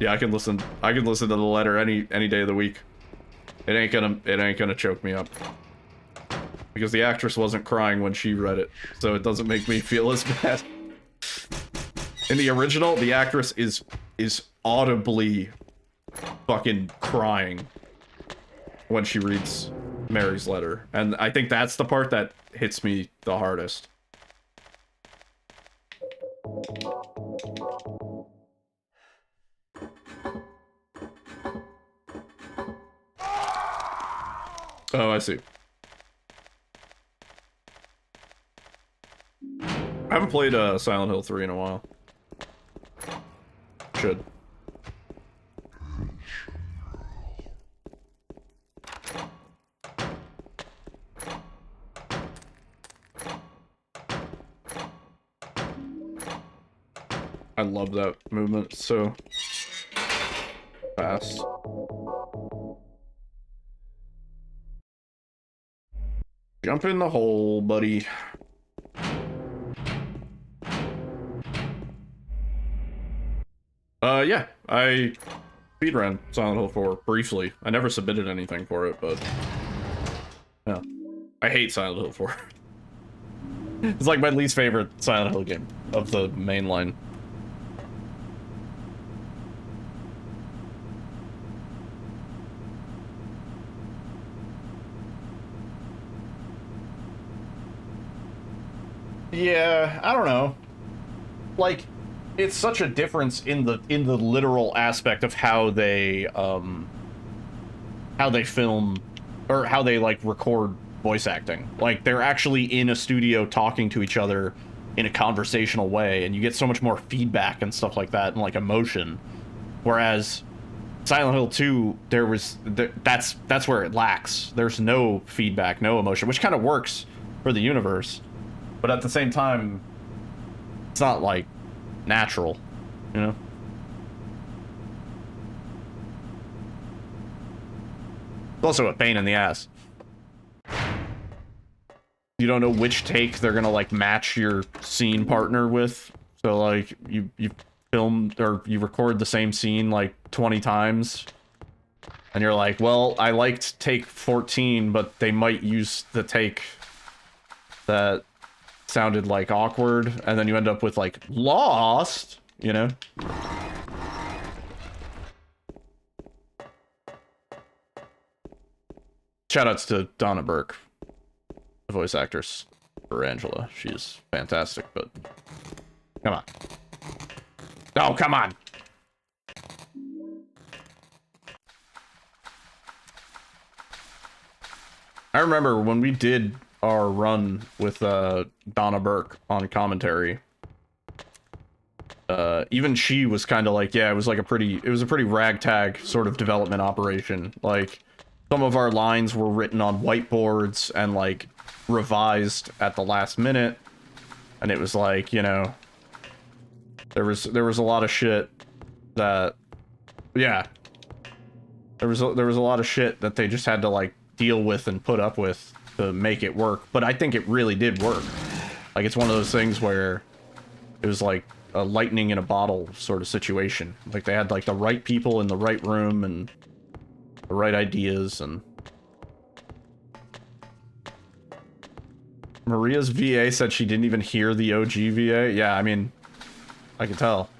yeah, I can listen to the letter any day of the week. It ain't gonna choke me up. Because the actress wasn't crying when she read it, so it doesn't make me feel as bad. In the original, the actress is audibly fucking crying when she reads Mary's letter, and I think that's the part that hits me the hardest. Oh, I see. I haven't played Silent Hill 3 in a while. Should. I love that movement. It's so fast. Jump in the hole, buddy. Yeah, I speedrun Silent Hill 4 briefly. I never submitted anything for it, but yeah. I hate Silent Hill 4. It's like my least favorite Silent Hill game of the main line. Yeah, I don't know. Like, it's such a difference in the literal aspect of how they film, or how they like record voice acting. Like, they're actually in a studio talking to each other in a conversational way, and you get so much more feedback and stuff like that, and like emotion. Whereas Silent Hill 2, that's where it lacks. There's no feedback, no emotion, which kind of works for the universe, but at the same time, it's not like natural, you know? It's also a pain in the ass. You don't know which take they're gonna like match your scene partner with. So like you film or you record the same scene like 20 times, and you're like, well, I liked take 14, but they might use the take that sounded like awkward, and then you end up with like Lost, you know? Shoutouts to Donna Burke, the voice actress for Angela. She's fantastic, but Come on. Oh, come on. I remember when we did our run with Donna Burke on commentary. Even she was kind of like, yeah, it was a pretty ragtag sort of development operation. Like, some of our lines were written on whiteboards and like revised at the last minute, and it was like, you know, there was a lot of shit that, yeah, there was a lot of shit that they just had to like deal with and put up with to make it work. But I think it really did work. Like, it's one of those things where it was like a lightning in a bottle sort of situation. Like, they had like the right people in the right room and the right ideas. And Maria's VA said she didn't even hear the OG VA. Yeah, I mean, I can tell.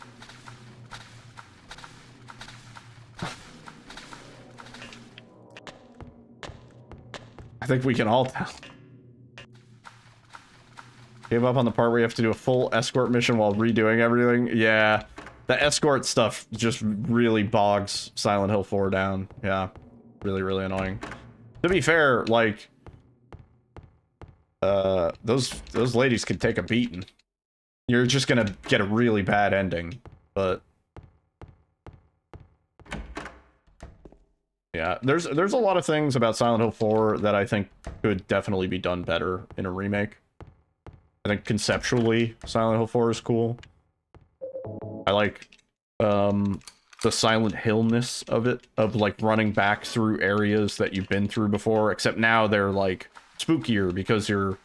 I think we can all tell. Gave up on the part where you have to do a full escort mission while redoing everything. Yeah, the escort stuff just really bogs Silent Hill 4 down. Yeah, really, really annoying. To be fair, like, those ladies can take a beating. You're just gonna get a really bad ending, but yeah, there's a lot of things about Silent Hill 4 that I think could definitely be done better in a remake. I think conceptually, Silent Hill 4 is cool. I like the Silent Hill-ness of it, of like running back through areas that you've been through before, except now they're like spookier because you're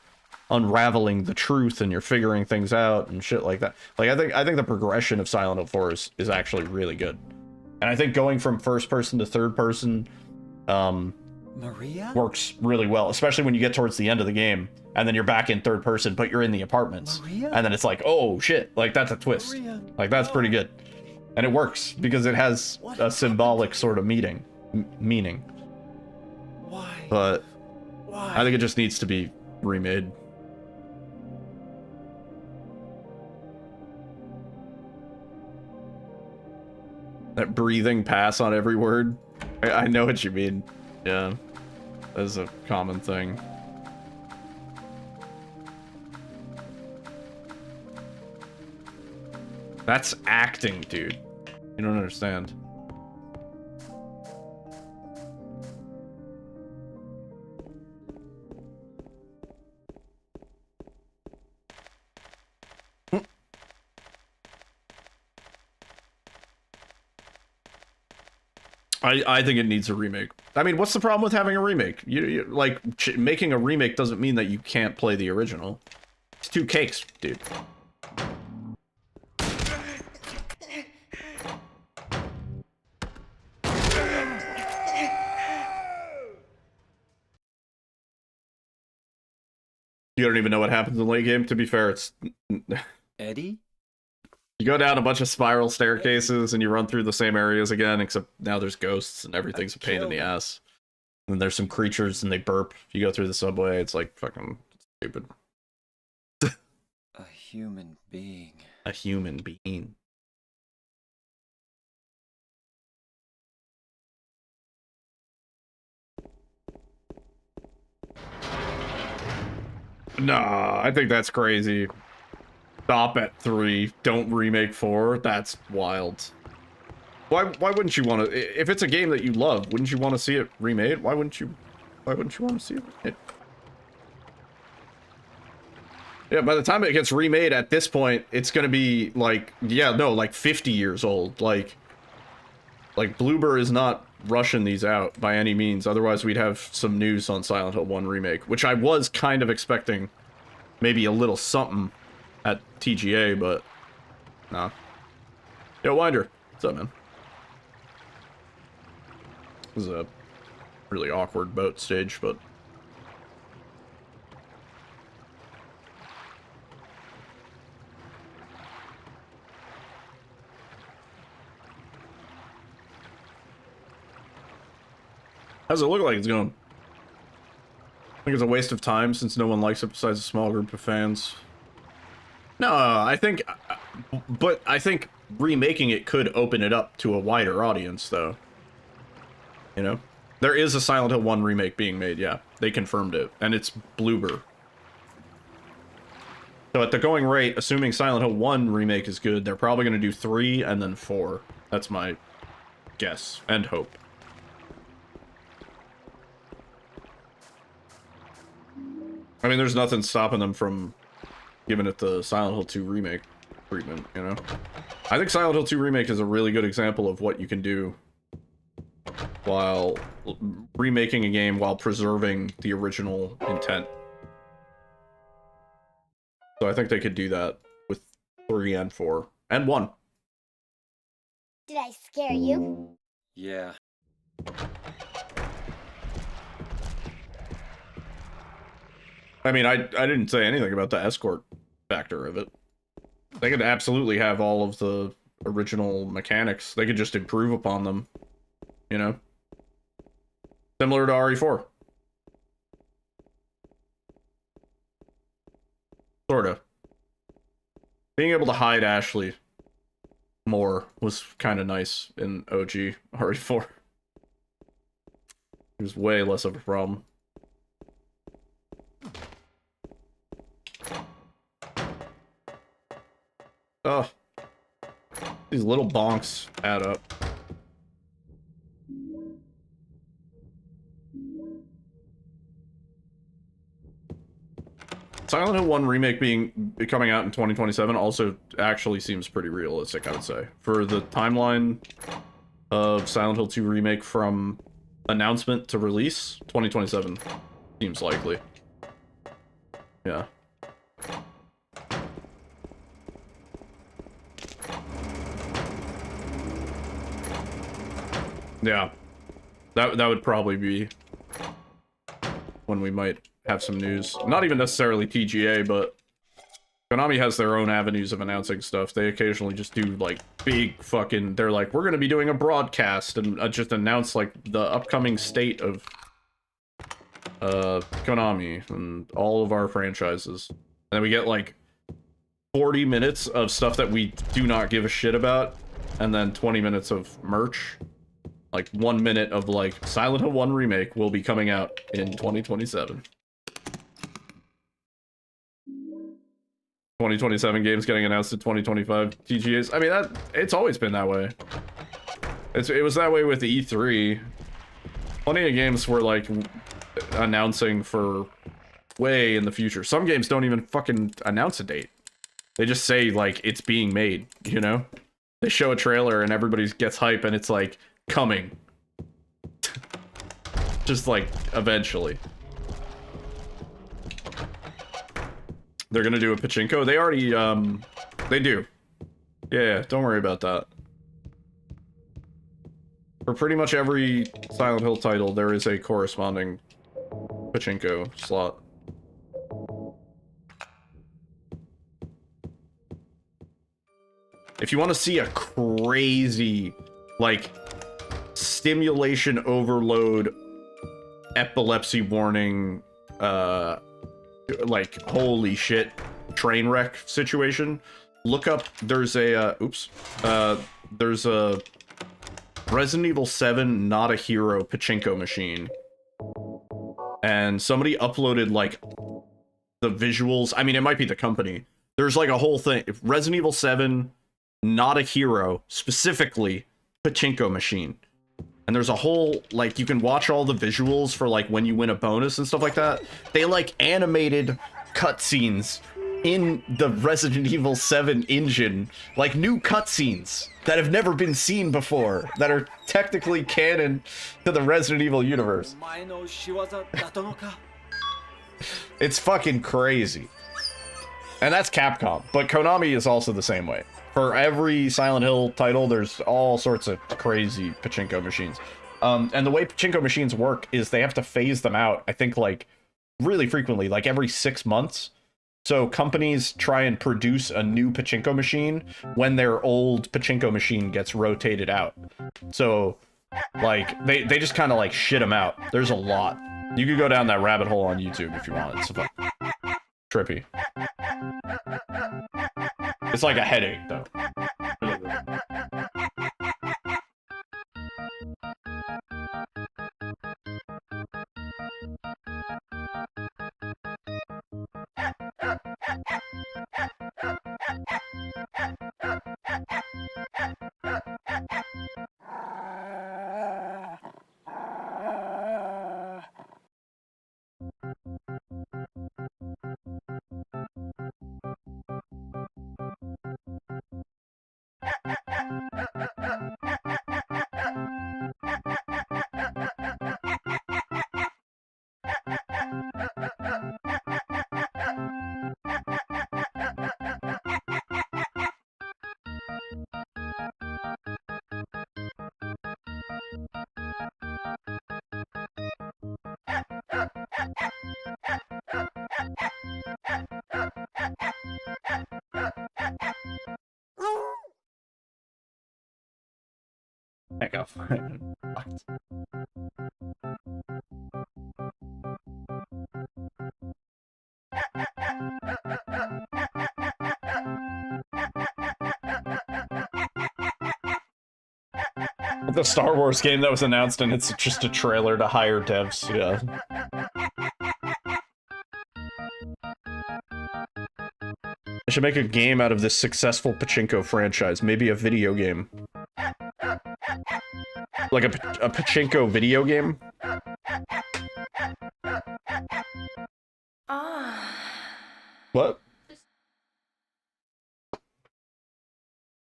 unraveling the truth and you're figuring things out and shit like that. Like, I think the progression of Silent Hill 4 is actually really good. And I think going from first person to third person Maria? works really well, especially when you get towards the end of the game and then you're back in third person, but you're in the apartments. Maria? And then it's like, oh shit, like that's a twist. Maria, like that's pretty good. And it works because it has a symbolic sort of meaning. Why? But Why? I think it just needs to be remade. That breathing pass on every word. I know what you mean. Yeah. That's a common thing. That's acting, dude. You don't understand. I think it needs a remake. I mean, what's the problem with having a remake? You like, making a remake doesn't mean that you can't play the original. It's two cakes, dude. You don't even know what happens in the late game. To be fair, it's... Eddie? You go down a bunch of spiral staircases and you run through the same areas again, except now there's ghosts and everything's a pain in the ass. And then there's some creatures and they burp. You go through the subway, it's like fucking stupid. A human being. A human being. Nah, I think that's crazy. Stop at 3. Don't remake 4. That's wild. Why wouldn't you want to? If it's a game that you love, wouldn't you want to see it remade? Why wouldn't you want to see it remade? Yeah, by the time it gets remade at this point, it's gonna be like, yeah, no, like 50 years old. Like Bloober is not rushing these out by any means. Otherwise, we'd have some news on Silent Hill 1 remake, which I was kind of expecting, maybe a little something at TGA, but nah. Yo, Winder, what's up, man? This is a really awkward boat stage, but how's it look like it's going? I think it's a waste of time since no one likes it besides a small group of fans. No, I think but I think remaking it could open it up to a wider audience, though. You know? There is a Silent Hill 1 remake being made, yeah. They confirmed it, and it's Bloober. So at the going rate, assuming Silent Hill 1 remake is good, they're probably going to do 3 and then 4. That's my guess and hope. I mean, there's nothing stopping them from giving it the Silent Hill 2 remake treatment, you know? I think Silent Hill 2 remake is a really good example of what you can do while remaking a game while preserving the original intent. So I think they could do that with 3 and 4 and 1. Did I scare you? Yeah. I mean, I didn't say anything about the escort factor of it. They could absolutely have all of the original mechanics. They could just improve upon them, you know? Similar to RE4. Sorta. Being able to hide Ashley more was kind of nice in OG RE4. It was way less of a problem. Oh, these little bonks add up. Silent Hill 1 remake be coming out in 2027 also actually seems pretty realistic, I would say. For the timeline of Silent Hill 2 remake from announcement to release, 2027 seems likely. Yeah. Yeah, that would probably be when we might have some news. Not even necessarily TGA, but Konami has their own avenues of announcing stuff. They occasionally just do like big fucking, they're like, we're gonna be doing a broadcast and just announce like the upcoming state of Konami and all of our franchises. And then we get like 40 minutes of stuff that we do not give a shit about, and then 20 minutes of merch. Like 1 minute of like Silent Hill 1 remake will be coming out in 2027. 2027 games getting announced in 2025 TGAs. I mean, it's always been that way. It was that way with the E3. Plenty of games were like announcing for way in the future. Some games don't even fucking announce a date. They just say like it's being made, you know? They show a trailer and everybody gets hype and it's like coming. Just like eventually. They're gonna do a pachinko. They already they do. Yeah, don't worry about that. For pretty much every Silent Hill title, there is a corresponding pachinko slot. If you want to see a crazy, like, stimulation overload, epilepsy warning, like, holy shit, train wreck situation, look up, there's a, there's a Resident Evil 7 Not a Hero pachinko machine. And somebody uploaded, like, the visuals. I mean, it might be the company. There's, like, a whole thing. Resident Evil 7 Not a Hero, specifically, pachinko machine. And there's a whole, like, you can watch all the visuals for, like, when you win a bonus and stuff like that. They, like, animated cutscenes in the Resident Evil 7 engine. Like, new cutscenes that have never been seen before, that are technically canon to the Resident Evil universe. It's fucking crazy. And that's Capcom, but Konami is also the same way. For every Silent Hill title, there's all sorts of crazy pachinko machines. And the way pachinko machines work is they have to phase them out, I think, like, really frequently, like every 6 months. So companies try and produce a new pachinko machine when their old pachinko machine gets rotated out. So, like, they just kind of, like, shit them out. There's a lot. You could go down that rabbit hole on YouTube if you want. It's trippy. It's like a headache, though. Heck off. The Star Wars game that was announced, and it's just a trailer to hire devs, yeah. I should make a game out of this successful pachinko franchise, maybe a video game. Like a pachinko video game? What?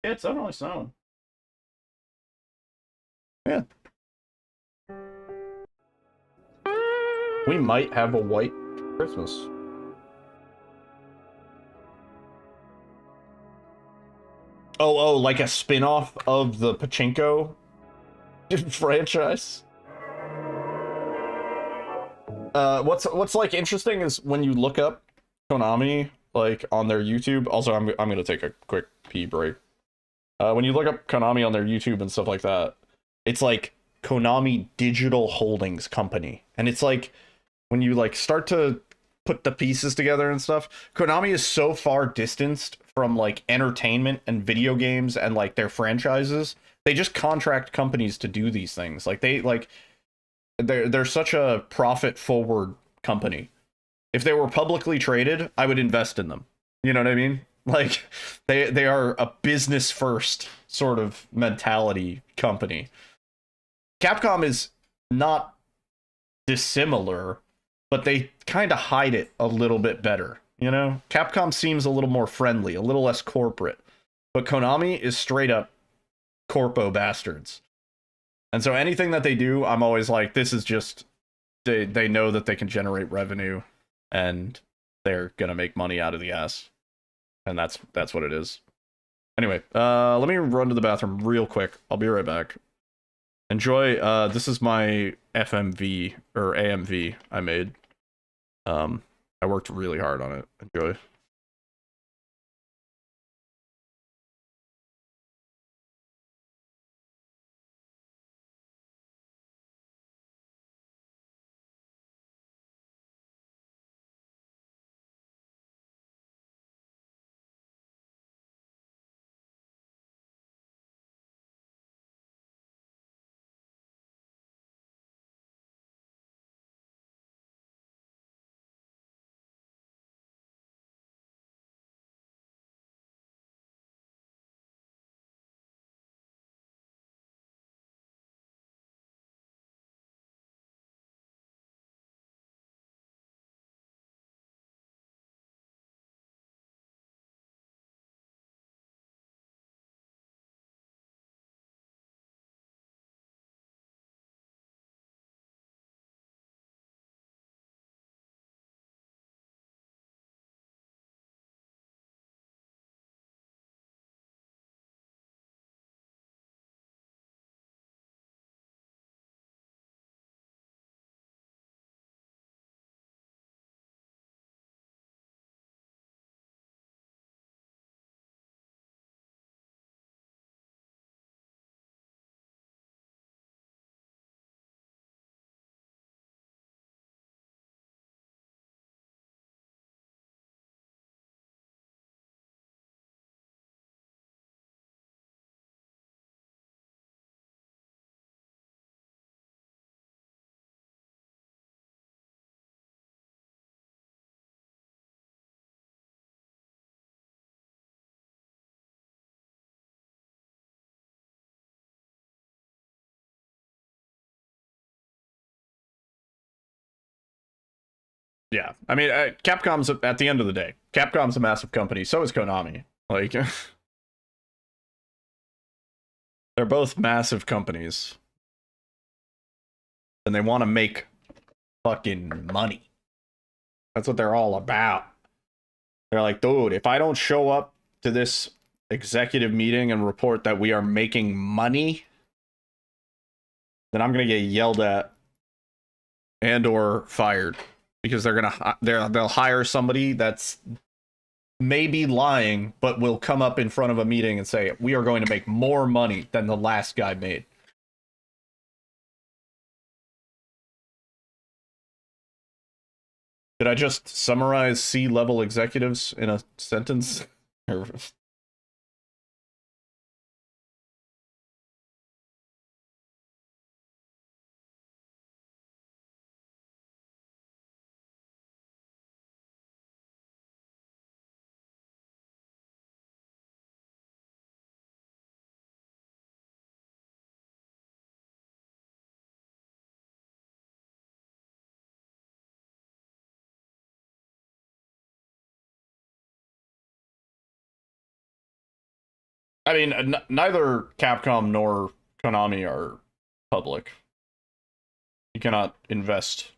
Yeah, it's definitely sound. Yeah. We might have a white Christmas. Oh, like a spin-off of the pachinko franchise? What's like interesting is when you look up Konami like on their YouTube. Also, I'm gonna take a quick pee break. When you look up Konami on their YouTube and stuff like that, it's like Konami Digital Holdings Company, and it's like when you like start to put the pieces together and stuff, Konami is so far distanced from like entertainment and video games and like their franchises. They just contract companies to do these things. Like they're such a profit forward company. If they were publicly traded, I would invest in them. You know what I mean? Like they are a business first sort of mentality company. Capcom is not dissimilar, but they kind of hide it a little bit better. You know, Capcom seems a little more friendly, a little less corporate, but Konami is straight up corpo bastards. And so anything that they do, I'm always like, this is just, they know that they can generate revenue and they're gonna make money out of the ass. And that's what it is. Anyway, let me run to the bathroom real quick. I'll be right back. Enjoy. This is my FMV or AMV I made. I worked really hard on it. Enjoy. Yeah, I mean, Capcom's at the end of the day, Capcom's a massive company. So is Konami. Like, they're both massive companies, and they want to make fucking money. That's what they're all about. They're like, dude, if I don't show up to this executive meeting and report that we are making money, then I'm gonna get yelled at and or fired, because they'll hire somebody that's maybe lying, but will come up in front of a meeting and say, we are going to make more money than the last guy made. Did I just summarize C-level executives in a sentence? I mean, neither Capcom nor Konami are public. You cannot invest.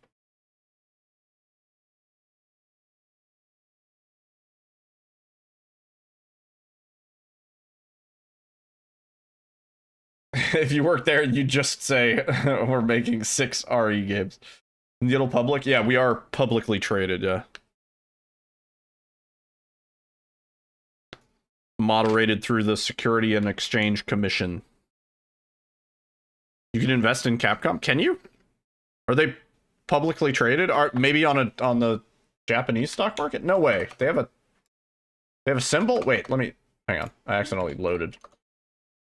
If you work there, you just say, we're making 6 RE games. Little public? Yeah, we are publicly traded, yeah. Moderated through the Security and Exchange Commission. You can invest in Capcom? Can you? Are they publicly traded? Are maybe on the Japanese stock market? No way. They have a symbol? Wait, let me hang on. I accidentally loaded.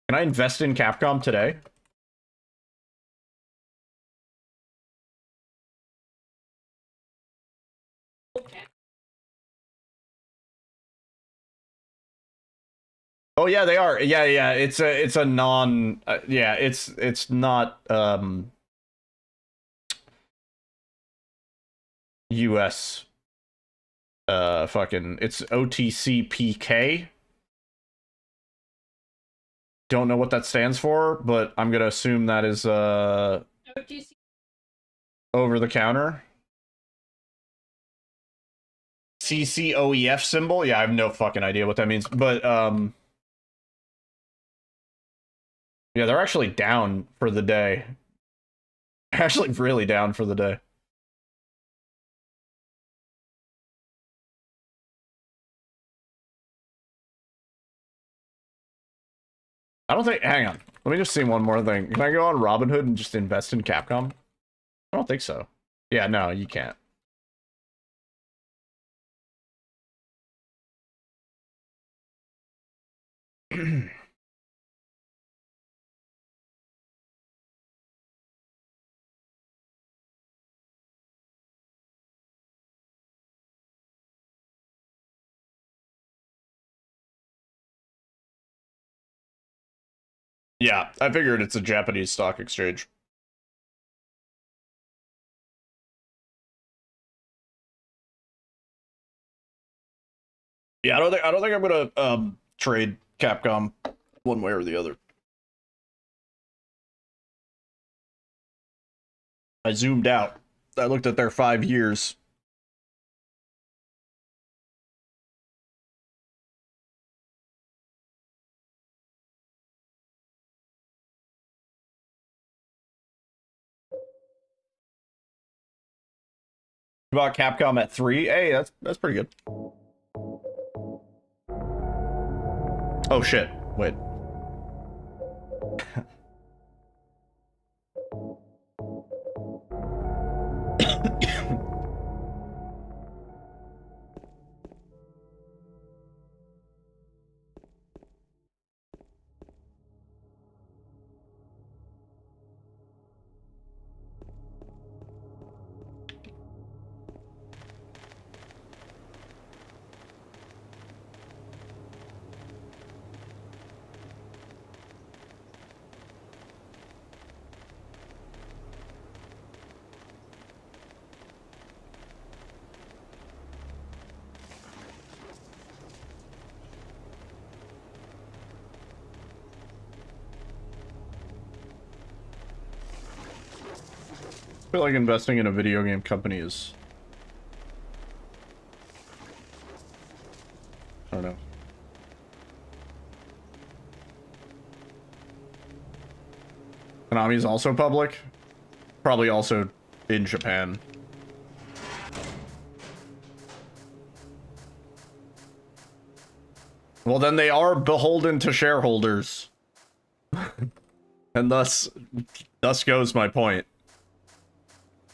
Can I invest in Capcom today? Oh yeah, they are. Yeah. It's a non. Yeah, it's not U.S. Fucking. It's OTCPK. Don't know what that stands for, but I'm gonna assume that is OTC. Over the counter. CCOEF symbol. Yeah, I have no fucking idea what that means, but yeah, they're actually down for the day. Actually, really down for the day. I don't think. Hang on. Let me just see one more thing. Can I go on Robinhood and just invest in Capcom? I don't think so. Yeah, no, you can't. Yeah, I figured it's a Japanese stock exchange. Yeah, I don't think I'm gonna trade Capcom one way or the other. I zoomed out. I looked at their 5 years. About Capcom at 3. Hey, that's pretty good. Oh shit. Wait. feel like investing in a video game company is... I don't know. Konami's also public. Probably also in Japan. Well, then they are beholden to shareholders. And thus goes my point.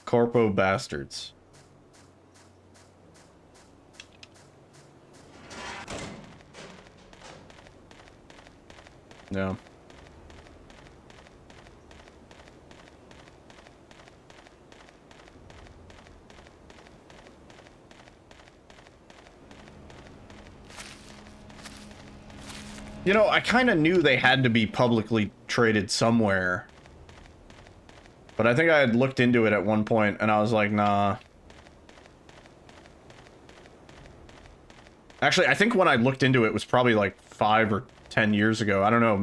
Corpo bastards. No. You know, I kind of knew they had to be publicly traded somewhere. But I think I had looked into it at one point, and I was like, nah. Actually, I think when I looked into it was probably like 5 or 10 years ago. I don't know.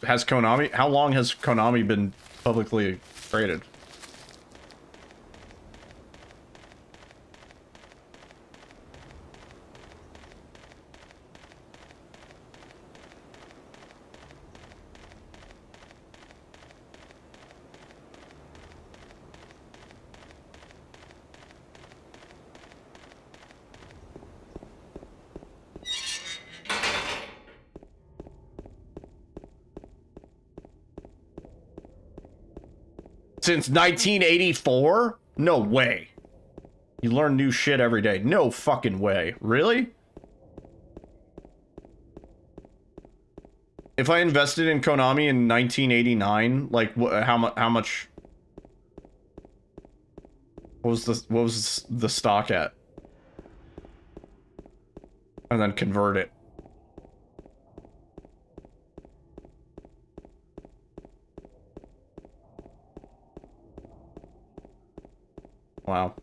Has Konami... How long has Konami been publicly traded? Since 1984? No way. You learn new shit every day. No fucking way. Really? If I invested in Konami in 1989, like how much what was the stock at? And then convert it. Wow.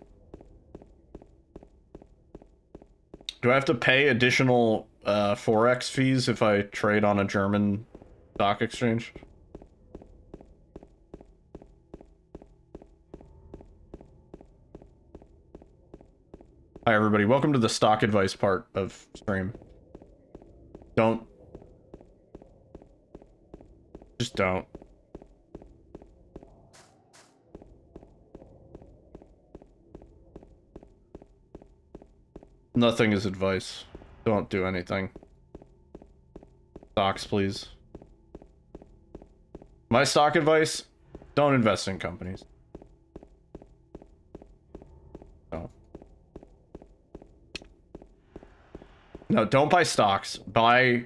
Do I have to pay additional Forex fees if I trade on a German stock exchange? Hi everybody, welcome to the stock advice part of stream. Just don't. Nothing is advice. Don't do anything. Stocks, please. My stock advice, don't invest in companies. No. No, don't buy stocks. Buy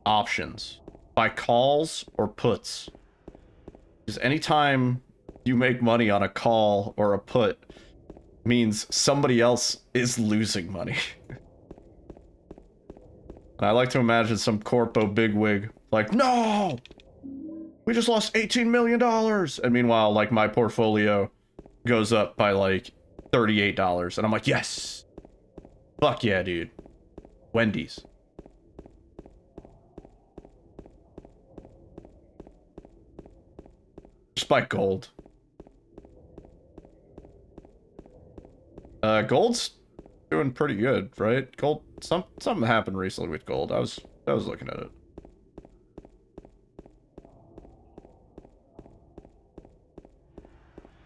options. Buy calls or puts. Because anytime you make money on a call or a put, means somebody else is losing money. I like to imagine some corpo bigwig like, no! We just lost $18 million! And meanwhile, like, my portfolio goes up by, like, $38. And I'm like, yes! Fuck yeah, dude. Wendy's. Just buy gold. Gold's doing pretty good, right? Gold, something happened recently with gold. I was looking at it.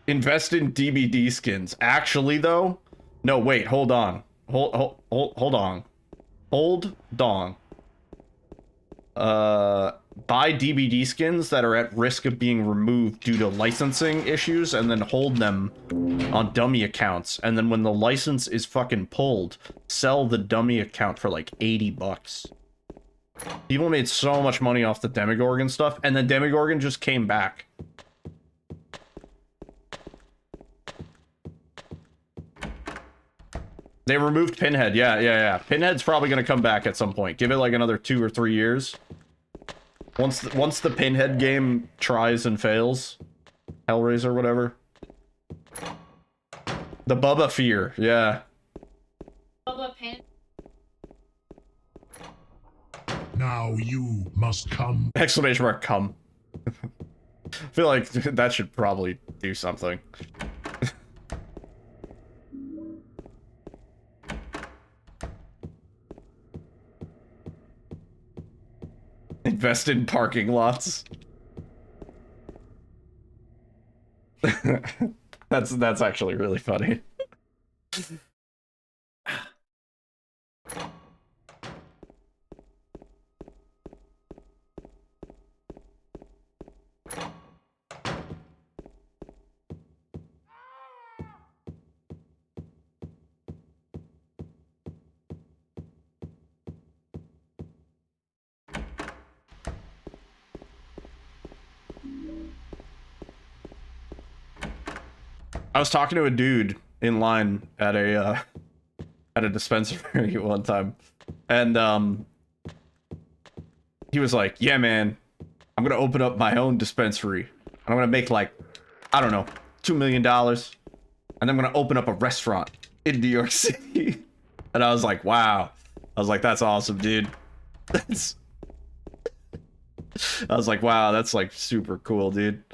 Invest in DBD skins. Actually, though, no. Wait, hold on. Hold on. Hold on. Buy DBD skins that are at risk of being removed due to licensing issues, and then hold them on dummy accounts. And then when the license is fucking pulled, sell the dummy account for like $80. People made so much money off the Demogorgon stuff, and then Demogorgon just came back. They removed Pinhead. Yeah. Pinhead's probably gonna come back at some point. Give it like another 2 or 3 years. Once the Pinhead game tries and fails, Hellraiser, whatever. The Bubba Fear, yeah. Bubba Pin. Now you must come. Exclamation mark, come. I feel like that should probably do something. Invest in parking lots. That's actually really funny. I was talking to a dude in line at a dispensary one time, and he was like, "Yeah, man, I'm gonna open up my own dispensary, and I'm gonna make like, I don't know, $2 million, and I'm gonna open up a restaurant in New York City." And I was like, "Wow," I was like, "That's awesome, dude." That's. I was like, "Wow, that's like super cool, dude."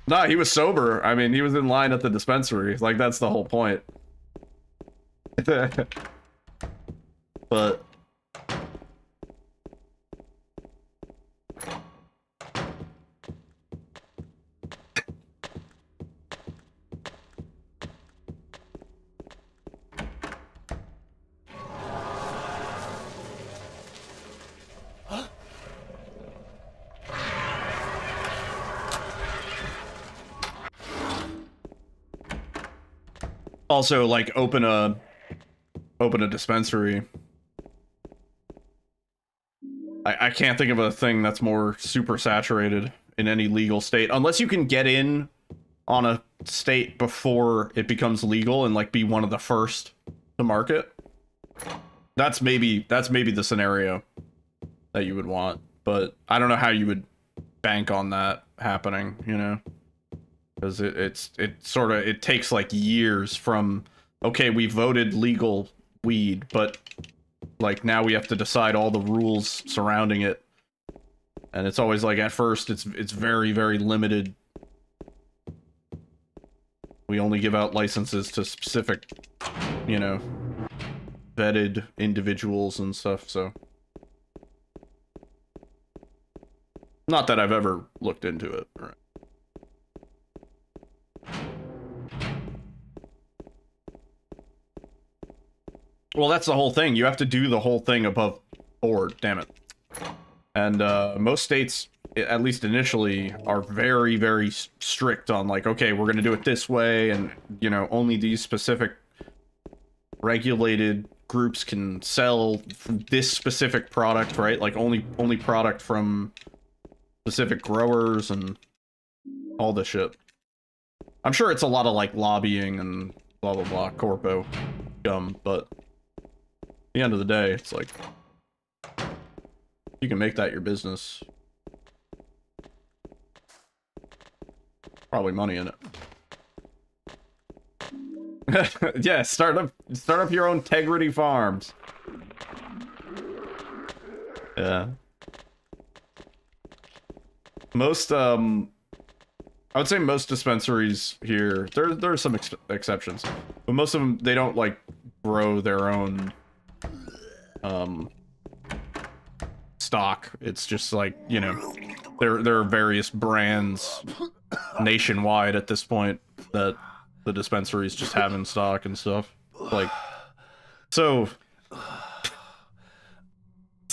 No, he was sober. I mean, he was in line at the dispensary. Like, that's the whole point. But... Also, like, open a dispensary. I can't think of a thing that's more super saturated in any legal state, unless you can get in on a state before it becomes legal and like be one of the first to market. That's maybe the scenario that you would want, but I don't know how you would bank on that happening, you know? Because it takes like years from, okay, we voted legal weed, but like now we have to decide all the rules surrounding it. And it's always like, at first it's very, very limited. We only give out licenses to specific, you know, vetted individuals and stuff, so. Not that I've ever looked into it, right? Well, that's the whole thing. You have to do the whole thing above board, damn it. And most states, at least initially, are very, very strict on like, okay, we're going to do it this way, and, you know, only these specific regulated groups can sell this specific product, right? Like, only product from specific growers and all this shit. I'm sure it's a lot of, like, lobbying and blah, blah, blah, corpo gum, but... at the end of the day, it's like, you can make that your business. Probably money in it. Yeah, start up your own Tegrity Farms. Yeah. Most I would say most dispensaries here, there are some exceptions, but most of them, they don't like grow their own stock. It's just like, you know, there are various brands nationwide at this point that the dispensaries just have in stock and stuff. Like, so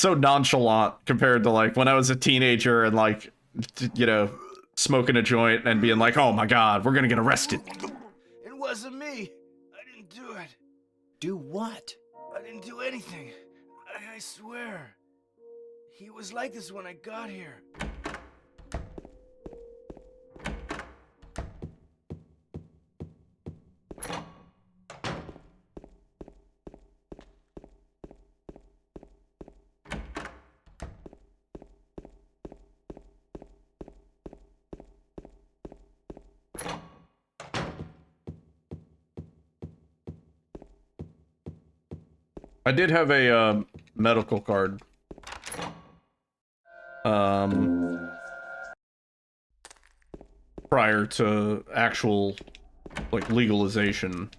nonchalant compared to like when I was a teenager and like, you know, smoking a joint and being like, oh my god, we're gonna get arrested. It wasn't me. I didn't do it. Do what? I didn't do anything. I swear. He was like this when I got here. I did have a medical card prior to actual, like, legalization.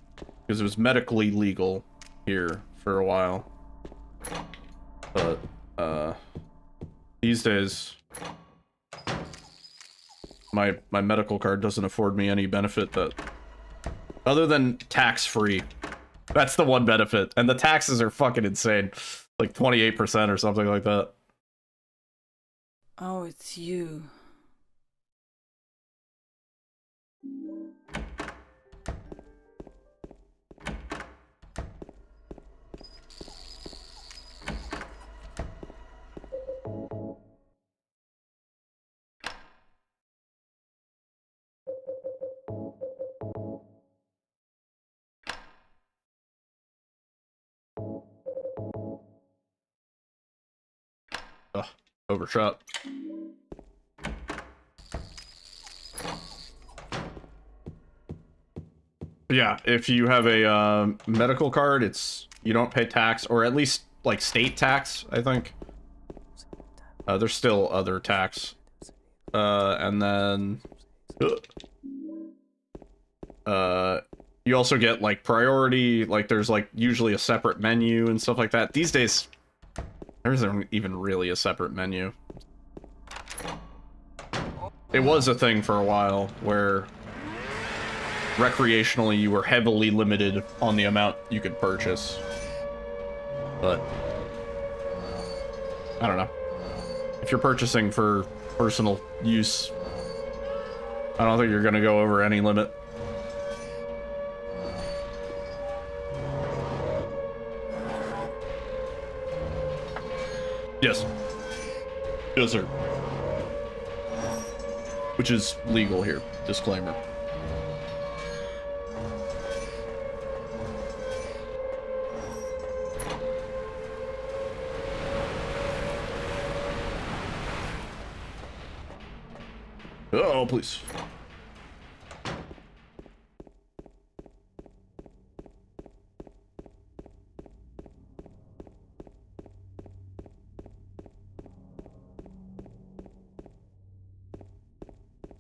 Because it was medically legal here for a while. But, these days, my medical card doesn't afford me any benefit that, other than tax-free. That's the one benefit. And the taxes are fucking insane. Like 28% or something like that. Oh, it's you. Ugh, overshot. Yeah, if you have a medical card, you don't pay tax, or at least like state tax, I think. There's still other tax. And then you also get like priority, like there's like usually a separate menu and stuff like that. These days there isn't even really a separate menu. It was a thing for a while where recreationally you were heavily limited on the amount you could purchase. But I don't know. If you're purchasing for personal use, I don't think you're gonna go over any limit. Yes. Yes, sir. Which is legal here. Disclaimer. Oh, please.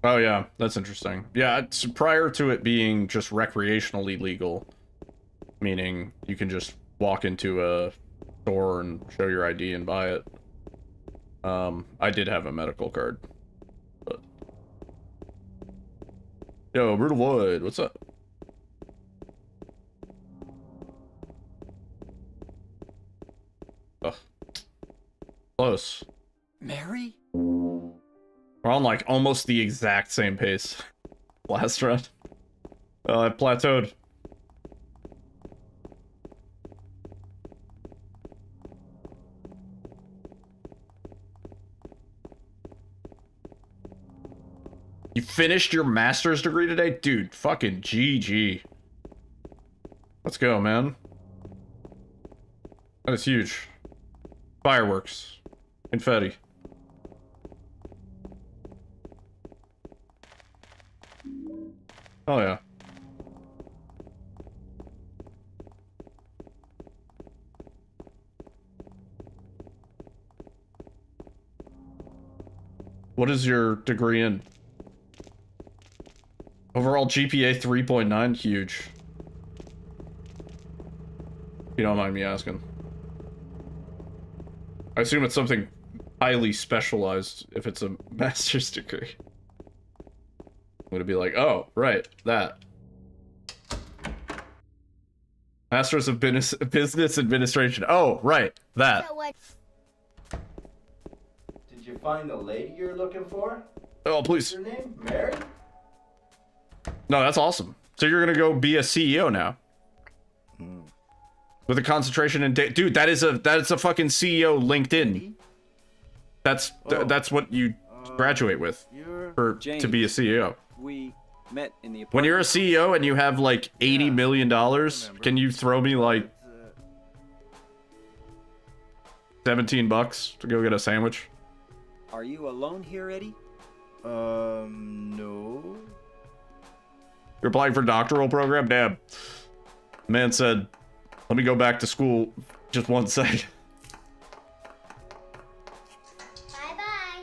Oh yeah, that's interesting. Yeah, it's prior to it being just recreationally legal, meaning you can just walk into a store and show your ID and buy it. I did have a medical card. But... Yo, Brutal Void, what's up? Ugh. Close. Mary? We're on like almost the exact same pace. Last run. I plateaued. You finished your master's degree today? Dude, fucking GG. Let's go, man. That is huge. Fireworks. Confetti. Oh yeah. What is your degree in? Overall GPA 3.9, huge. If you don't mind me asking. I assume it's something highly specialized if it's a master's degree. I'm gonna be like, oh, right, that. Masters of Business Administration. Oh, right, that. So what? Did you find the lady you're looking for? Oh, please. What's her name? Mary? No, that's awesome. So you're gonna go be a CEO now. With a concentration in dude, that is a fucking CEO LinkedIn. That's what you graduate with to be a CEO. We met in the When you're a CEO and you have like $80 million, can you throw me like $17 to go get a sandwich? Are you alone here, Eddie? No. You're applying for a doctoral program? Damn. Man said, let me go back to school just 1 second. Bye-bye.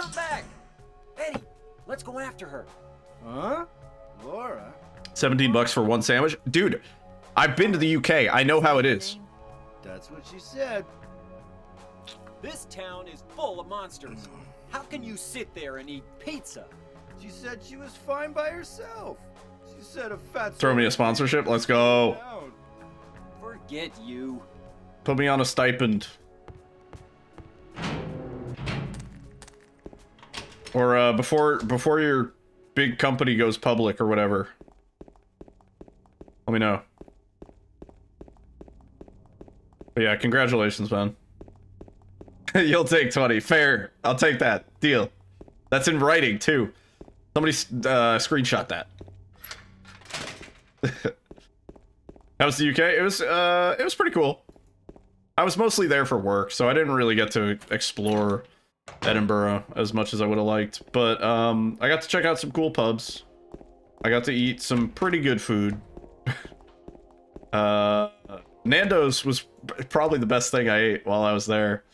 come back! Eddie, let's go after her. Huh? Laura? $17 for one sandwich? Dude, I've been to the UK. I know how it is. That's what she said. This town is full of monsters. How can you sit there and eat pizza? She said she was fine by herself. She said a fat... Throw me a sponsorship. Let's go. Forget you. Put me on a stipend. Or before your big company goes public or whatever. Let me know. But yeah, congratulations, man. You'll take 20. Fair. I'll take that. Deal. That's in writing too. Somebody screenshot that. That was the UK. It was pretty cool. I was mostly there for work, so I didn't really get to explore Edinburgh as much as I would have liked. But I got to check out some cool pubs. I got to eat some pretty good food. Nando's was probably the best thing I ate while I was there.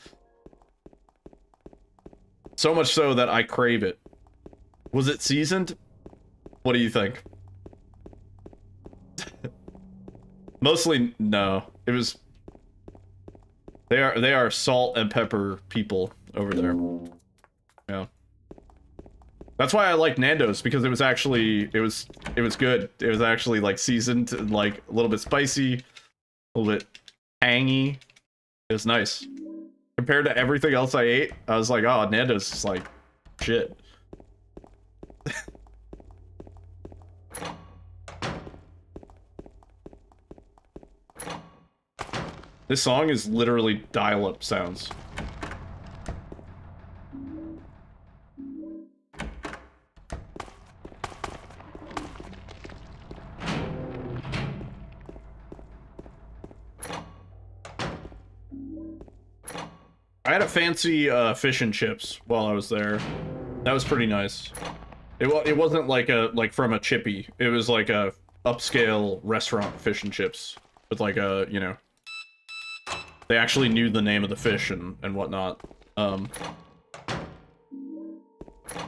So much so that I crave it. Was it seasoned? What do you think? Mostly no. It was... They are salt and pepper people over there. Yeah. That's why I like Nando's, because it was actually it was good. It was actually like seasoned and like a little bit spicy, a little bit tangy. It was nice. Compared to everything else I ate, I was like, oh, Nando's is like shit. This song is literally dial-up sounds. I had a fancy fish and chips while I was there. That was pretty nice. It wasn't like from a chippy. It was like a upscale restaurant fish and chips with like a, you know, they actually knew the name of the fish and whatnot. That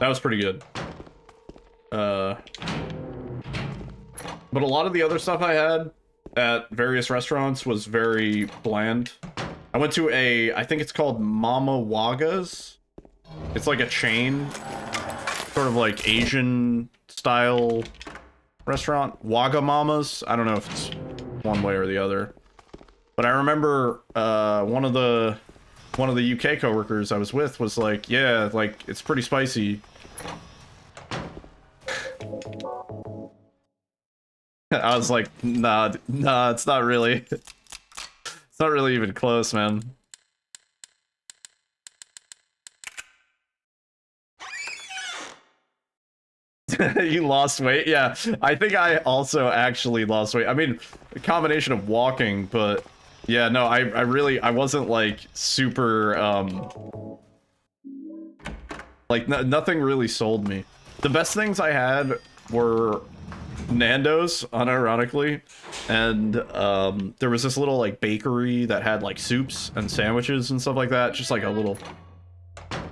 was pretty good. But a lot of the other stuff I had at various restaurants was very bland. I went to I think it's called Mama Waga's. It's like a chain, sort of like Asian style restaurant. Waga Mamas. I don't know if it's one way or the other. But I remember one of the UK coworkers I was with was like, yeah, like it's pretty spicy. I was like, nah, it's not really. It's not really even close, man. You lost weight? Yeah, I think I also actually lost weight. I mean, a combination of walking, but yeah, no, I wasn't like super, like nothing really sold me. The best things I had were Nando's, unironically, and there was this little like bakery that had like soups and sandwiches and stuff like that, just like a little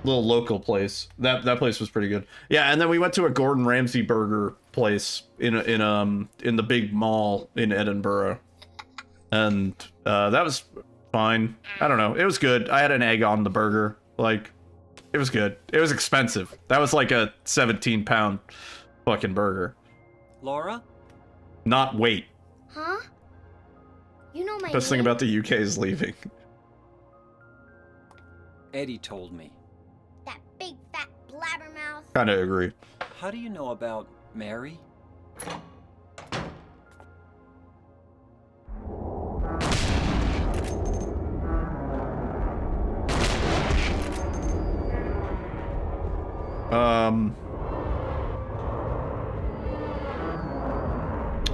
local place. That place was pretty good. Yeah, and then we went to a Gordon Ramsay burger place in the big mall in Edinburgh, and that was fine. I don't know, it was good. I had an egg on the burger. Like, it was good. It was expensive. That was like a 17-pound fucking burger. Laura? Not weight. Huh? You know my Best thing about the UK is leaving. Eddie told me. That big fat blabbermouth. Kinda agree. How do you know about Mary?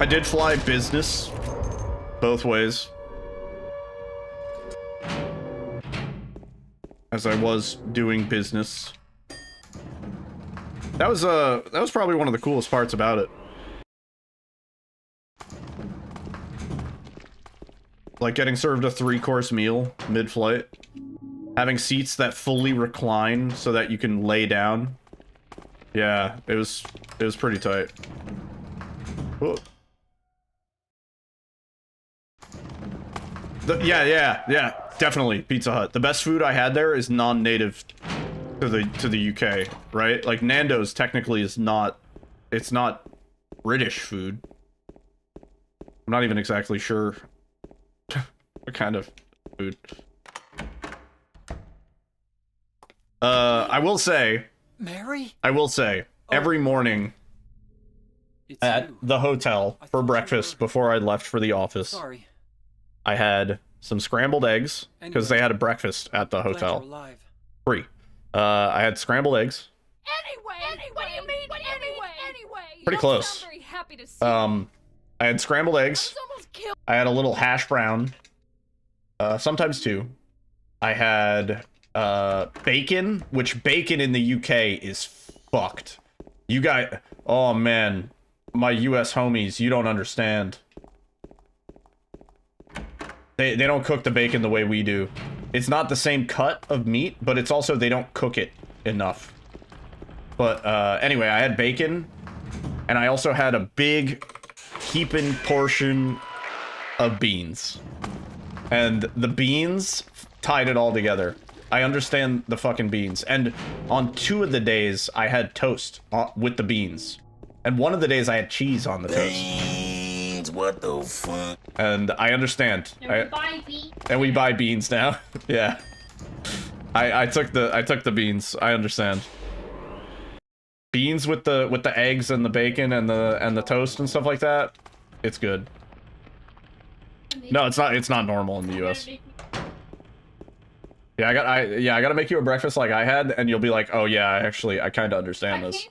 I did fly business both ways, as I was doing business. That was probably one of the coolest parts about it. Like getting served a 3-course meal mid-flight. Having seats that fully recline so that you can lay down. Yeah, it was pretty tight. Whoa. Yeah, definitely Pizza Hut. The best food I had there is non-native to the UK, right? Like Nando's technically is not, it's not British food. I'm not even exactly sure what kind of food. I will say, Mary? every morning at the hotel for breakfast before I left for the office, I had some scrambled eggs, because they had a breakfast at the hotel. Free. I had scrambled eggs. Anyway, what do you mean anyway? Pretty close. Very happy to see I had scrambled eggs. I had a little hash brown. Sometimes two. I had bacon, which bacon in the UK is fucked. You guys, oh man, my US homies, you don't understand. They don't cook the bacon the way we do. It's not the same cut of meat, but it's also they don't cook it enough. But anyway, I had bacon, and I also had a big heaping portion of beans. And the beans tied it all together. I understand the fucking beans. And on 2 of the days, I had toast with the beans. And one of the days, I had cheese on the toast. Beans, what the fuck? And I understand. And we buy beans now. Yeah. I took the beans. I understand. Beans with the eggs and the bacon and the toast and stuff like that. It's good. No, it's not normal in the US. Yeah, I gotta make you a breakfast like I had, and you'll be like, oh yeah, I kind of understand this.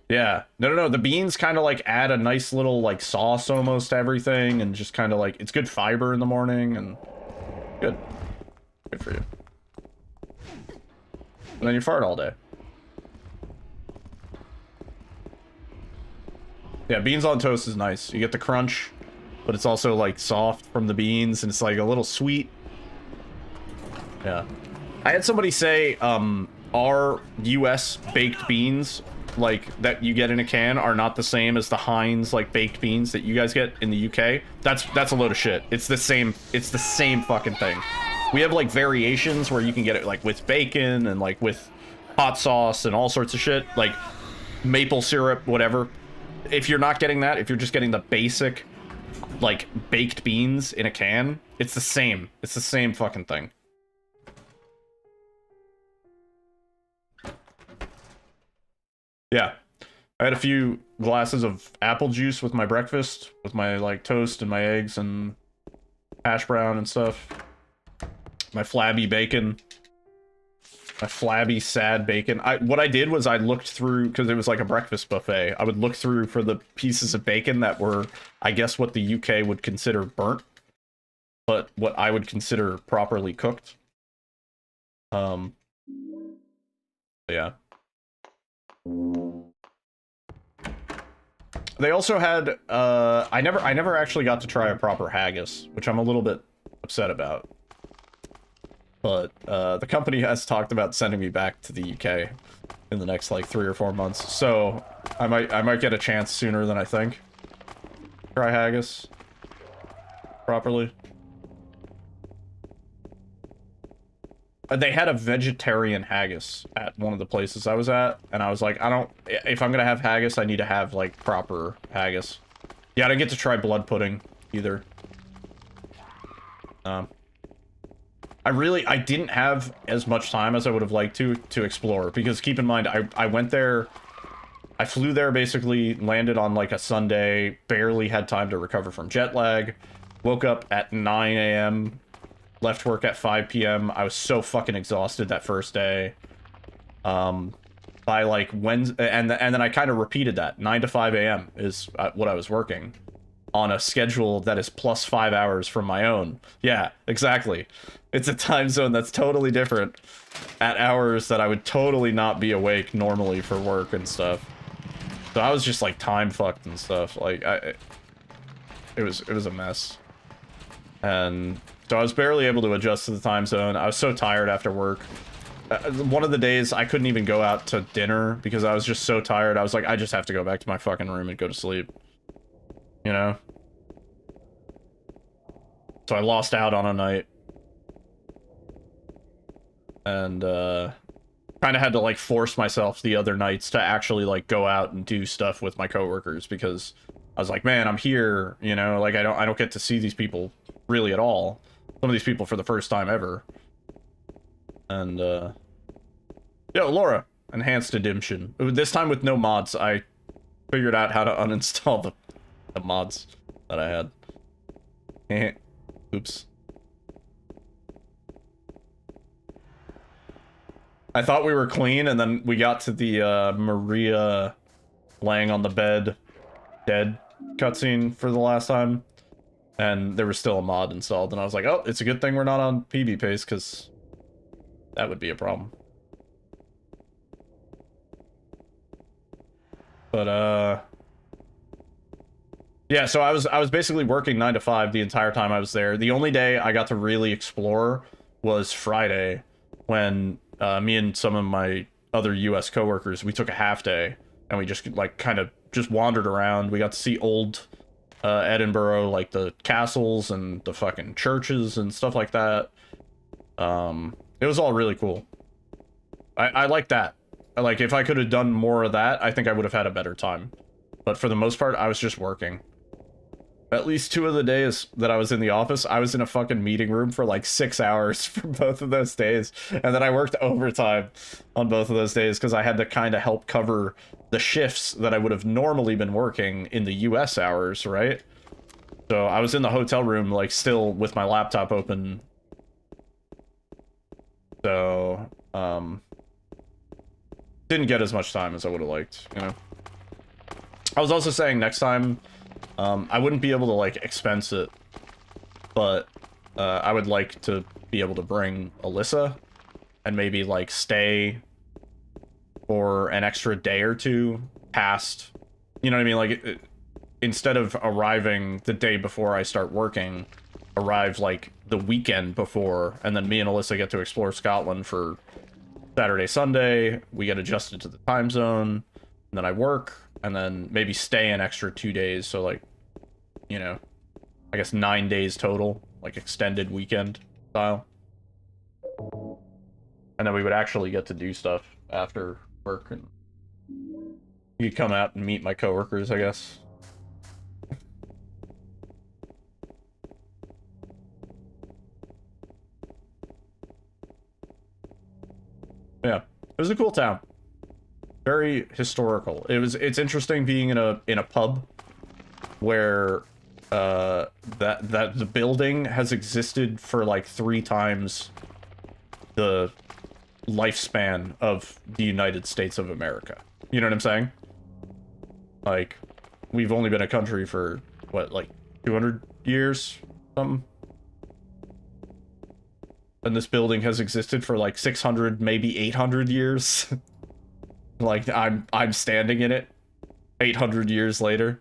Yeah, no, the beans kind of like add a nice little like sauce almost to everything, and just kind of like, it's good fiber in the morning, and good for you. And then you fart all day. Yeah, beans on toast is nice. You get the crunch, but it's also like soft from the beans, and it's like a little sweet. Yeah. I had somebody say, our US baked beans, like, that you get in a can are not the same as the Heinz, like, baked beans that you guys get in the UK. That's a load of shit. It's the same fucking thing. We have, like, variations where you can get it, like, with bacon and, like, with hot sauce and all sorts of shit. Like, maple syrup, whatever. If you're not getting that, if you're just getting the basic, like, baked beans in a can, it's the same. It's the same fucking thing. Yeah, I had a few glasses of apple juice with my breakfast, with my, like, toast and my eggs and hash brown and stuff. My flabby bacon. My flabby, sad bacon. What I did was I looked through, because it was like a breakfast buffet, I would look through for the pieces of bacon that were, I guess, what the UK would consider burnt, but what I would consider properly cooked. Yeah. They also had, I never actually got to try a proper haggis, which I'm a little bit upset about. But, the company has talked about sending me back to the UK in the next, like, 3 or 4 months, so I might get a chance sooner than I think. Try haggis properly. They had a vegetarian haggis at one of the places I was at, and I was like, if I'm gonna have haggis, I need to have, like, proper haggis. Yeah, I didn't get to try blood pudding, either. I didn't have as much time as I would have liked to explore, because keep in mind, I went there, I flew there basically, landed on, like, a Sunday, barely had time to recover from jet lag, woke up at 9 a.m., left work at 5 p.m. I was so fucking exhausted that first day. By like Wednesday, and then I kind of repeated that. 9 to 5 a.m. is what I was working on a schedule that is plus 5 hours from my own. Yeah, exactly. It's a time zone that's totally different at hours that I would totally not be awake normally for work and stuff. So I was just like time fucked and stuff. Like it was a mess. And So I was barely able to adjust to the time zone. I was so tired after work. One of the days I couldn't even go out to dinner because I was just so tired. I was like, I just have to go back to my fucking room and go to sleep. You know? So I lost out on a night. And, kind of had to, like, force myself the other nights to actually, like, go out and do stuff with my coworkers because I was like, man, I'm here, you know? Like, I don't get to see these people really at all. Some of these people for the first time ever. And, yo, Laura, enhanced redemption. This time with no mods, I figured out how to uninstall the mods that I had. Oops. I thought we were clean, and then we got to the, Maria laying on the bed, dead cutscene for the last time. And there was still a mod installed, and I was like, oh, it's a good thing we're not on PB pace, because that would be a problem. But, yeah, so I was basically working 9 to 5 the entire time I was there. The only day I got to really explore was Friday, when me and some of my other US coworkers, we took a half day, and we just, like, kind of just wandered around. We got to see old Edinburgh, like the castles and the fucking churches and stuff like that. It was all really cool. I like that. Like, if I could have done more of that, I think I would have had a better time. But for the most part, I was just working. At least 2 of the days that I was in the office, I was in a fucking meeting room for like 6 hours for both of those days. And then I worked overtime on both of those days because I had to kind of help cover the shifts that I would have normally been working in the US hours, right? So I was in the hotel room, like, still with my laptop open. So, didn't get as much time as I would have liked, you know? I was also saying next time, I wouldn't be able to, like, expense it, but I would like to be able to bring Alyssa and maybe, like, stay for an extra day or two past, you know what I mean? Like, instead of arriving the day before I start working, arrive, like, the weekend before, and then me and Alyssa get to explore Scotland for Saturday, Sunday, we get adjusted to the time zone, and then I work, and then maybe stay an extra 2 days, so, like, you know, I guess 9 days total, like extended weekend style. And then we would actually get to do stuff after work, and you could come out and meet my coworkers, I guess. Yeah, it was a cool town. Very historical. It's interesting being in a pub where that the building has existed for like 3 times the lifespan of the United States of America. You know what I'm saying? Like, we've only been a country for what, like 200 years, something? And this building has existed for like 600, maybe 800 years. Like, I'm standing in it 800 years later.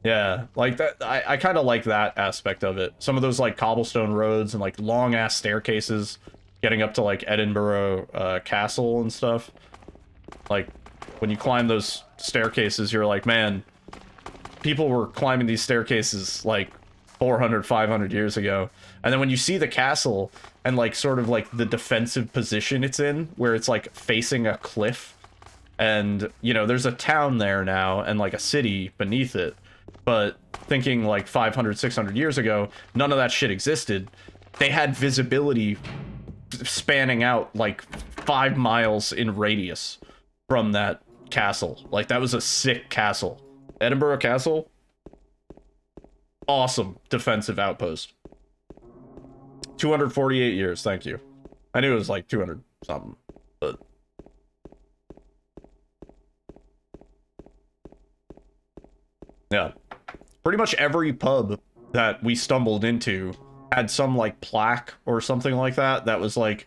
Yeah, like that. I kind of like that aspect of it. Some of those like cobblestone roads and like long ass staircases getting up to like Edinburgh Castle and stuff. Like, when you climb those staircases, you're like, man, people were climbing these staircases like 400, 500 years ago. And then when you see the castle and like sort of like the defensive position it's in, where it's like facing a cliff, and you know, there's a town there now and like a city beneath it. But thinking like 500, 600 years ago, none of that shit existed. They had visibility spanning out like 5 miles in radius from that castle. Like, that was a sick castle. Edinburgh Castle, awesome defensive outpost. 248 years, thank you. I knew it was like 200 something, but yeah. Pretty much every pub that we stumbled into had some like plaque or something like that that was like,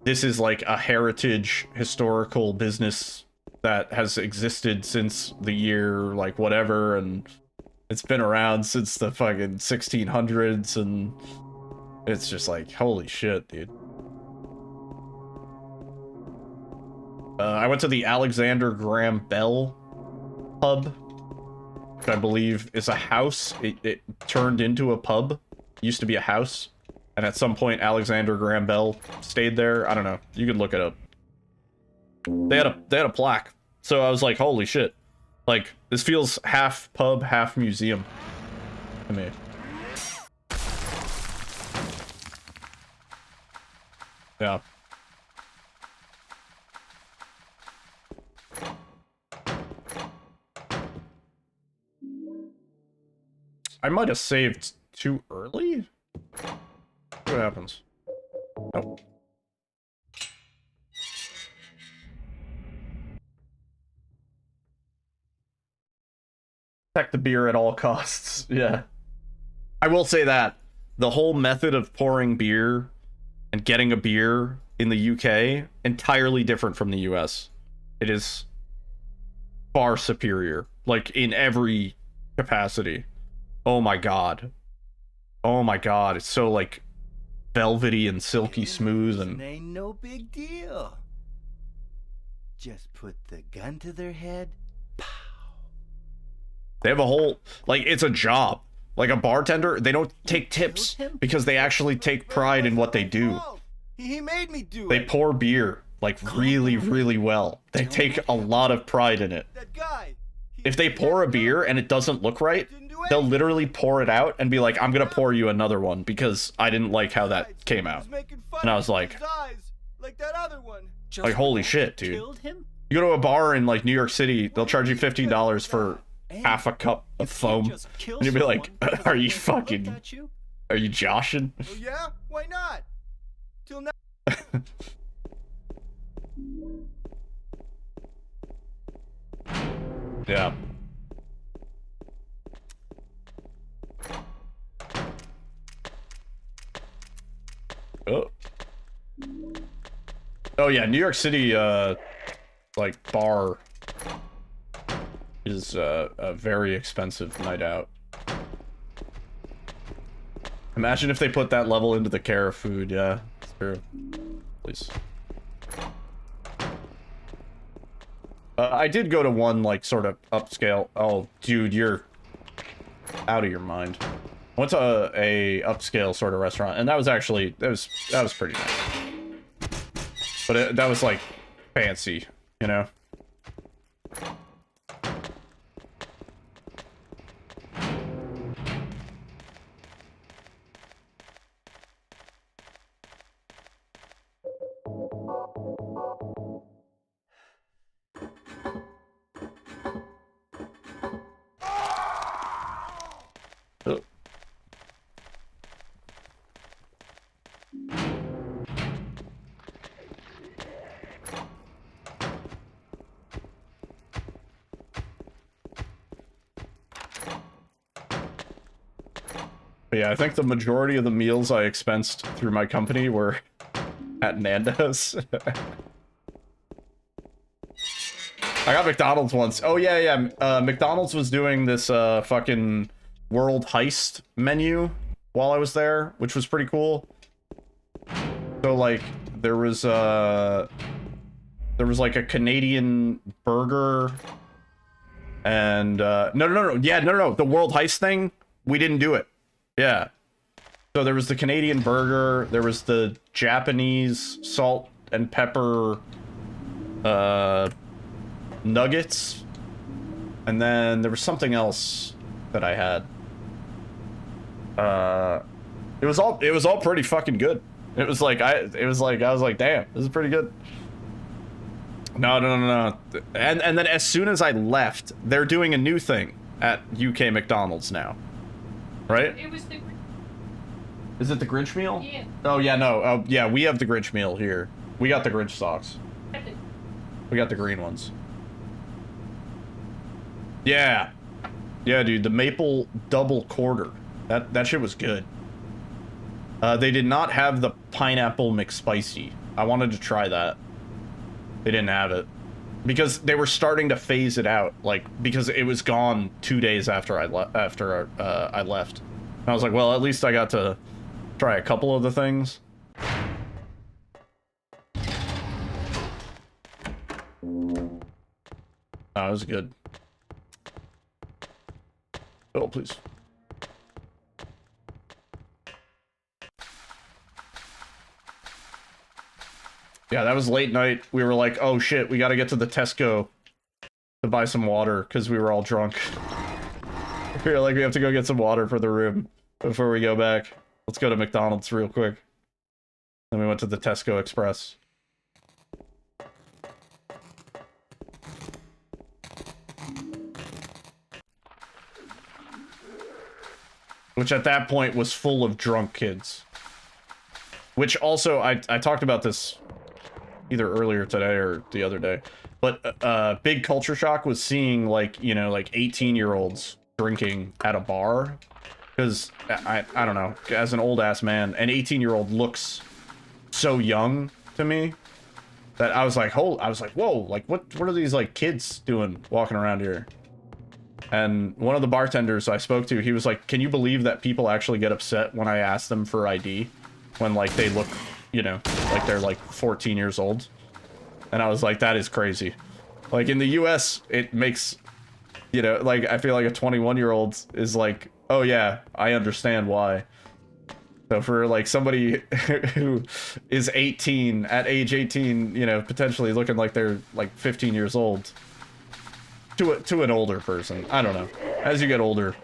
this is like a heritage historical business that has existed since the year like whatever, and it's been around since the fucking 1600s, and It's just like, holy shit, dude. I went to the Alexander Graham Bell pub, which I believe is a house. It turned into a pub. Used to be a house. And at some point, Alexander Graham Bell stayed there. I don't know. You could look it up. They had a plaque. So I was like, holy shit. Like, this feels half pub, half museum to me. Yeah. I might have saved too early? See what happens. Oh. Protect the beer at all costs. Yeah. I will say that the whole method of pouring beer and getting a beer in the UK, entirely different from the US. It is far superior, like in every capacity. Oh my god. Oh my god, it's so like velvety and silky smooth and Ain't no big deal. Just put the gun to their head. they have a whole, like, it's a job. Like a bartender, they don't take tips because they actually take pride in what they do. He made me do it. They pour beer like really, really well. They take a lot of pride in it. That guy. If they pour a beer and it doesn't look right, they'll literally pour it out and be like, I'm gonna pour you another one because I didn't like how that came out. And I was like, like that other one. like, holy shit, dude. You go to a bar in like New York City, they'll charge you $15 for half a cup of foam. And you'll be like, are you fucking, are you joshing? Oh yeah? Why not? Till now. Yeah. Oh. Oh yeah, New York City, like, bar is a very expensive night out. Imagine if they put that level into the care of food, yeah. It's true. Please. I did go to one, like, sort of upscale. Oh, dude, you're out of your mind. I went to a upscale sort of restaurant, and that was actually, that was pretty nice. But that was, like, fancy, you know? Oh. But yeah, I think the majority of the meals I expensed through my company were at Nando's. I got McDonald's once. Oh yeah, yeah. McDonald's was doing this fucking World Heist menu while I was there, which was pretty cool. So like there was like a Canadian burger and no, the World Heist thing, we didn't do it. Yeah. So there was the Canadian burger, there was the Japanese salt and pepper nuggets, and then there was something else that I had. It was all pretty fucking good. It was like I was like, damn, this is pretty good. No. And then as soon as I left, they're doing a new thing at UK McDonald's now. Right? It was the... Is it the Grinch meal? Yeah. Oh yeah, no. Oh yeah, we have the Grinch meal here. We got the Grinch socks. We got the green ones. Yeah. Yeah, dude, the maple double quarter. That shit was good. They did not have the pineapple McSpicy. I wanted to try that. They didn't have it. Because they were starting to phase it out, like, because it was gone 2 days after I left. And I was like, well, at least I got to Try a couple of the things. That was good. Oh, please. Yeah, that was late night. We were like, oh shit, we gotta get to the Tesco to buy some water, because we were all drunk. We were like, we have to go get some water for the room before we go back. Let's go to McDonald's real quick. Then we went to the Tesco Express. Which at that point was full of drunk kids. Which also, I talked about this either earlier today or the other day. But big culture shock was seeing, like, you know, like 18-year-olds drinking at a bar. Because, I don't know, as an old-ass man, an 18-year-old looks so young to me that I was like, whoa, like, what are these, like, kids doing walking around here? And one of the bartenders I spoke to, he was like, can you believe that people actually get upset when I ask them for ID? When, like, they look, you know, like they're, like, 14 years old. And I was like, that is crazy. Like, in the US, it makes, you know, like, I feel like a 21-year-old is like, oh, yeah, I understand why. So for, like, somebody who is 18, at age 18, you know, potentially looking like they're, like, 15 years old, to an older person, I don't know. As you get older,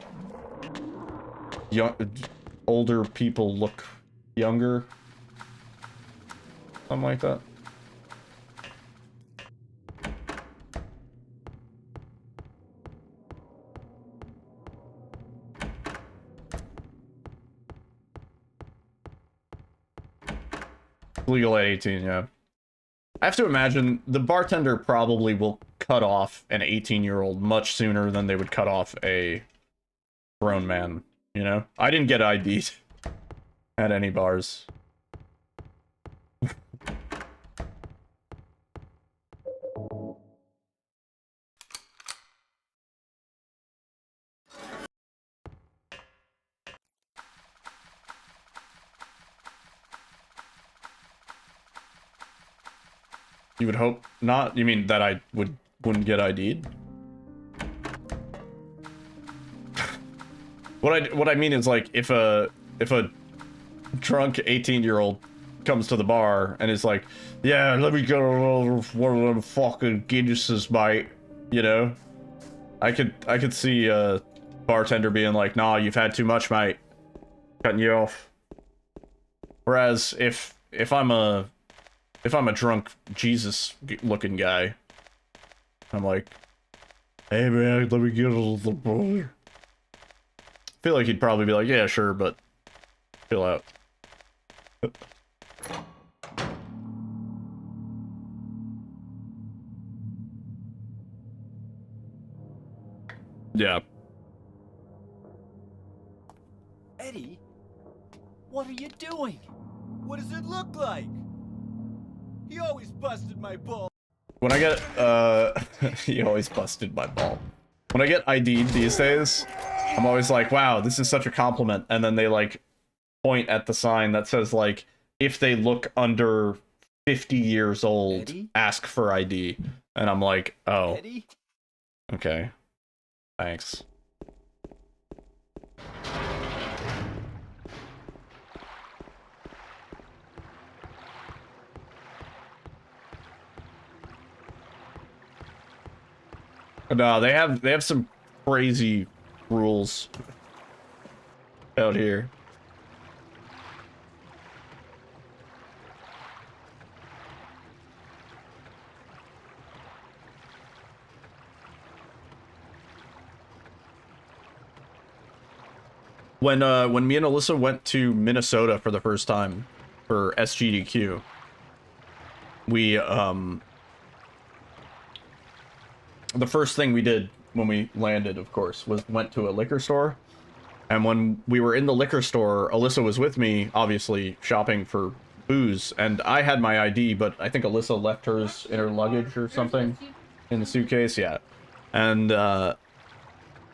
older people look younger. Something like that. Legal at 18, yeah. I have to imagine the bartender probably will cut off an 18-year-old much sooner than they would cut off a grown man, you know? I didn't get ID'd at any bars. You would hope not? You mean that I wouldn't get ID'd? What I mean is, like, if a drunk 18-year-old comes to the bar and is like, yeah, let me get one of them fucking Guinnesses, mate, you know? I could see a bartender being like, nah, you've had too much, mate. Cutting you off. Whereas if I'm a drunk Jesus-looking guy, I'm like, hey man, let me get a little boy. I feel like he'd probably be like, yeah, sure, but chill out. Yeah. Eddie, what are you doing? What does it look like? He always busted my ball. When I get, he always busted my ball. When I get ID'd these days, I'm always like, wow, this is such a compliment. And then they, like, point at the sign that says, like, if they look under 50 years old, Eddie? Ask for ID. And I'm like, oh. Eddie? Okay. Thanks. No, they have some crazy rules out here. When me and Alyssa went to Minnesota for the first time for SGDQ, we the first thing we did when we landed, of course, was went to a liquor store. And when we were in the liquor store, Alyssa was with me, obviously, shopping for booze. And I had my ID, but I think Alyssa left hers in her luggage or something in the suitcase, yeah. And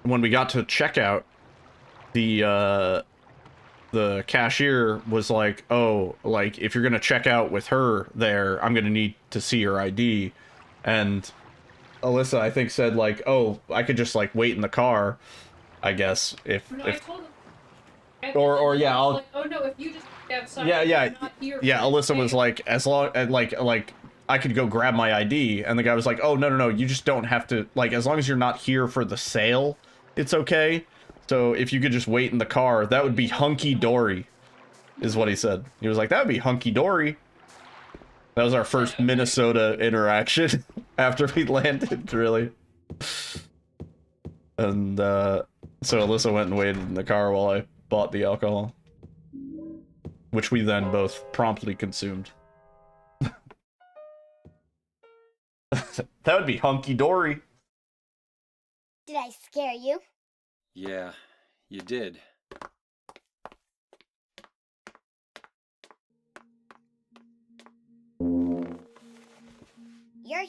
when we got to checkout, the the cashier was like, oh, like, if you're gonna check out with her there, I'm gonna need to see your ID. And Alyssa, I think, said, like, oh, I could just, like, wait in the car, I guess, if... No, if I told him. or yeah, I'll... Like, oh no, if you just outside, Yeah, yeah, I'm not here yeah, for Alyssa was you. like, as long, like, I could go grab my ID, and the guy was like, oh, no, you just don't have to, like, as long as you're not here for the sale, it's okay. So if you could just wait in the car, that would be hunky-dory, is what he said. He was like, that would be hunky-dory. That was our first Minnesota interaction after we landed, really. And, so Alyssa went and waited in the car while I bought the alcohol. Which we then both promptly consumed. That would be hunky-dory. Did I scare you? Yeah, you did. You're...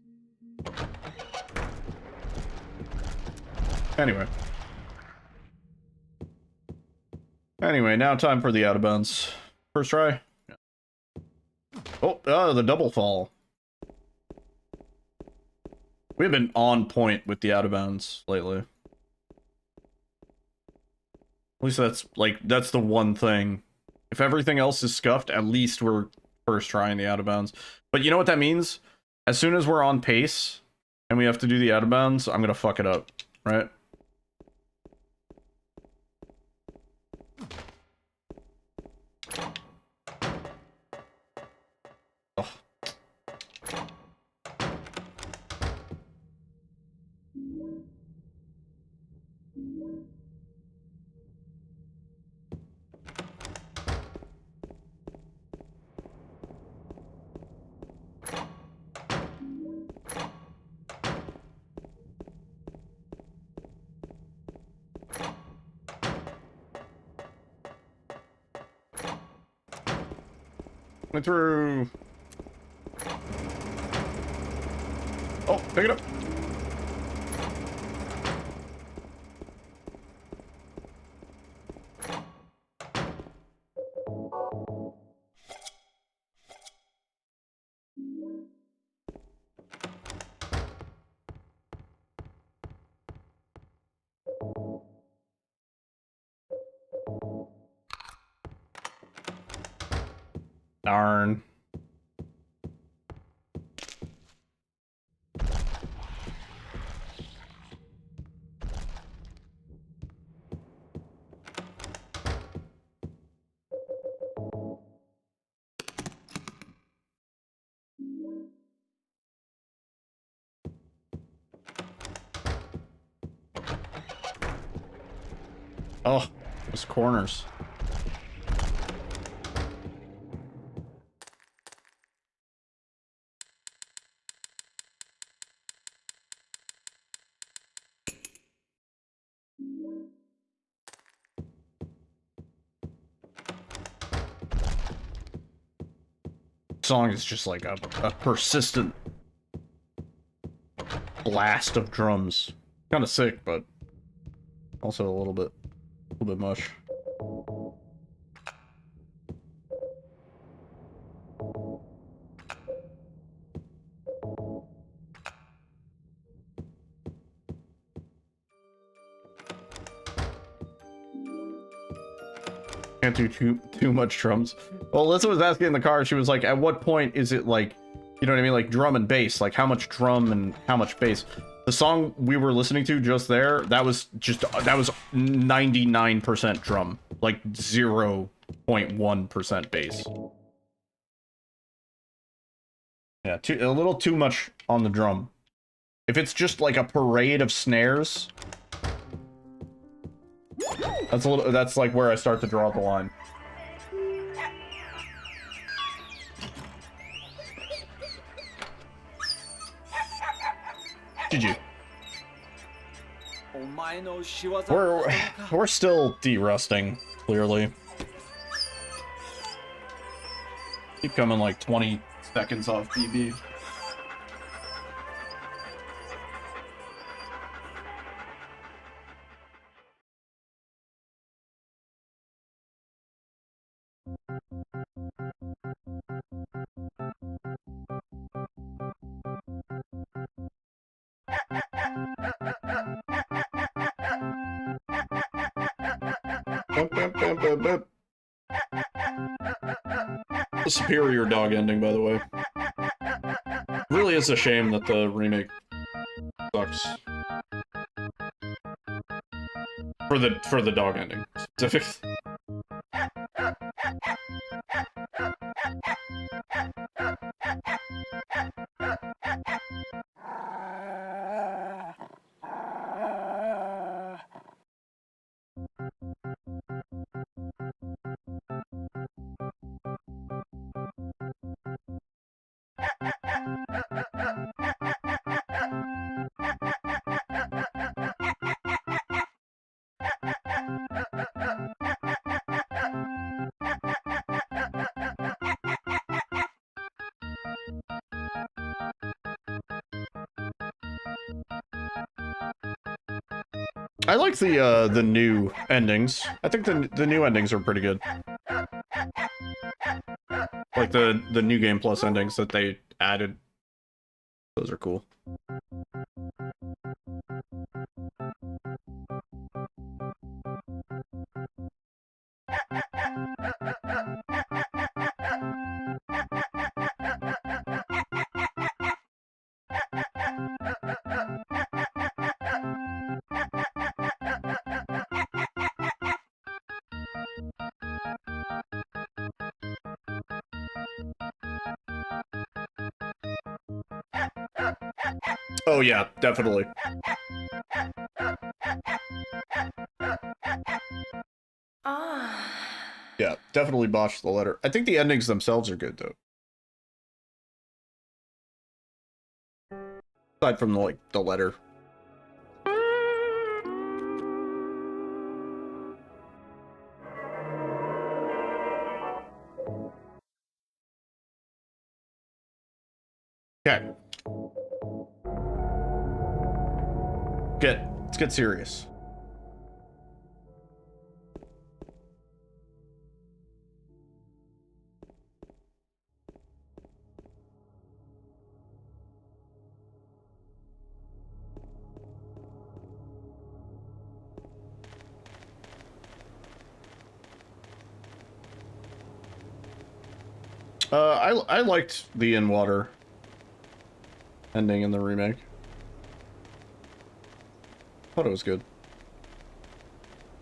Anyway, now time for the out of bounds. First try. Oh, the double fall. We've been on point with the out of bounds lately. At least that's, like, that's the one thing. If everything else is scuffed, at least we're first trying the out of bounds. But you know what that means? As soon as we're on pace and we have to do the out of bounds, I'm gonna fuck it up, right? Oh. Went through. Oh, pick it up. Darn. Oh, those corners. Song is just like a persistent blast of drums. Kind of sick, but also a little bit much. Can't do too much drums. Well, Alyssa was asking in the car, she was like, at what point is it like, you know what I mean, like drum and bass, like how much drum and how much bass? The song we were listening to just there, that was 99% drum, like 0.1% bass. Yeah, a little too much on the drum. If it's just like a parade of snares, that's like where I start to draw the line. GG. We're still de-rusting, clearly. Keep coming like 20 seconds off BB. The superior dog ending, by the way. Really is a shame that the remake sucks. For the dog ending specifically. I like the new endings. I think the new endings are pretty good. Like the new Game Plus endings that they added. Those are cool. Oh yeah, definitely. Yeah, definitely botched the letter. I think the endings themselves are good though. Aside from the letter. Okay. Let's get serious. I liked the in-water ending in the remake. Thought it was good.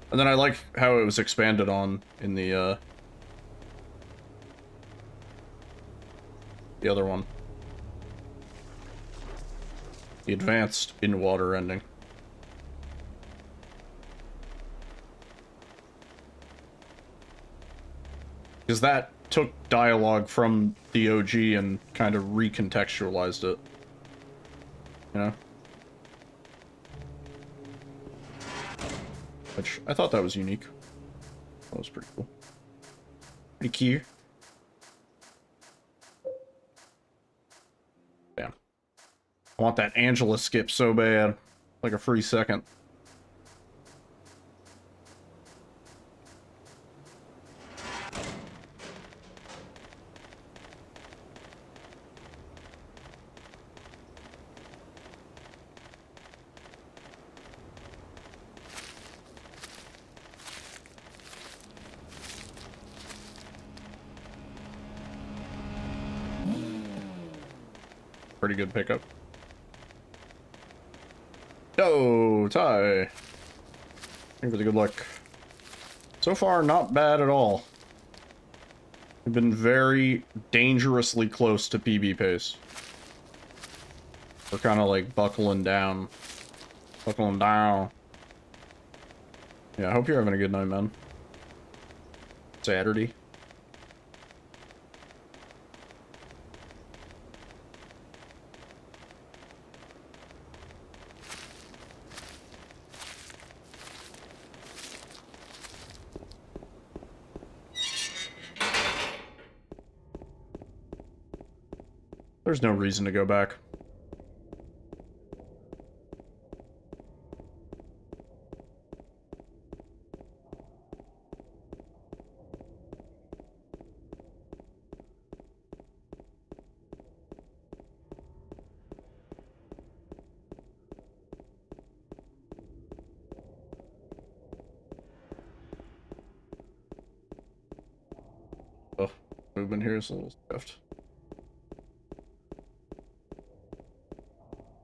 And then I like how it was expanded on in the other one. The advanced in-water ending. Because that took dialogue from the OG and kind of recontextualized it. You know? Which, I thought that was unique. That was pretty cool. Pretty key. Damn. I want that Angela skip so bad. Like a free second. Pretty good pickup. Oh, tie. Thank you for the good luck. So far, not bad at all. We've been very dangerously close to PB pace. We're kind of like buckling down. Buckling down. Yeah, I hope you're having a good night, man. Saturday. There's no reason to go back. Movement here is a little scuffed.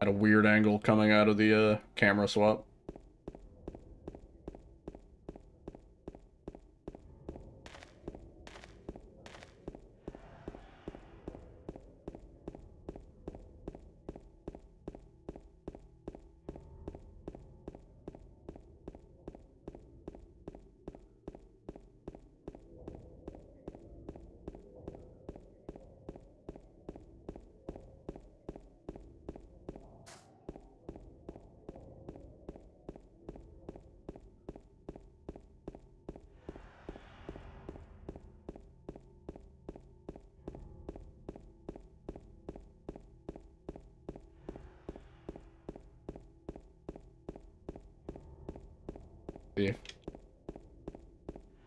At a weird angle coming out of the camera swap.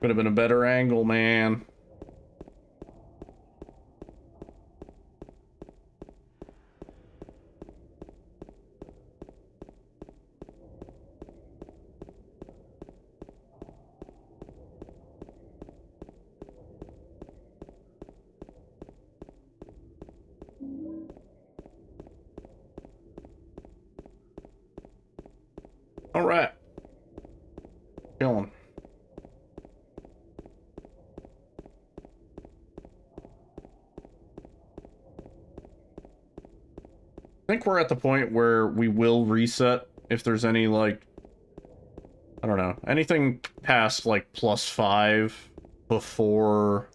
Could have been a better angle, man. All right. Chilling. I think we're at the point where we will reset if there's any, like, I don't know, anything past, like, +5 before,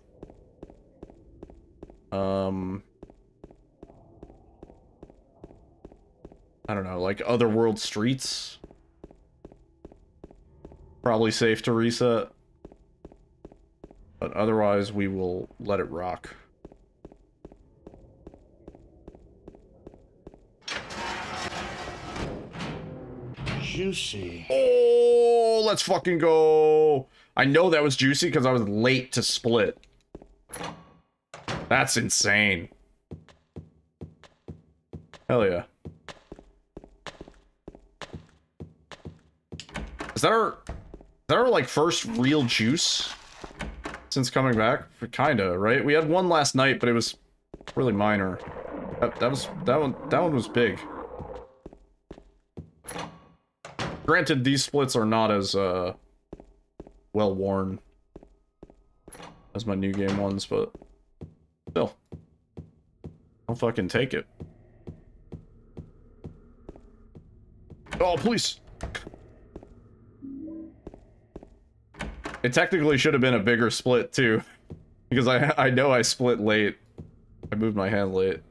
I don't know, like, Otherworld Streets. Probably safe to reset. But otherwise, we will let it rock. Juicy. Oh, let's fucking go. I know that was juicy because I was late to split. That's insane. Hell yeah. Is that our like first real juice since coming back? Kinda, right? We had one last night, but it was really minor. That one was big. Granted, these splits are not as well worn as my new game ones, but still, I'll fucking take it. Oh, please. It technically should have been a bigger split too, because I know I split late. I moved my hand late.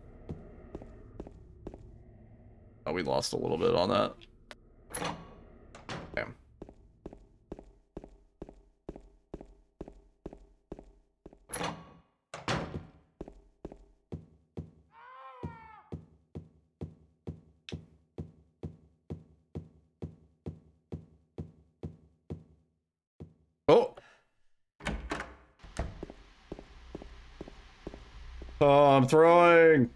Oh, we lost a little bit on that. Damn. Oh. Oh, I'm throwing.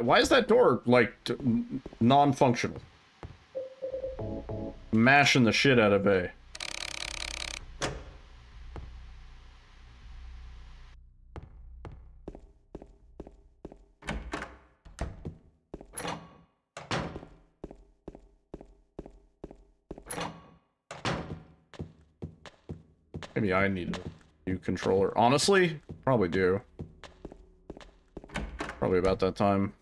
Why is that door, like, non-functional? Mashing the shit out of A. Maybe I need a new controller. Honestly, probably do. Probably about that time.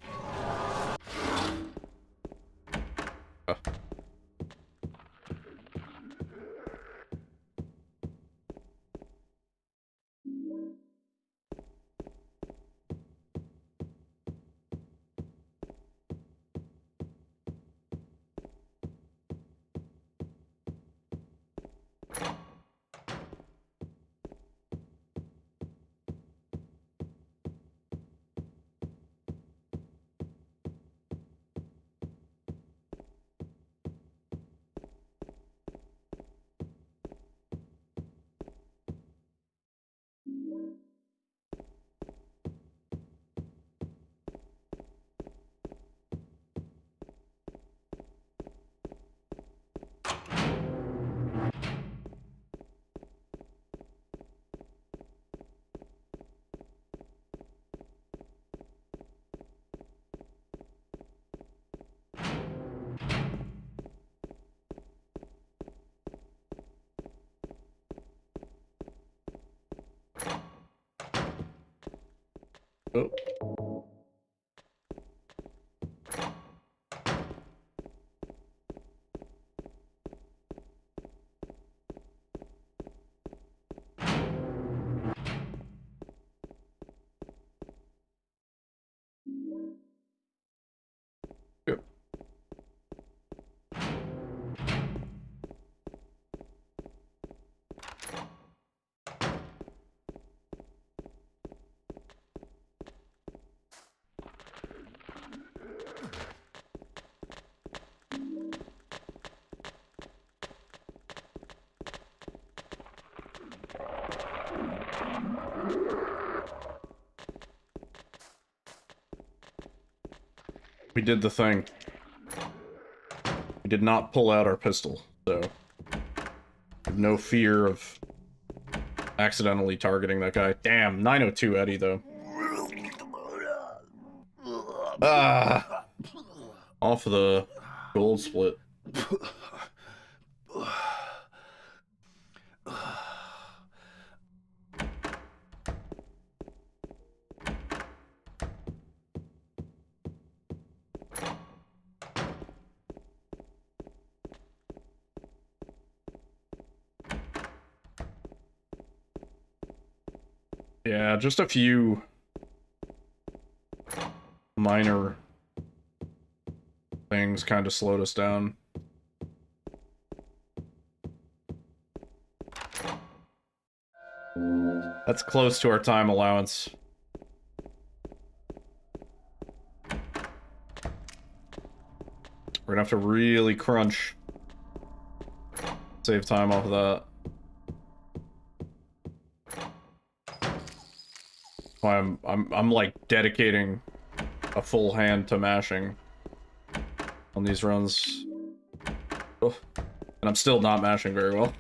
Oh. Yep. We did the thing. We did not pull out our pistol, so no fear of accidentally targeting that guy. Damn, 902 Eddie, though. Ah! Off of the gold split. Yeah, just a few minor things kind of slowed us down. That's close to our time allowance. We're gonna have to really crunch. Save time off of that. I'm like dedicating a full hand to mashing on these runs. Oh, and I'm still not mashing very well.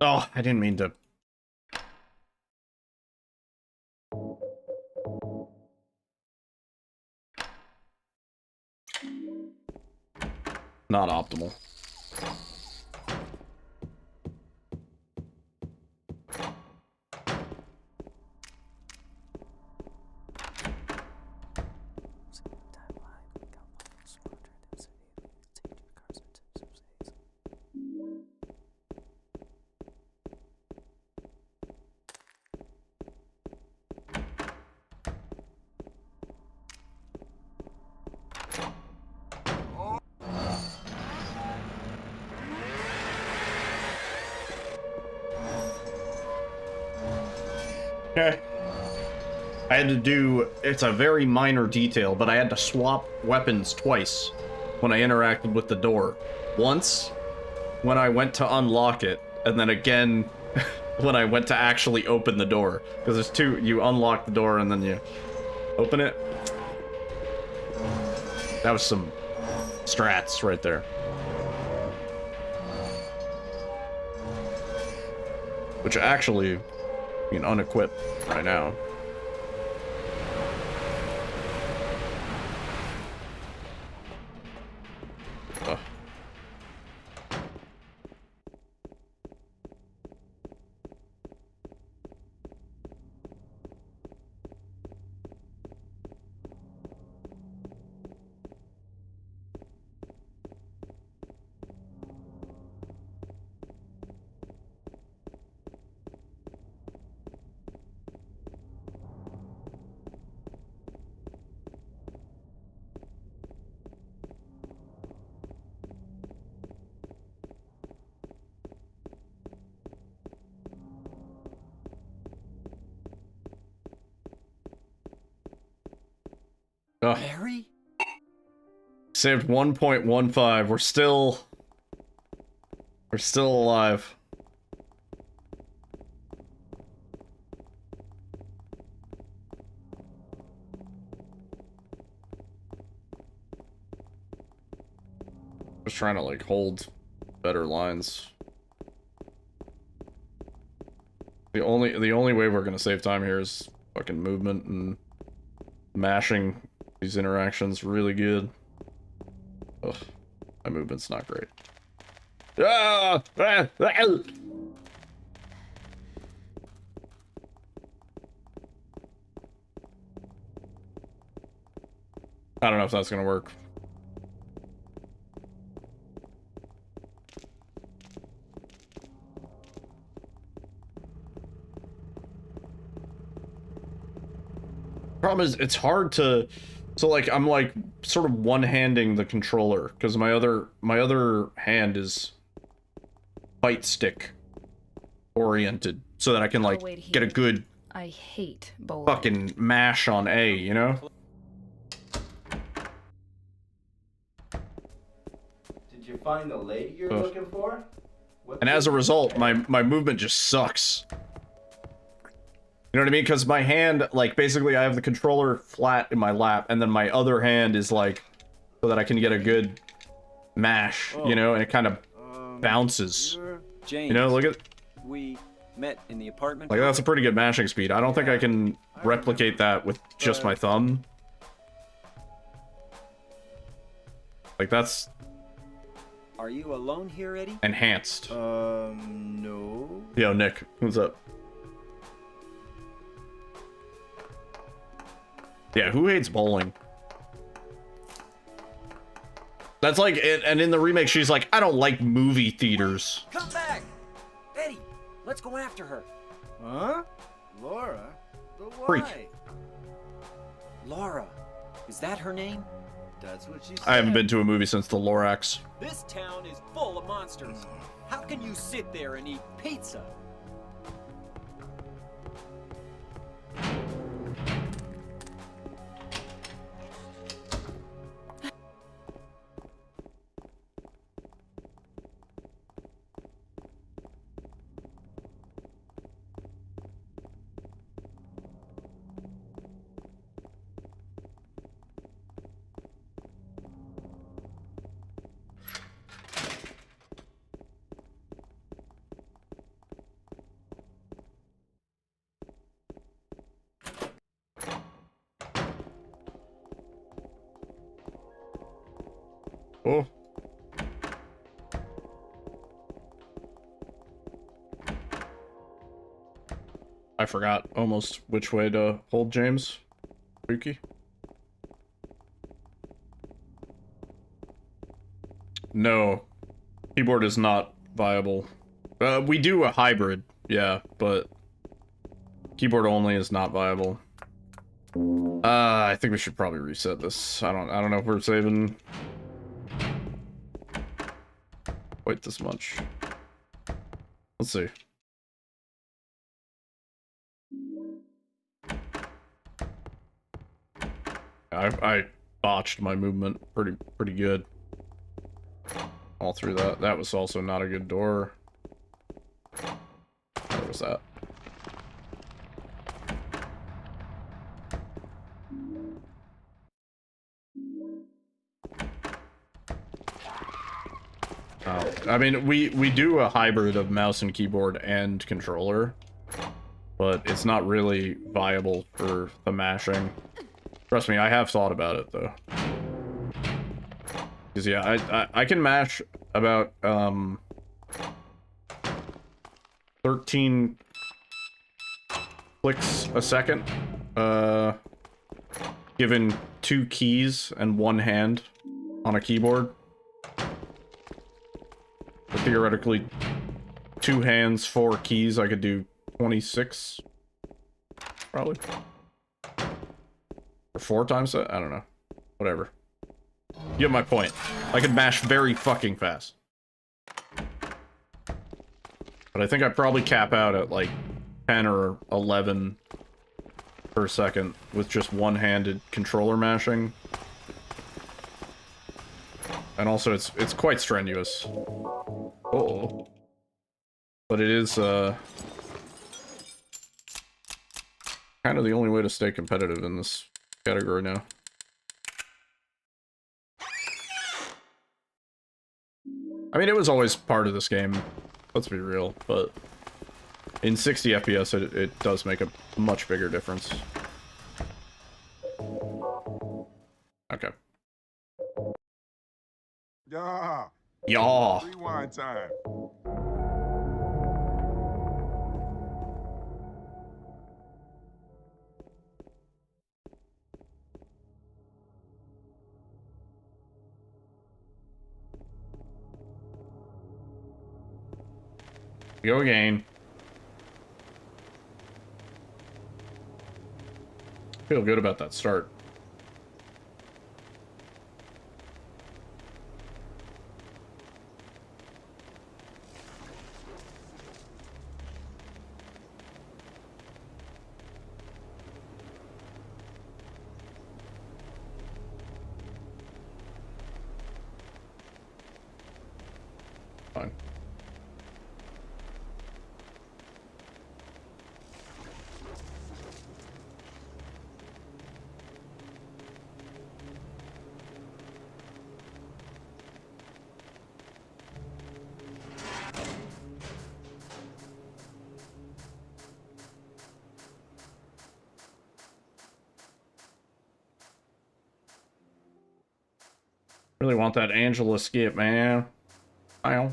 Oh, I didn't mean to. Not optimal. Okay. I had to do, it's a very minor detail, but I had to swap weapons twice when I interacted with the door. Once, when I went to unlock it, and then again, when I went to actually open the door. Because there's two, you unlock the door and then you open it. That was some strats right there. Which actually, you can unequip right now. Ugh. Ugh. Mary? Saved 1.15. We're still alive. Just trying to like hold better lines. The only way we're gonna save time here is fucking movement and mashing These interactions really good. Ugh, my movement's not great. Ah! Ah! Ah! I don't know if that's gonna work. Problem is, it's hard to, so like I'm like sort of one-handing the controller because my other hand is fight stick oriented, so that I can like get a good I hate bowling. fucking mash on A, you know? Did you find the lady you're looking for? And as a result, my movement just sucks. You know what I mean? Because my hand, like, basically I have the controller flat in my lap, and then my other hand is, like, so that I can get a good mash, you know? And it kind of bounces. James, you know, look at... We met in the apartment. Like, that's a pretty good mashing speed. I don't think I can replicate that with just my thumb. Like, that's... Are you alone here, Eddie? enhanced. No. Yo, Nick, what's up? Yeah, who hates bowling? That's like, and in the remake, she's like, I don't like movie theaters. Come back! Eddie, let's go after her. Huh? Laura? But why? Freak. Laura, is that her name? That's what she said. I haven't been to a movie since the Lorax. This town is full of monsters. How can you sit there and eat pizza? Oh. I forgot almost which way to hold James. Spooky. No. Keyboard is not viable. We do a hybrid, yeah, but keyboard only is not viable. I think we should probably reset this. I don't know if we're saving quite this much. Let's see. I botched my movement pretty good all through that. That was also not a good door. What was that? Oh, I mean, we do a hybrid of mouse and keyboard and controller, but it's not really viable for the mashing. Trust me, I have thought about it though. Because yeah, I can mash about 13 clicks a second, given 2 keys and 1 hand on a keyboard. But theoretically, 2 hands, 4 keys, I could do 26, probably. Or 4 times that? I don't know. Whatever. You get my point. I could mash very fucking fast. But I think I'd probably cap out at like 10 or 11 per second with just one-handed controller mashing. And also it's quite strenuous. Uh-oh. But it is kind of the only way to stay competitive in this category now. I mean, it was always part of this game, let's be real, but in 60 FPS it does make a much bigger difference. Yaw. Rewind time. Go again. Feel good about that start. Fine. Really want that Angela skip, man. Ow.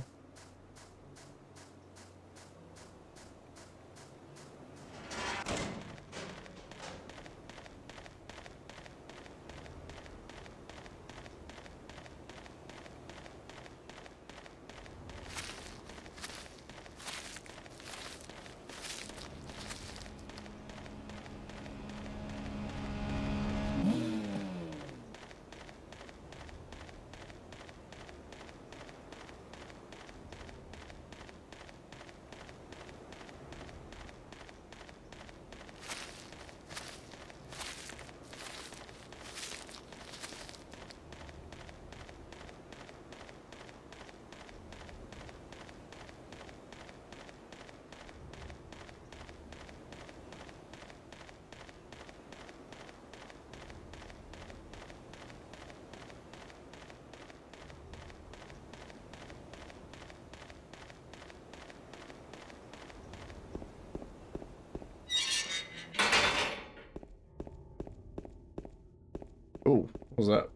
Ooh, what was that?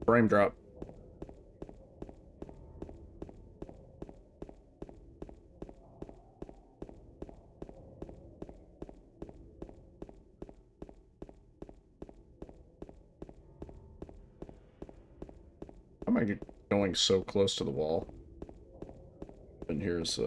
Frame drop. How am I going so close to the wall? And here's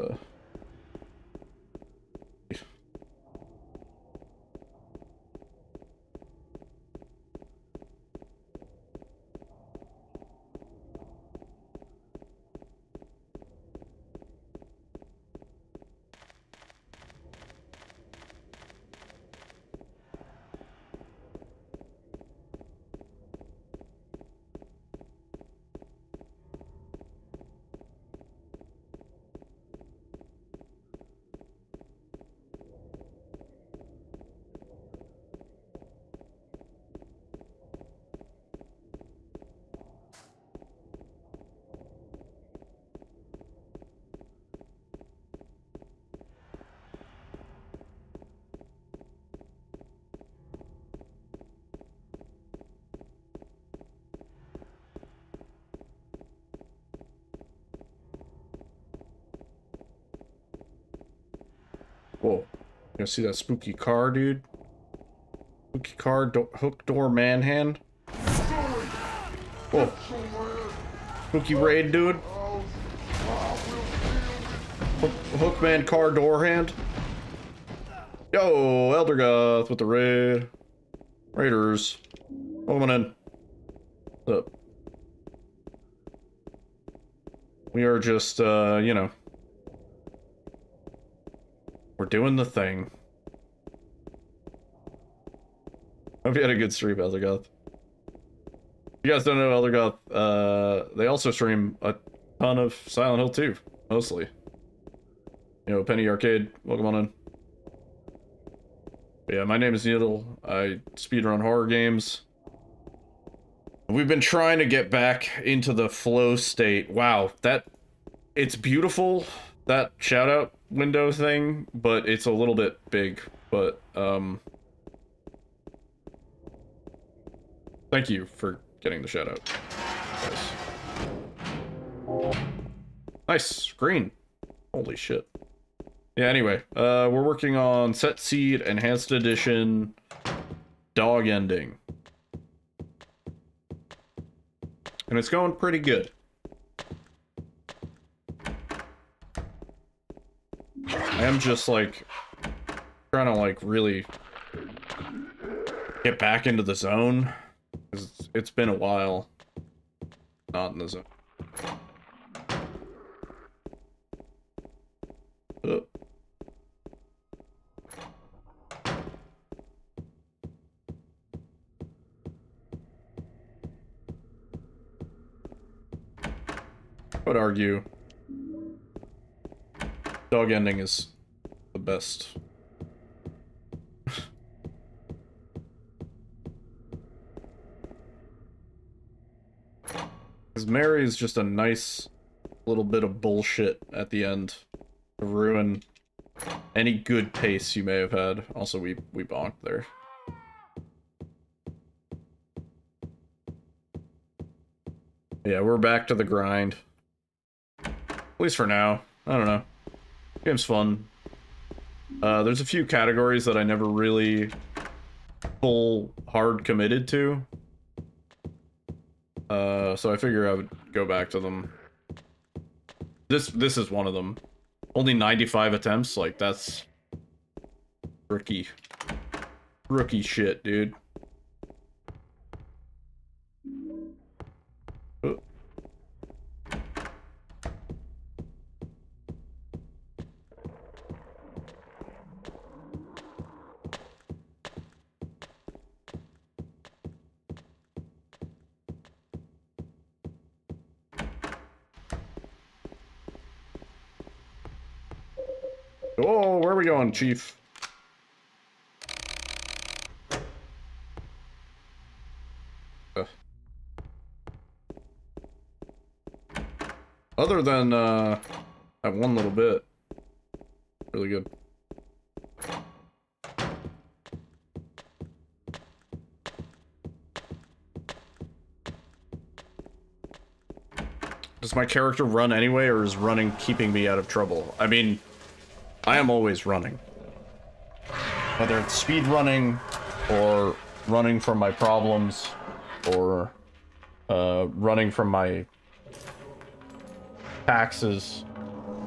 whoa. You see that spooky car, dude? Spooky car, hook door manhand. Whoa. Spooky raid, dude. Hookman car door hand. Yo, Eldergoth with the raid. Raiders. Coming in. What's up? We are just, you know. We're doing the thing. Hope you had a good stream, Eldergoth. If you guys don't know Eldergoth, they also stream a ton of Silent Hill 2, mostly. You know, Penny Arcade, welcome on in. But yeah, my name is Needle. I speedrun horror games. We've been trying to get back into the flow state. Wow, it's beautiful, that shout out window thing, but it's a little bit big. But thank you for getting the shout out, guys. Nice. Green. Holy shit. Yeah, anyway. We're working on Set Seed, Enhanced Edition, Dog Ending. And it's going pretty good. I am just, like, trying to, like, really get back into the zone. 'Cause it's been a while not in the zone. I would argue Dog Ending is the best. Because Mary is just a nice little bit of bullshit at the end to ruin any good pace you may have had. Also, we bonked there. Yeah, we're back to the grind. At least for now. I don't know. Game's fun. There's a few categories that I never really full hard committed to. So I figure I would go back to them. This is one of them. Only 95 attempts, like that's rookie shit, dude. Oh, where are we going, Chief? Other than, that one little bit. Really good. Does my character run anyway, or is running keeping me out of trouble? I mean, I am always running. Whether it's speed running, or running from my problems, or running from my taxes,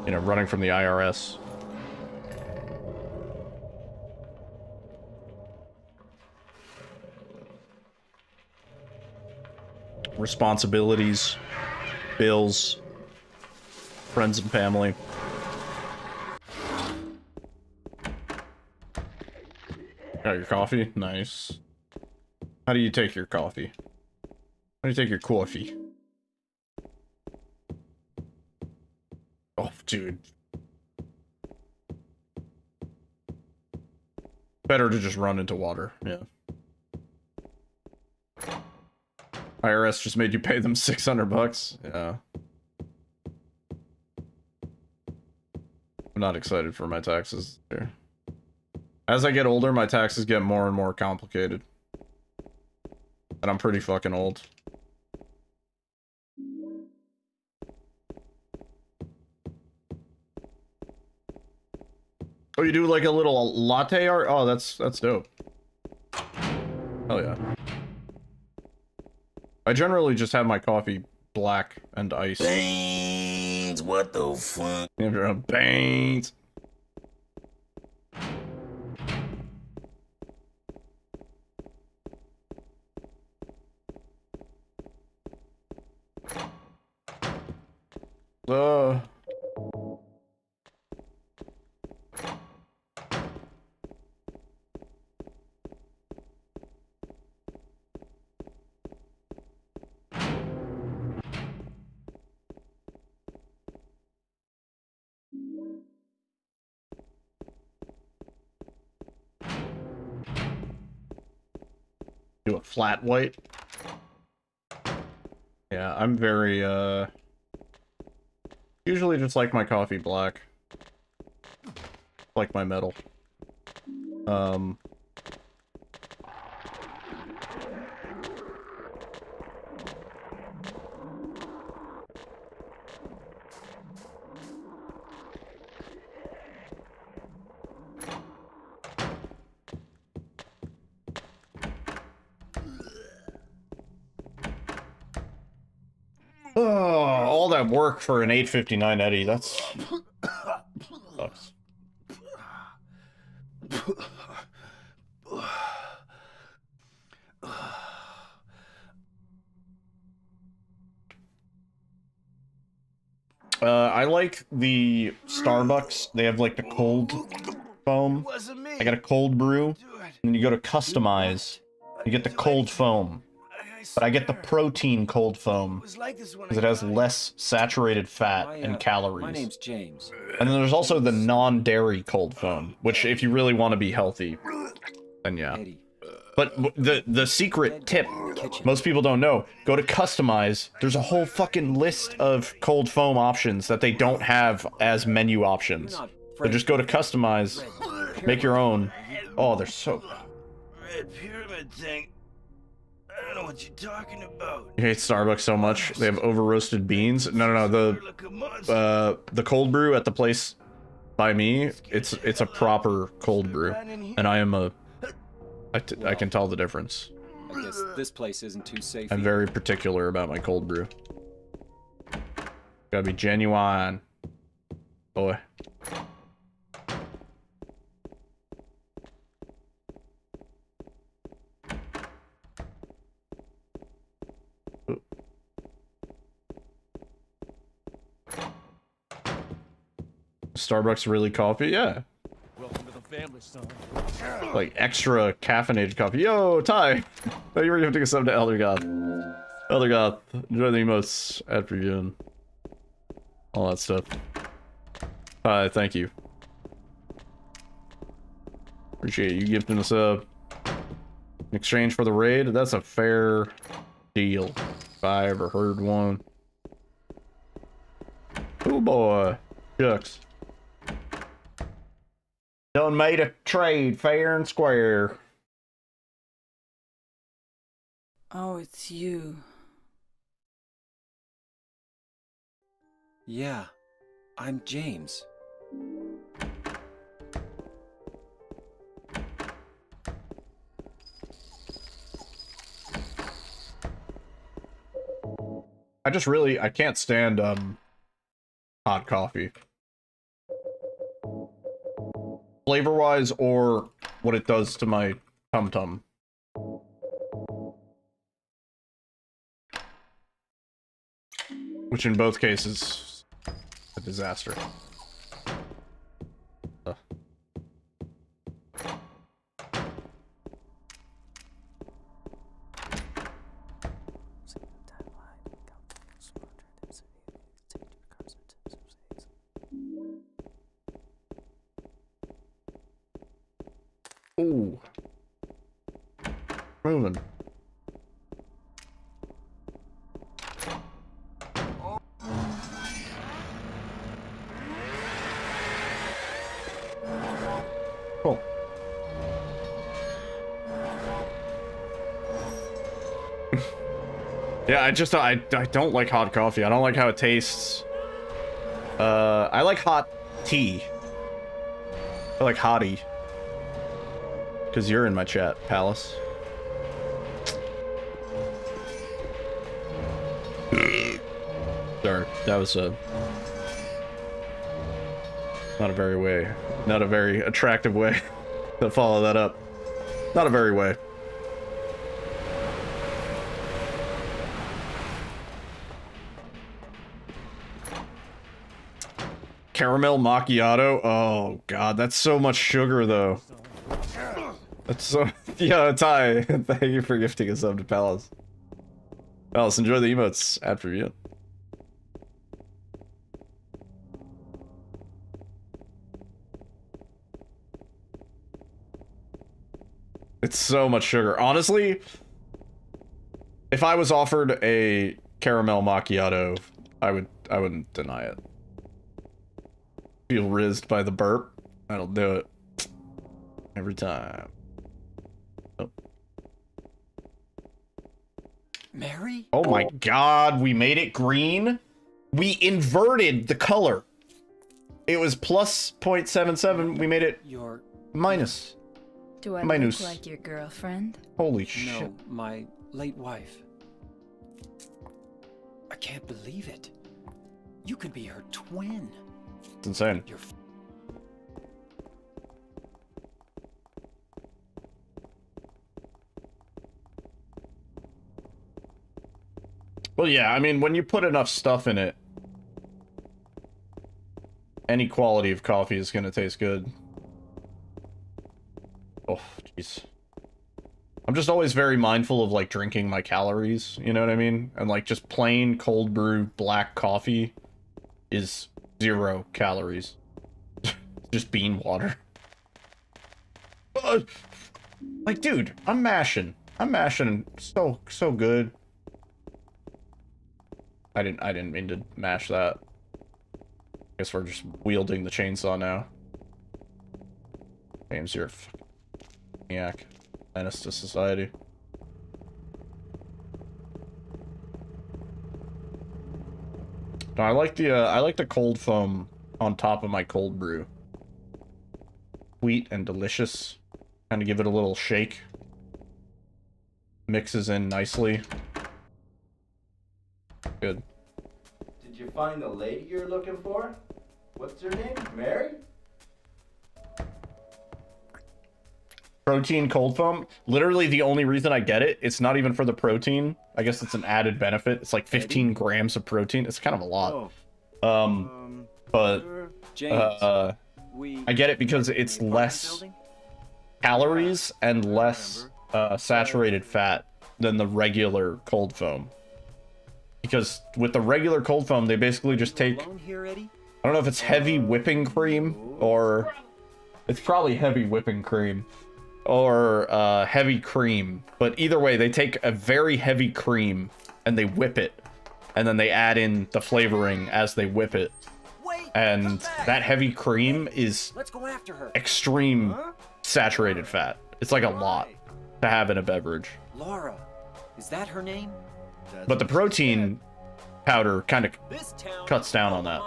you know, running from the IRS. Responsibilities, bills, friends and family. Got your coffee? Nice. How do you take your coffee? How do you take your coffee? Oh, dude. Better to just run into water, yeah. IRS just made you pay them $600, yeah. I'm not excited for my taxes here. As I get older, my taxes get more and more complicated. And I'm pretty fucking old. Oh, you do like a little latte art? Oh, that's dope. Hell yeah. I generally just have my coffee black and iced. Beans, what the fuck? Beans. Do a flat white. Yeah, I'm very, usually just like my coffee black. Like my metal. Oh, all that work for an 859 Eddie. That's sucks. I like the Starbucks. They have like the cold foam. I got a cold brew, and then you go to customize. You get the cold foam, but I get the protein cold foam because it has less saturated fat and calories. My name's James. And then there's also the non-dairy cold foam, which if you really want to be healthy, then yeah. But the secret tip, most people don't know, go to customize. There's a whole fucking list of cold foam options that they don't have as menu options. So just go to customize, make your own. Oh, they're so good. Red pyramid thing. I don't know what you're talking about. I hate Starbucks so much. They have over roasted beans. No, the cold brew at the place by me, it's a proper cold brew, and I am a I can tell the difference. I guess this place isn't too safe. I'm very particular about my cold brew. Gotta be genuine, boy. Starbucks really coffee? Yeah. Welcome to the family, son. Like extra caffeinated coffee. Yo, Ty! Oh, you were giving a sub to Elder Goth. Elder Goth, enjoy the emotes at previewing. All that stuff. Hi, thank you. Appreciate you gifting us up. In exchange for the raid, that's a fair deal. If I ever heard one. Oh boy. Shucks. Done made a trade fair and square. Oh, it's you. Yeah, I'm James. I can't stand hot coffee. Flavor-wise, or what it does to my tum-tum. Which in both cases, a disaster. Ooh. Moving. Cool. Yeah, I don't like hot coffee. I don't like how it tastes. I like hot tea. I like hottie. Because you're in my chat, Palace. Sorry, that was not a very attractive way to follow that up. Not a very way. Caramel macchiato? Oh god, that's so much sugar though. That's so... Yo, Ty, thank you for gifting a sub to Palace. Palace, enjoy the emotes after review. It's so much sugar. Honestly, if I was offered a caramel macchiato, I wouldn't deny it. Feel rizzed by the burp. I'll do it. Every time. Oh. Mary? Oh my god, we made it green? We inverted the color. It was plus 0.77, we made it minus. Do I Minus. look like your girlfriend? Holy shit. No, my late wife. I can't believe it. You could be her twin. It's insane. Well, yeah, I mean, when you put enough stuff in it, any quality of coffee is going to taste good. Oh, jeez. I'm just always very mindful of, like, drinking my calories, you know what I mean? And, like, just plain cold brew black coffee is 0 calories. Just bean water. Like, dude, I'm mashing so good. I didn't mean to mash that. Guess we're just wielding the chainsaw now. James, you're a fucking maniac. Menace to society. No, I like the cold foam on top of my cold brew. Sweet and delicious. Kind of give it a little shake. Mixes in nicely. Good. Did you find the lady you're looking for? What's her name? Mary? Protein cold foam. Literally the only reason I get it, it's not even for the protein. I guess it's an added benefit. It's like 15 grams of protein. It's kind of a lot. But I get it because it's less calories and less saturated fat than the regular cold foam. Because with the regular cold foam, they basically just take, I don't know if it's heavy whipping cream or it's probably heavy whipping cream or heavy cream. But either way, they take a very heavy cream and they whip it. And then they add in the flavoring as they whip it. And that heavy cream is extreme saturated fat. It's like a lot to have in a beverage. Laura, is that her name? But the protein powder kind of cuts down on that.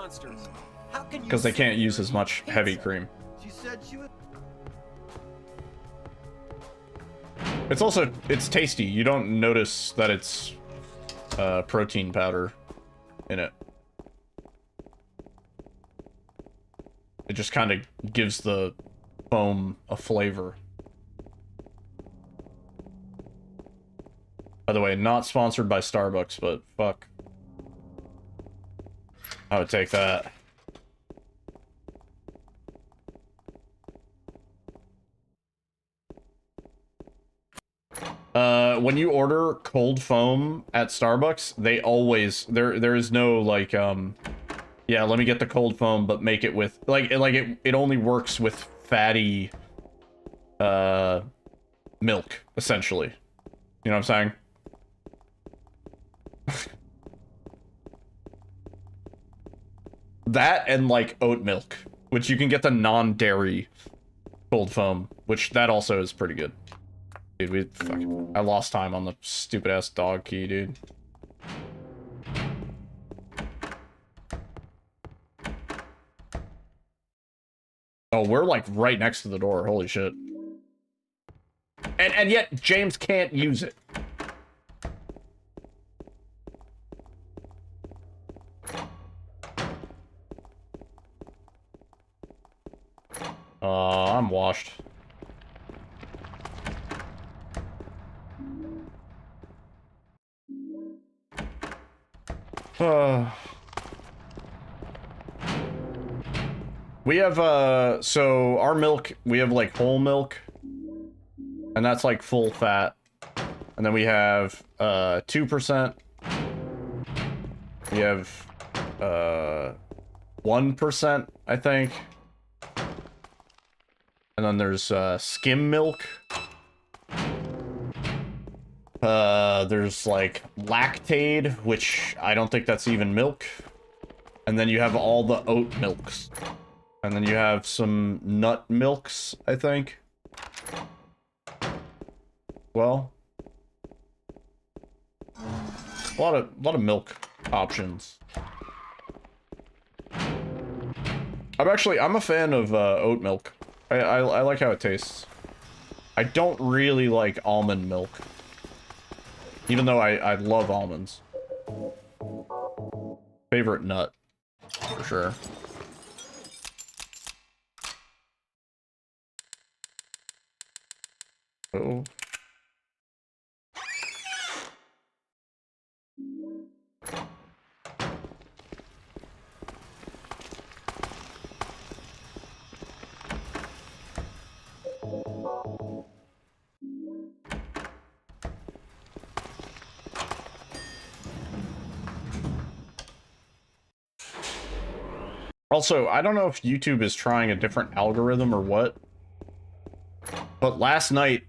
Because they can't use as much heavy cream. She said she was... It's tasty. You don't notice that it's protein powder in it. It just kind of gives the foam a flavor. By the way, not sponsored by Starbucks, but fuck. I would take that. When you order cold foam at Starbucks, they always there is no like yeah, let me get the cold foam but make it with it only works with fatty milk essentially. You know what I'm saying? That and like oat milk, which you can get the non-dairy cold foam, which that also is pretty good. Dude, I lost time on the stupid ass dog key, dude. Oh, we're like right next to the door. Holy shit. And yet James can't use it. I'm washed. We have, so our milk, we have like whole milk, and that's like full fat. And then we have, 2%. We have, 1%, I think. And then there's, skim milk. There's like lactate, which I don't think that's even milk. And then you have all the oat milks. And then you have some nut milks, I think. Well, a lot of milk options. I'm a fan of oat milk. I like how it tastes. I don't really like almond milk. Even though I love almonds. favorite nut, for sure. Oh. Also, I don't know if YouTube is trying a different algorithm or what, but last night,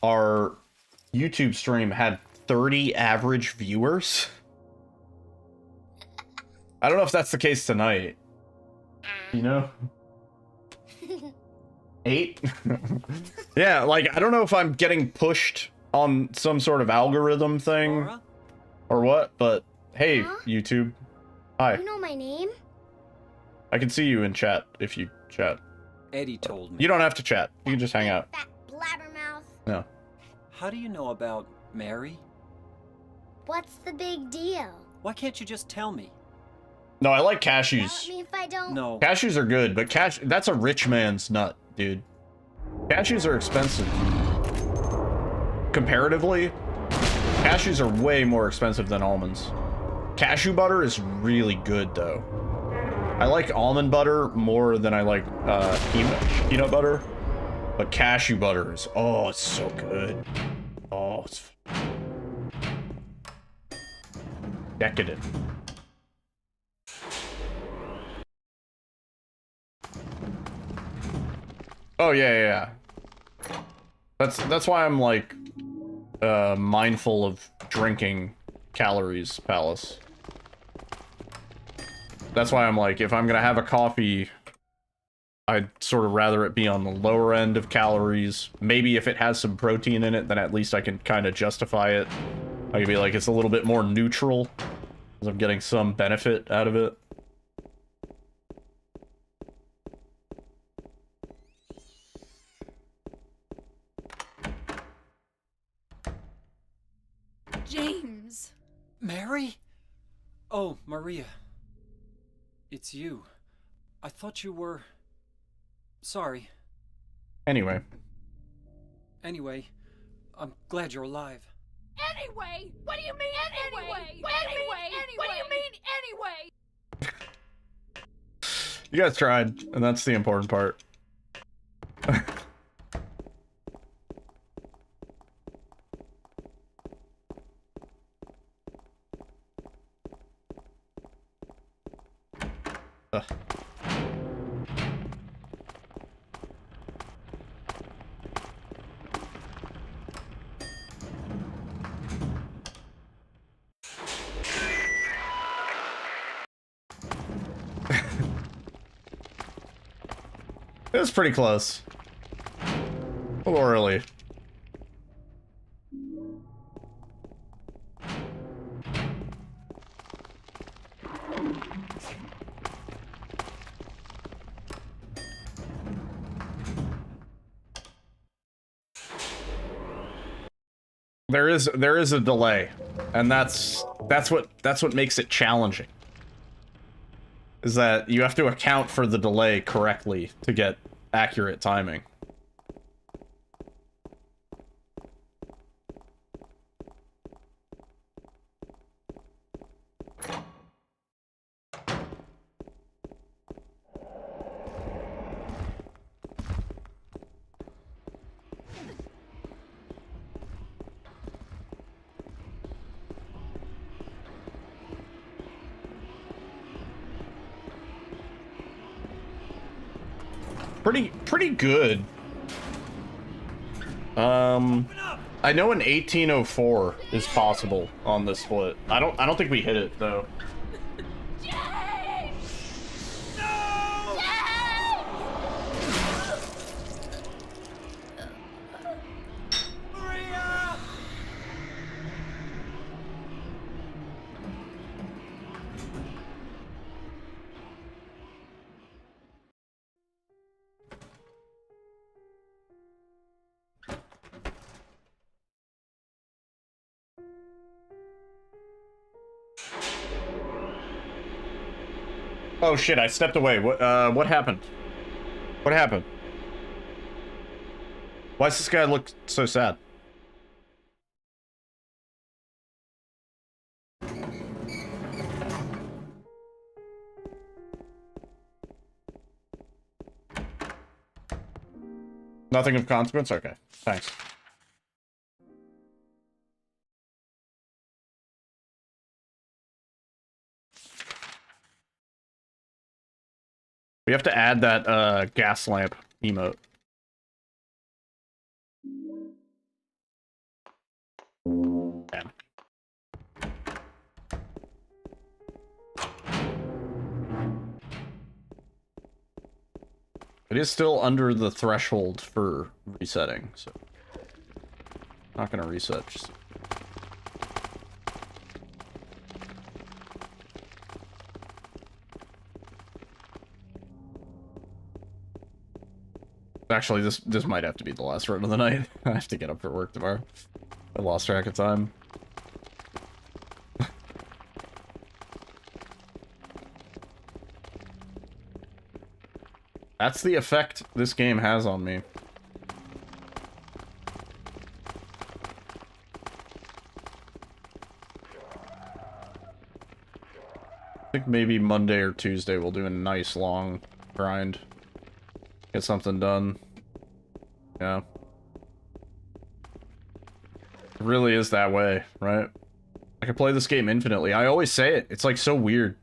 our YouTube stream had 30 average viewers. I don't know if that's the case tonight. You know? 8? Yeah, like, I don't know if I'm getting pushed on some sort of algorithm thing Laura? or what, but hey, Huh? YouTube. Hi. You know my name? I can see you in chat if you chat. Eddie told me. You don't have to chat. You can just hang out. That blabbermouth. No. How do you know about Mary? What's the big deal? Why can't you just tell me? No, I like Yell cashews. at me if I don't. No. Cashews are good, but that's a rich man's nut, dude. Cashews are expensive. Comparatively, cashews are way more expensive than almonds. Cashew butter is really good, though. I like almond butter more than I like peanut butter, but cashew butter is, oh, it's so good. Oh, it's decadent. Oh yeah. That's why I'm like mindful of drinking calories, Palace. That's why I'm like, if I'm gonna have a coffee, I'd sort of rather it be on the lower end of calories. Maybe if it has some protein in it, then at least I can kind of justify it. I can be like, it's a little bit more neutral, because I'm getting some benefit out of it. James. Mary? Oh, Maria. It's you. I thought you were... Sorry. Anyway. Anyway, I'm glad you're alive. Anyway? What do you mean anyway? What do you mean anyway? You guys tried, and that's the important part. It was pretty close. A little early. There is a delay, and that's what makes it challenging. Is that you have to account for the delay correctly to get accurate timing. Pretty good. I know an 1804 is possible on this split. I don't think we hit it though. Oh shit, I stepped away. What happened? What happened? Why does this guy look so sad? Nothing of consequence? Okay, thanks. We have to add that gas lamp emote. Damn. It is still under the threshold for resetting, so not gonna reset. Just... Actually, this might have to be the last run of the night. I have to get up for work tomorrow. I lost track of time. That's the effect this game has on me. I think maybe Monday or Tuesday we'll do a nice long grind. Get something done. Yeah. It really is that way, right? I can play this game infinitely. I always say it. It's like so weird.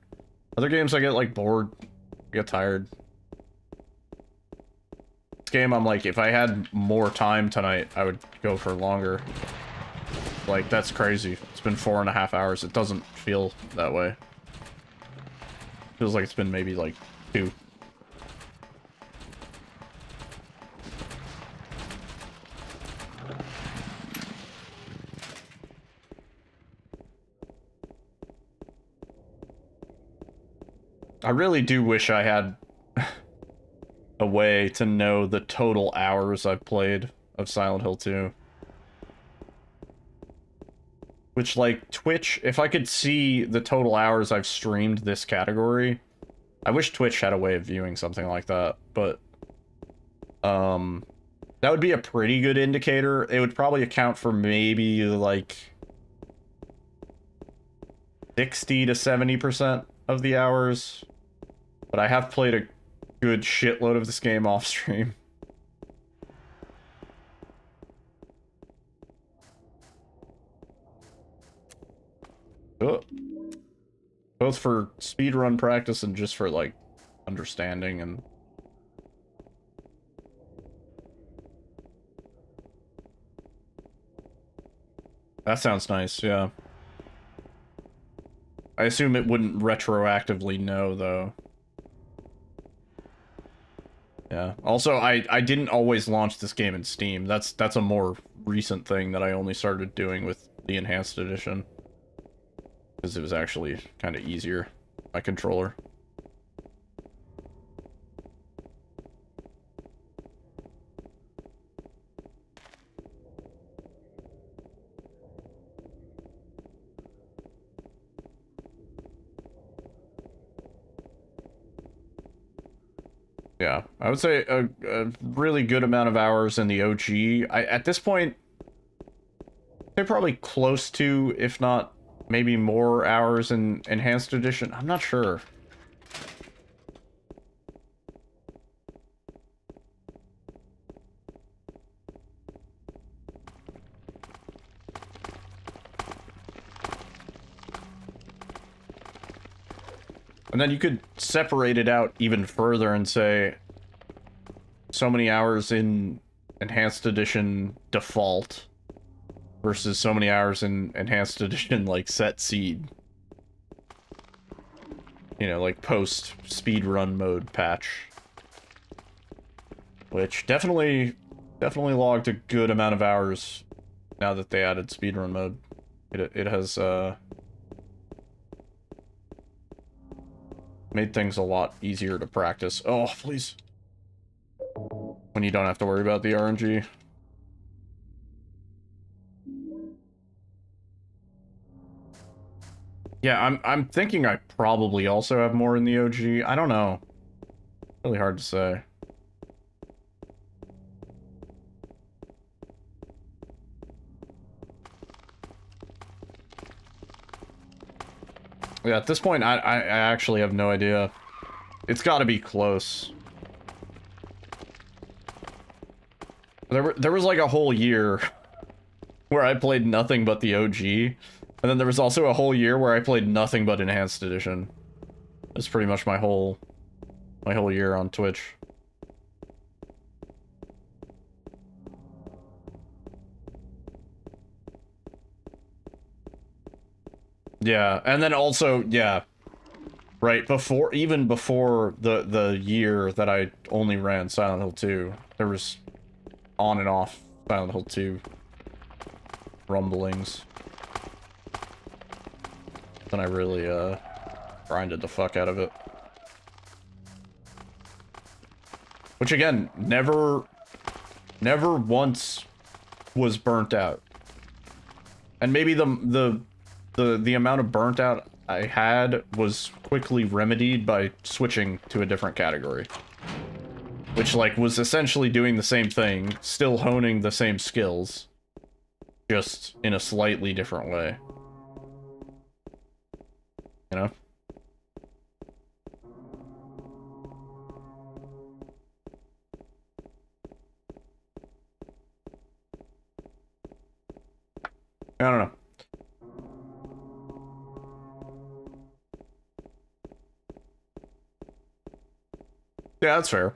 Other games I get like bored. I get tired. This game I'm like, if I had more time tonight, I would go for longer. Like, that's crazy. It's been 4.5 hours. It doesn't feel that way. Feels like it's been maybe like 2. I really do wish I had a way to know the total hours I've played of Silent Hill 2. Which, like, Twitch, if I could see the total hours I've streamed this category, I wish Twitch had a way of viewing something like that, but, that would be a pretty good indicator. It would probably account for maybe, like, 60 to 70% of the hours. But I have played a good shitload of this game off stream. Both for speedrun practice and just for, like, understanding and... That sounds nice, yeah. I assume it wouldn't retroactively know, though. Yeah. Also, I didn't always launch this game in Steam. That's a more recent thing that I only started doing with the Enhanced Edition. Because it was actually kind of easier. My controller. Yeah, I would say a really good amount of hours in the OG. At this point, they're probably close to, if not maybe more hours in Enhanced Edition. I'm not sure. And then you could separate it out even further and say so many hours in Enhanced Edition default versus so many hours in Enhanced Edition, like, set seed. You know, like, post speedrun mode patch. Which definitely logged a good amount of hours now that they added speedrun mode. It has, made things a lot easier to practice. Oh, please. When you don't have to worry about the RNG. Yeah, I'm thinking I probably also have more in the OG. I don't know. Really hard to say. Yeah, at this point, I actually have no idea. It's got to be close. There was like a whole year where I played nothing but the OG, and then there was also a whole year where I played nothing but Enhanced Edition. That's pretty much my whole year on Twitch. Yeah, and then also, yeah, right, even before the year that I only ran Silent Hill 2, there was on and off Silent Hill 2 rumblings. Then I really, grinded the fuck out of it. Which again, never once was burnt out. And maybe the amount of burnt out I had was quickly remedied by switching to a different category. Which, like, was essentially doing the same thing, still honing the same skills, just in a slightly different way. You know? I don't know. Yeah, that's fair.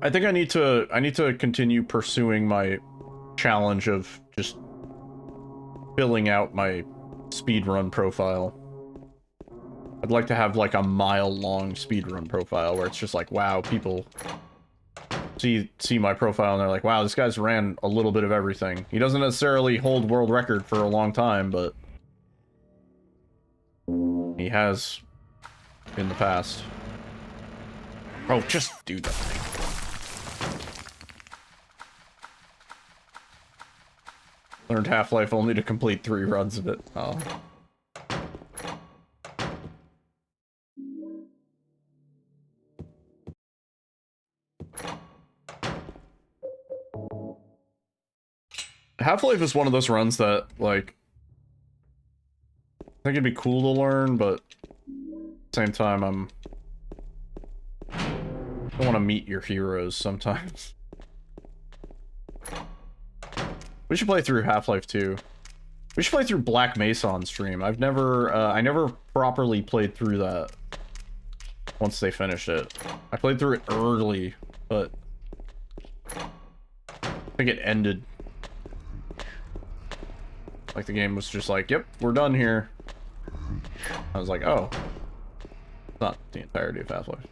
I think I need to continue pursuing my challenge of just filling out my speedrun profile. I'd like to have like a mile-long speedrun profile where it's just like, wow, people see my profile and they're like, wow, this guy's ran a little bit of everything. He doesn't necessarily hold world record for a long time, but he has in the past. Oh, just do that thing. Learned Half-Life only to complete 3 runs of it. Oh. Half-Life is one of those runs that, like, I think it'd be cool to learn, but at the same time, I don't want to meet your heroes sometimes. We should play through Half-Life 2. We should play through Black Mesa on stream. I never properly played through that once they finished it. I played through it early, but I think it ended. Like, the game was just like, yep, we're done here. I was like, oh. It's not the entirety of Half-Life.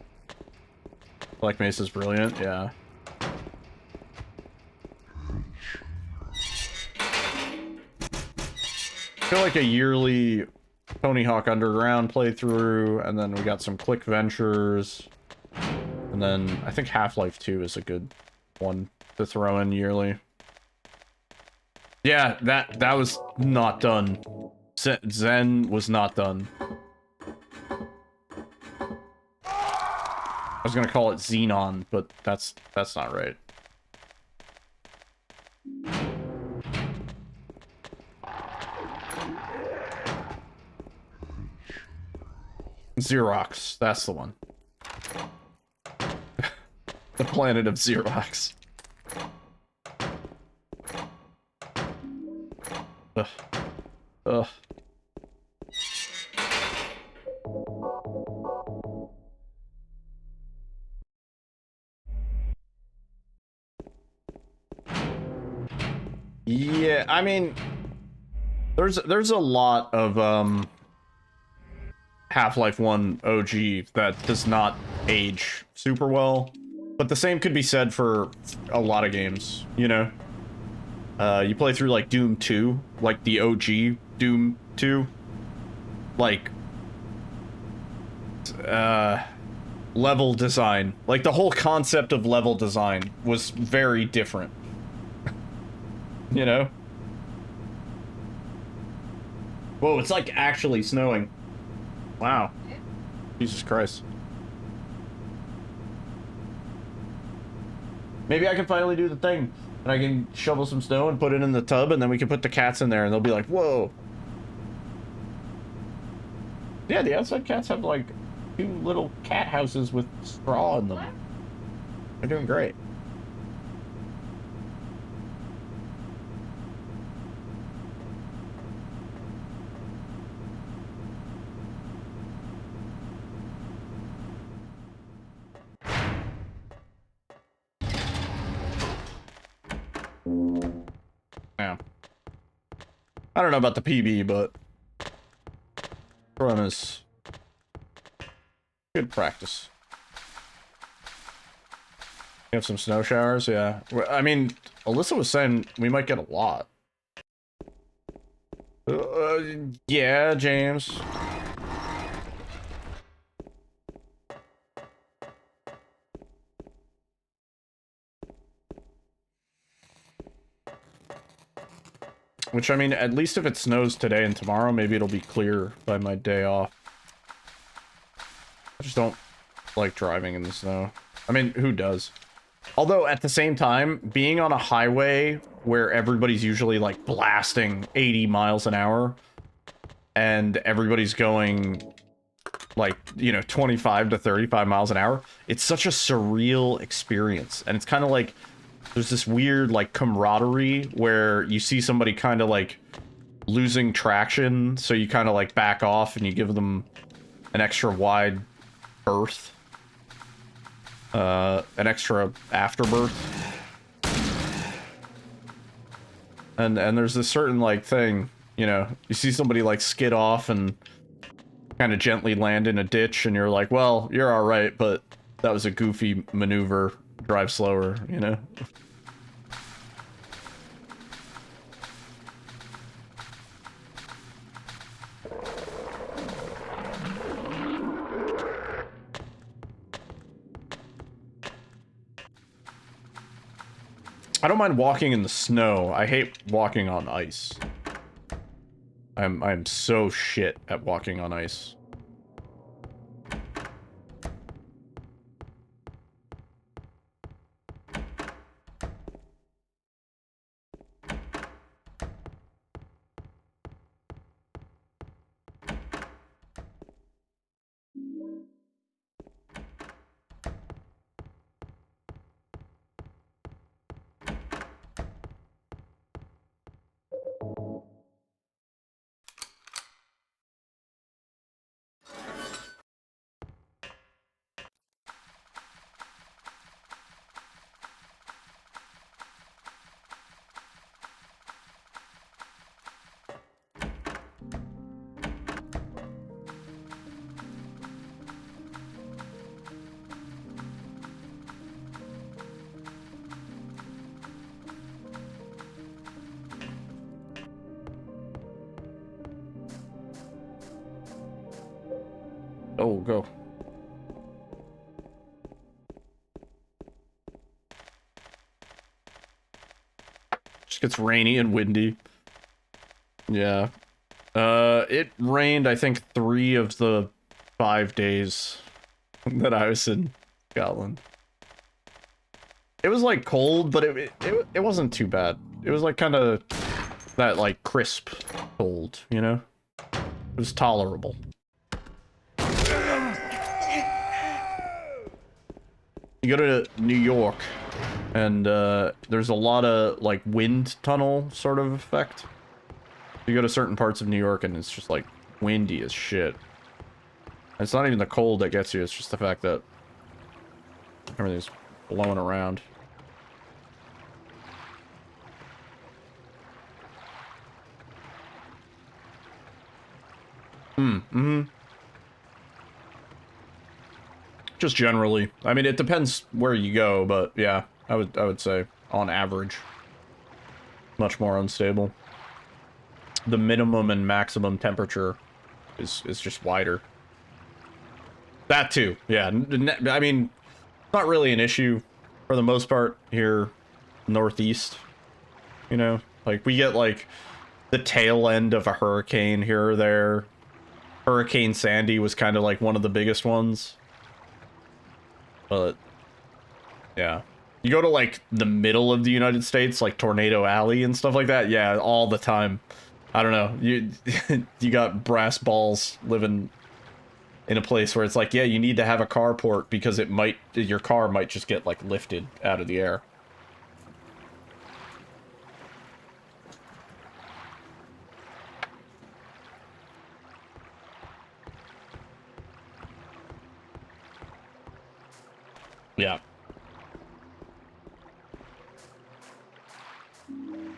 Black Mesa's brilliant, yeah. I feel like a yearly Tony Hawk Underground playthrough, and then we got some Click Ventures. And then I think Half-Life 2 is a good one to throw in yearly. Yeah, that was not done. Zen was not done. I was gonna call it Xenon, but that's not right. Xerox, that's the one. The planet of Xerox. Ugh. Ugh. Yeah, I mean, there's a lot of Half-Life 1 OG that does not age super well, but the same could be said for a lot of games, you know? You play through, like, Doom 2, like the OG Doom 2, like, level design. Like, the whole concept of level design was very different. You know? Whoa, it's like actually snowing. Wow. Jesus Christ. Maybe I can finally do the thing. And I can shovel some snow and put it in the tub, and then we can put the cats in there, and they'll be like, whoa. Yeah, the outside cats have, like, 2 little cat houses with straw in them. They're doing great. Yeah. I don't know about the PB, but run is good practice. You have some snow showers, yeah. I mean, Alyssa was saying we might get a lot. Yeah, James. Which, I mean, at least if it snows today and tomorrow, maybe it'll be clear by my day off. I just don't like driving in the snow. I mean, who does? Although, at the same time, being on a highway where everybody's usually, like, blasting 80 miles an hour, and everybody's going, like, you know, 25 to 35 miles an hour, it's such a surreal experience. And it's kind of like, there's this weird, like, camaraderie where you see somebody kind of, like, losing traction, so you kind of, like, back off and you give them an extra wide berth. An extra afterbirth. And there's this certain, like, thing, you know, you see somebody, like, skid off and kind of gently land in a ditch, and you're like, well, you're alright, but that was a goofy maneuver. Drive slower, you know? I don't mind walking in the snow. I hate walking on ice. I'm so shit at walking on ice. Oh, go. Just gets rainy and windy. Yeah. It rained, I think, 3 of the 5 days that I was in Scotland. It was, like, cold, but it wasn't too bad. It was, like, kind of that, like, crisp cold, you know? It was tolerable. You go to New York, and there's a lot of, like, wind tunnel sort of effect. You go to certain parts of New York, and it's just, like, windy as shit. And it's not even the cold that gets you, it's just the fact that everything's blowing around. Just generally. I mean, it depends where you go, but yeah, I would say on average, much more unstable. The minimum and maximum temperature is just wider. That too, yeah. I mean, not really an issue for the most part here northeast. You know, like we get like the tail end of a hurricane here or there. Hurricane Sandy was kind of like one of the biggest ones. But yeah. You go to like the middle of the United States, like Tornado Alley and stuff like that, yeah, all the time. I don't know. You got brass balls living in a place where it's like, yeah, you need to have a carport because your car might just get like lifted out of the air. Yeah.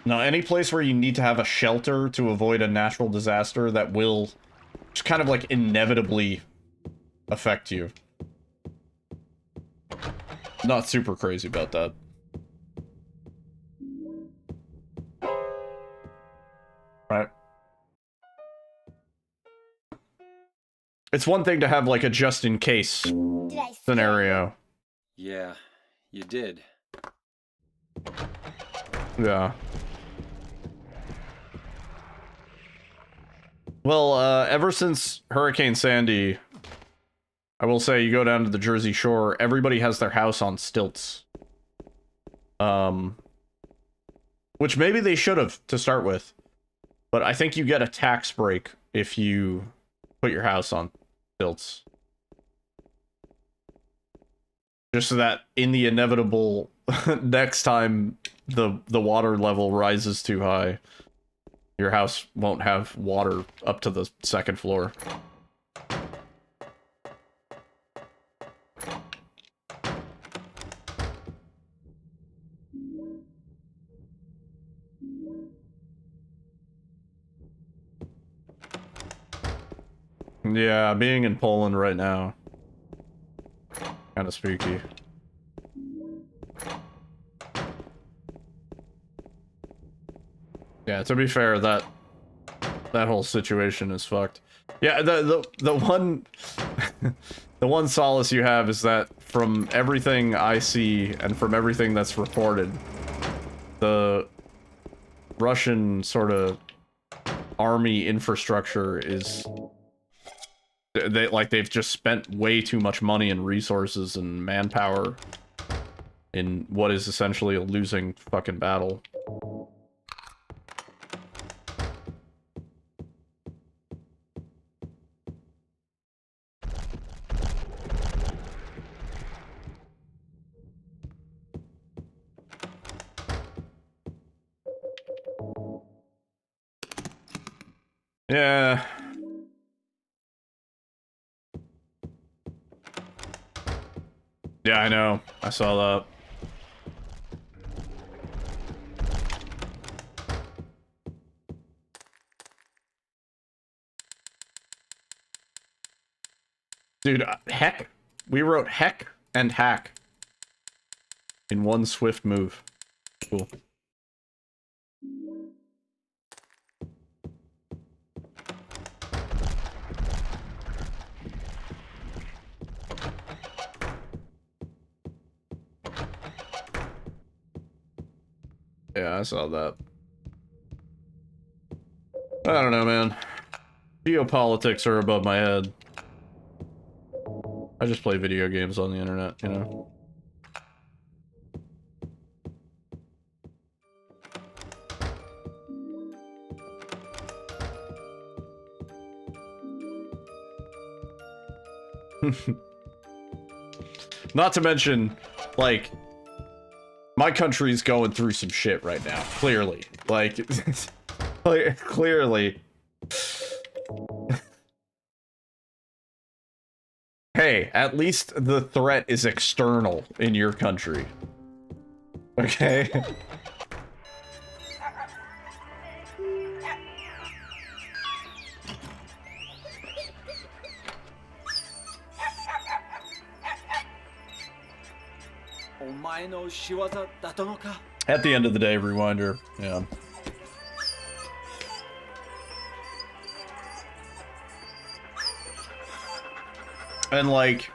Now, any place where you need to have a shelter to avoid a natural disaster that will just kind of like inevitably affect you. Not super crazy about that. Right. It's one thing to have like a just in case scenario. Yeah, you did. Yeah. Well, ever since Hurricane Sandy, I will say you go down to the Jersey Shore, everybody has their house on stilts. Which maybe they should have to start with. But I think you get a tax break if you put your house on stilts. Just so that in the inevitable next time the water level rises too high, your house won't have water up to the second floor. Yeah, being in Poland right now, kind of spooky. Yeah, to be fair, that whole situation is fucked. Yeah, the one the one solace you have is that from everything I see and from everything that's reported, the Russian sort of army infrastructure is they've just spent way too much money and resources and manpower in what is essentially a losing fucking battle. Yeah. Yeah, I know. I saw that. Dude, heck. We wrote heck and hack in one swift move. Cool. Yeah, I saw that. I don't know, man. Geopolitics are above my head. I just play video games on the internet, you know? Not to mention, like, my country's going through some shit right now, clearly. Like, clearly. Hey, at least the threat is external in your country. Okay? At the end of the day, Rewinder, yeah. And like,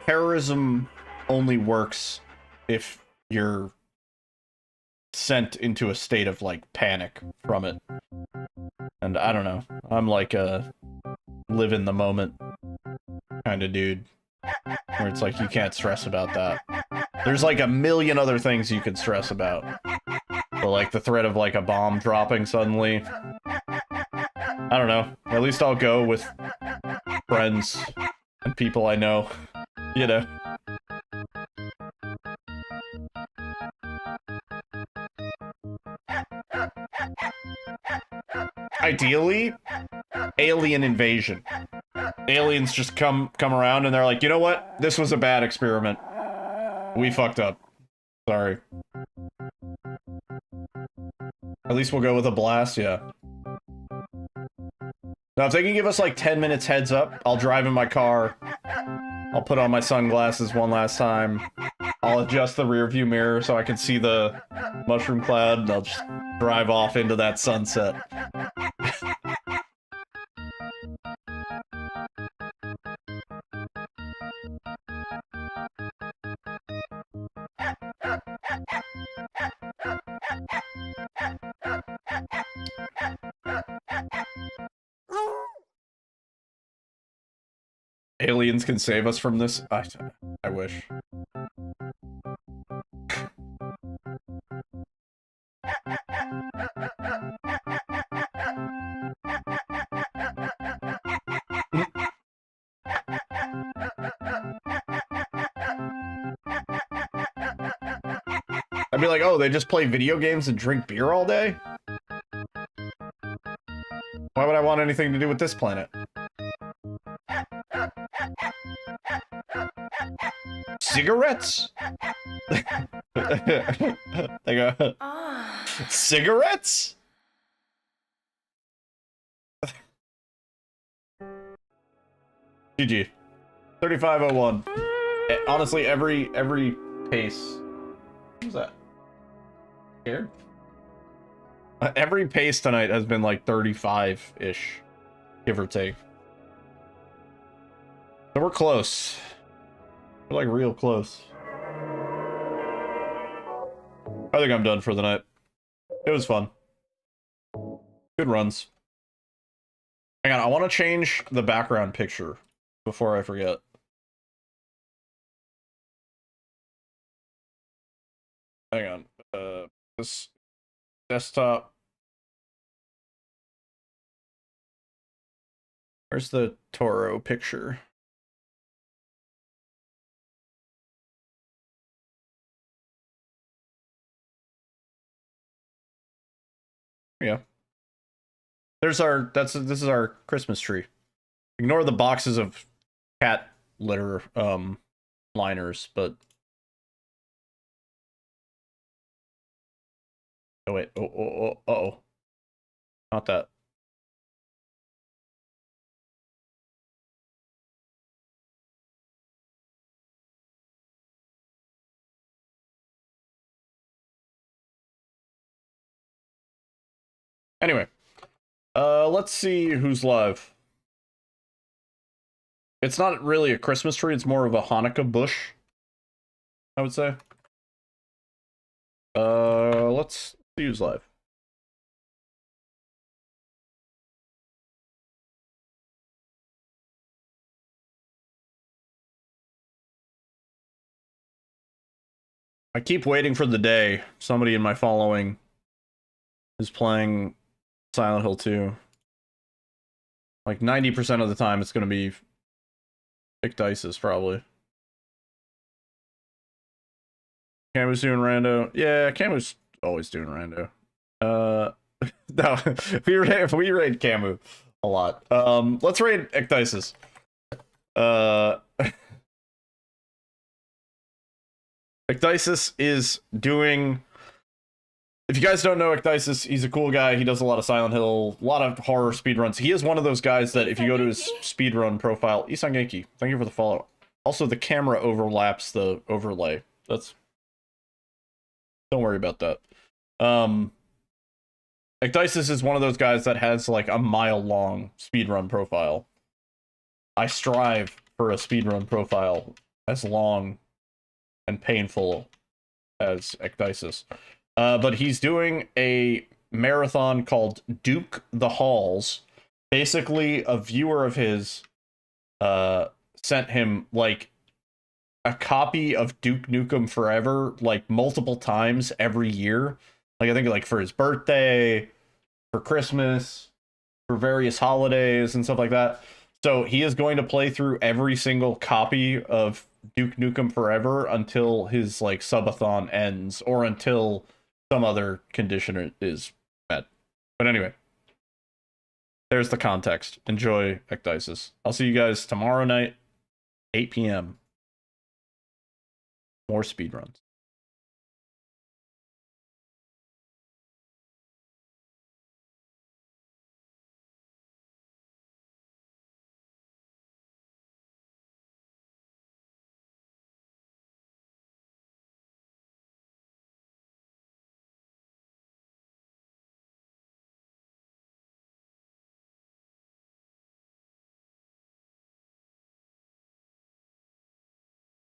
terrorism only works if you're sent into a state of like panic from it. And I don't know. I'm like a live in the moment kind of dude, where it's like you can't stress about that. There's like a million other things you could stress about. But like the threat of like a bomb dropping suddenly, I don't know. At least I'll go with friends and people I know, you know. Ideally, alien invasion. Aliens just come around and they're like, you know what? This was a bad experiment. We fucked up. Sorry. At least we'll go with a blast, yeah. Now, if they can give us like 10 minutes heads up, I'll drive in my car. I'll put on my sunglasses one last time. I'll adjust the rear view mirror so I can see the mushroom cloud, and I'll just drive off into that sunset. Aliens can save us from this? I wish. I'd be like, oh, they just play video games and drink beer all day? Why would I want anything to do with this planet? Cigarettes? They go, cigarettes? GG. 3501. Honestly, every pace. What was that? Scared? Every pace tonight has been like 35-ish, give or take. So we're close. We're like real close. I think I'm done for the night. It was fun. Good runs. Hang on, I want to change the background picture before I forget. Hang on. This desktop. Where's the Toro picture? Yeah. There's our this is our Christmas tree. Ignore the boxes of cat litter liners, but oh wait, uh-oh. Not that. Anyway, let's see who's live. It's not really a Christmas tree, it's more of a Hanukkah bush, I would say. Let's see who's live. I keep waiting for the day somebody in my following is playing Silent Hill 2. Like 90% of the time it's gonna be Icdices, probably. Camu's doing rando. Yeah, Camu's always doing rando. No, we raid Camu a lot. Let's raid Icdices. Icdices is doing... If you guys don't know Icdices, he's a cool guy. He does a lot of Silent Hill, a lot of horror speedruns. He is one of those guys that if you go to his speedrun profile... Isan Genki, thank you for the follow. Also, the camera overlaps the overlay. That's... Don't worry about that. Icdices is one of those guys that has like a mile-long speedrun profile. I strive for a speedrun profile as long and painful as Ecdysis. But he's doing a marathon called Duke the Halls. Basically, a viewer of his sent him like a copy of Duke Nukem Forever like multiple times every year. Like I think like for his birthday, for Christmas, for various holidays and stuff like that. So he is going to play through every single copy of Duke Nukem Forever until his like subathon ends or until some other condition is met. But anyway, there's the context. Enjoy Ecdysis. I'll see you guys tomorrow night, 8 p.m. More speedruns.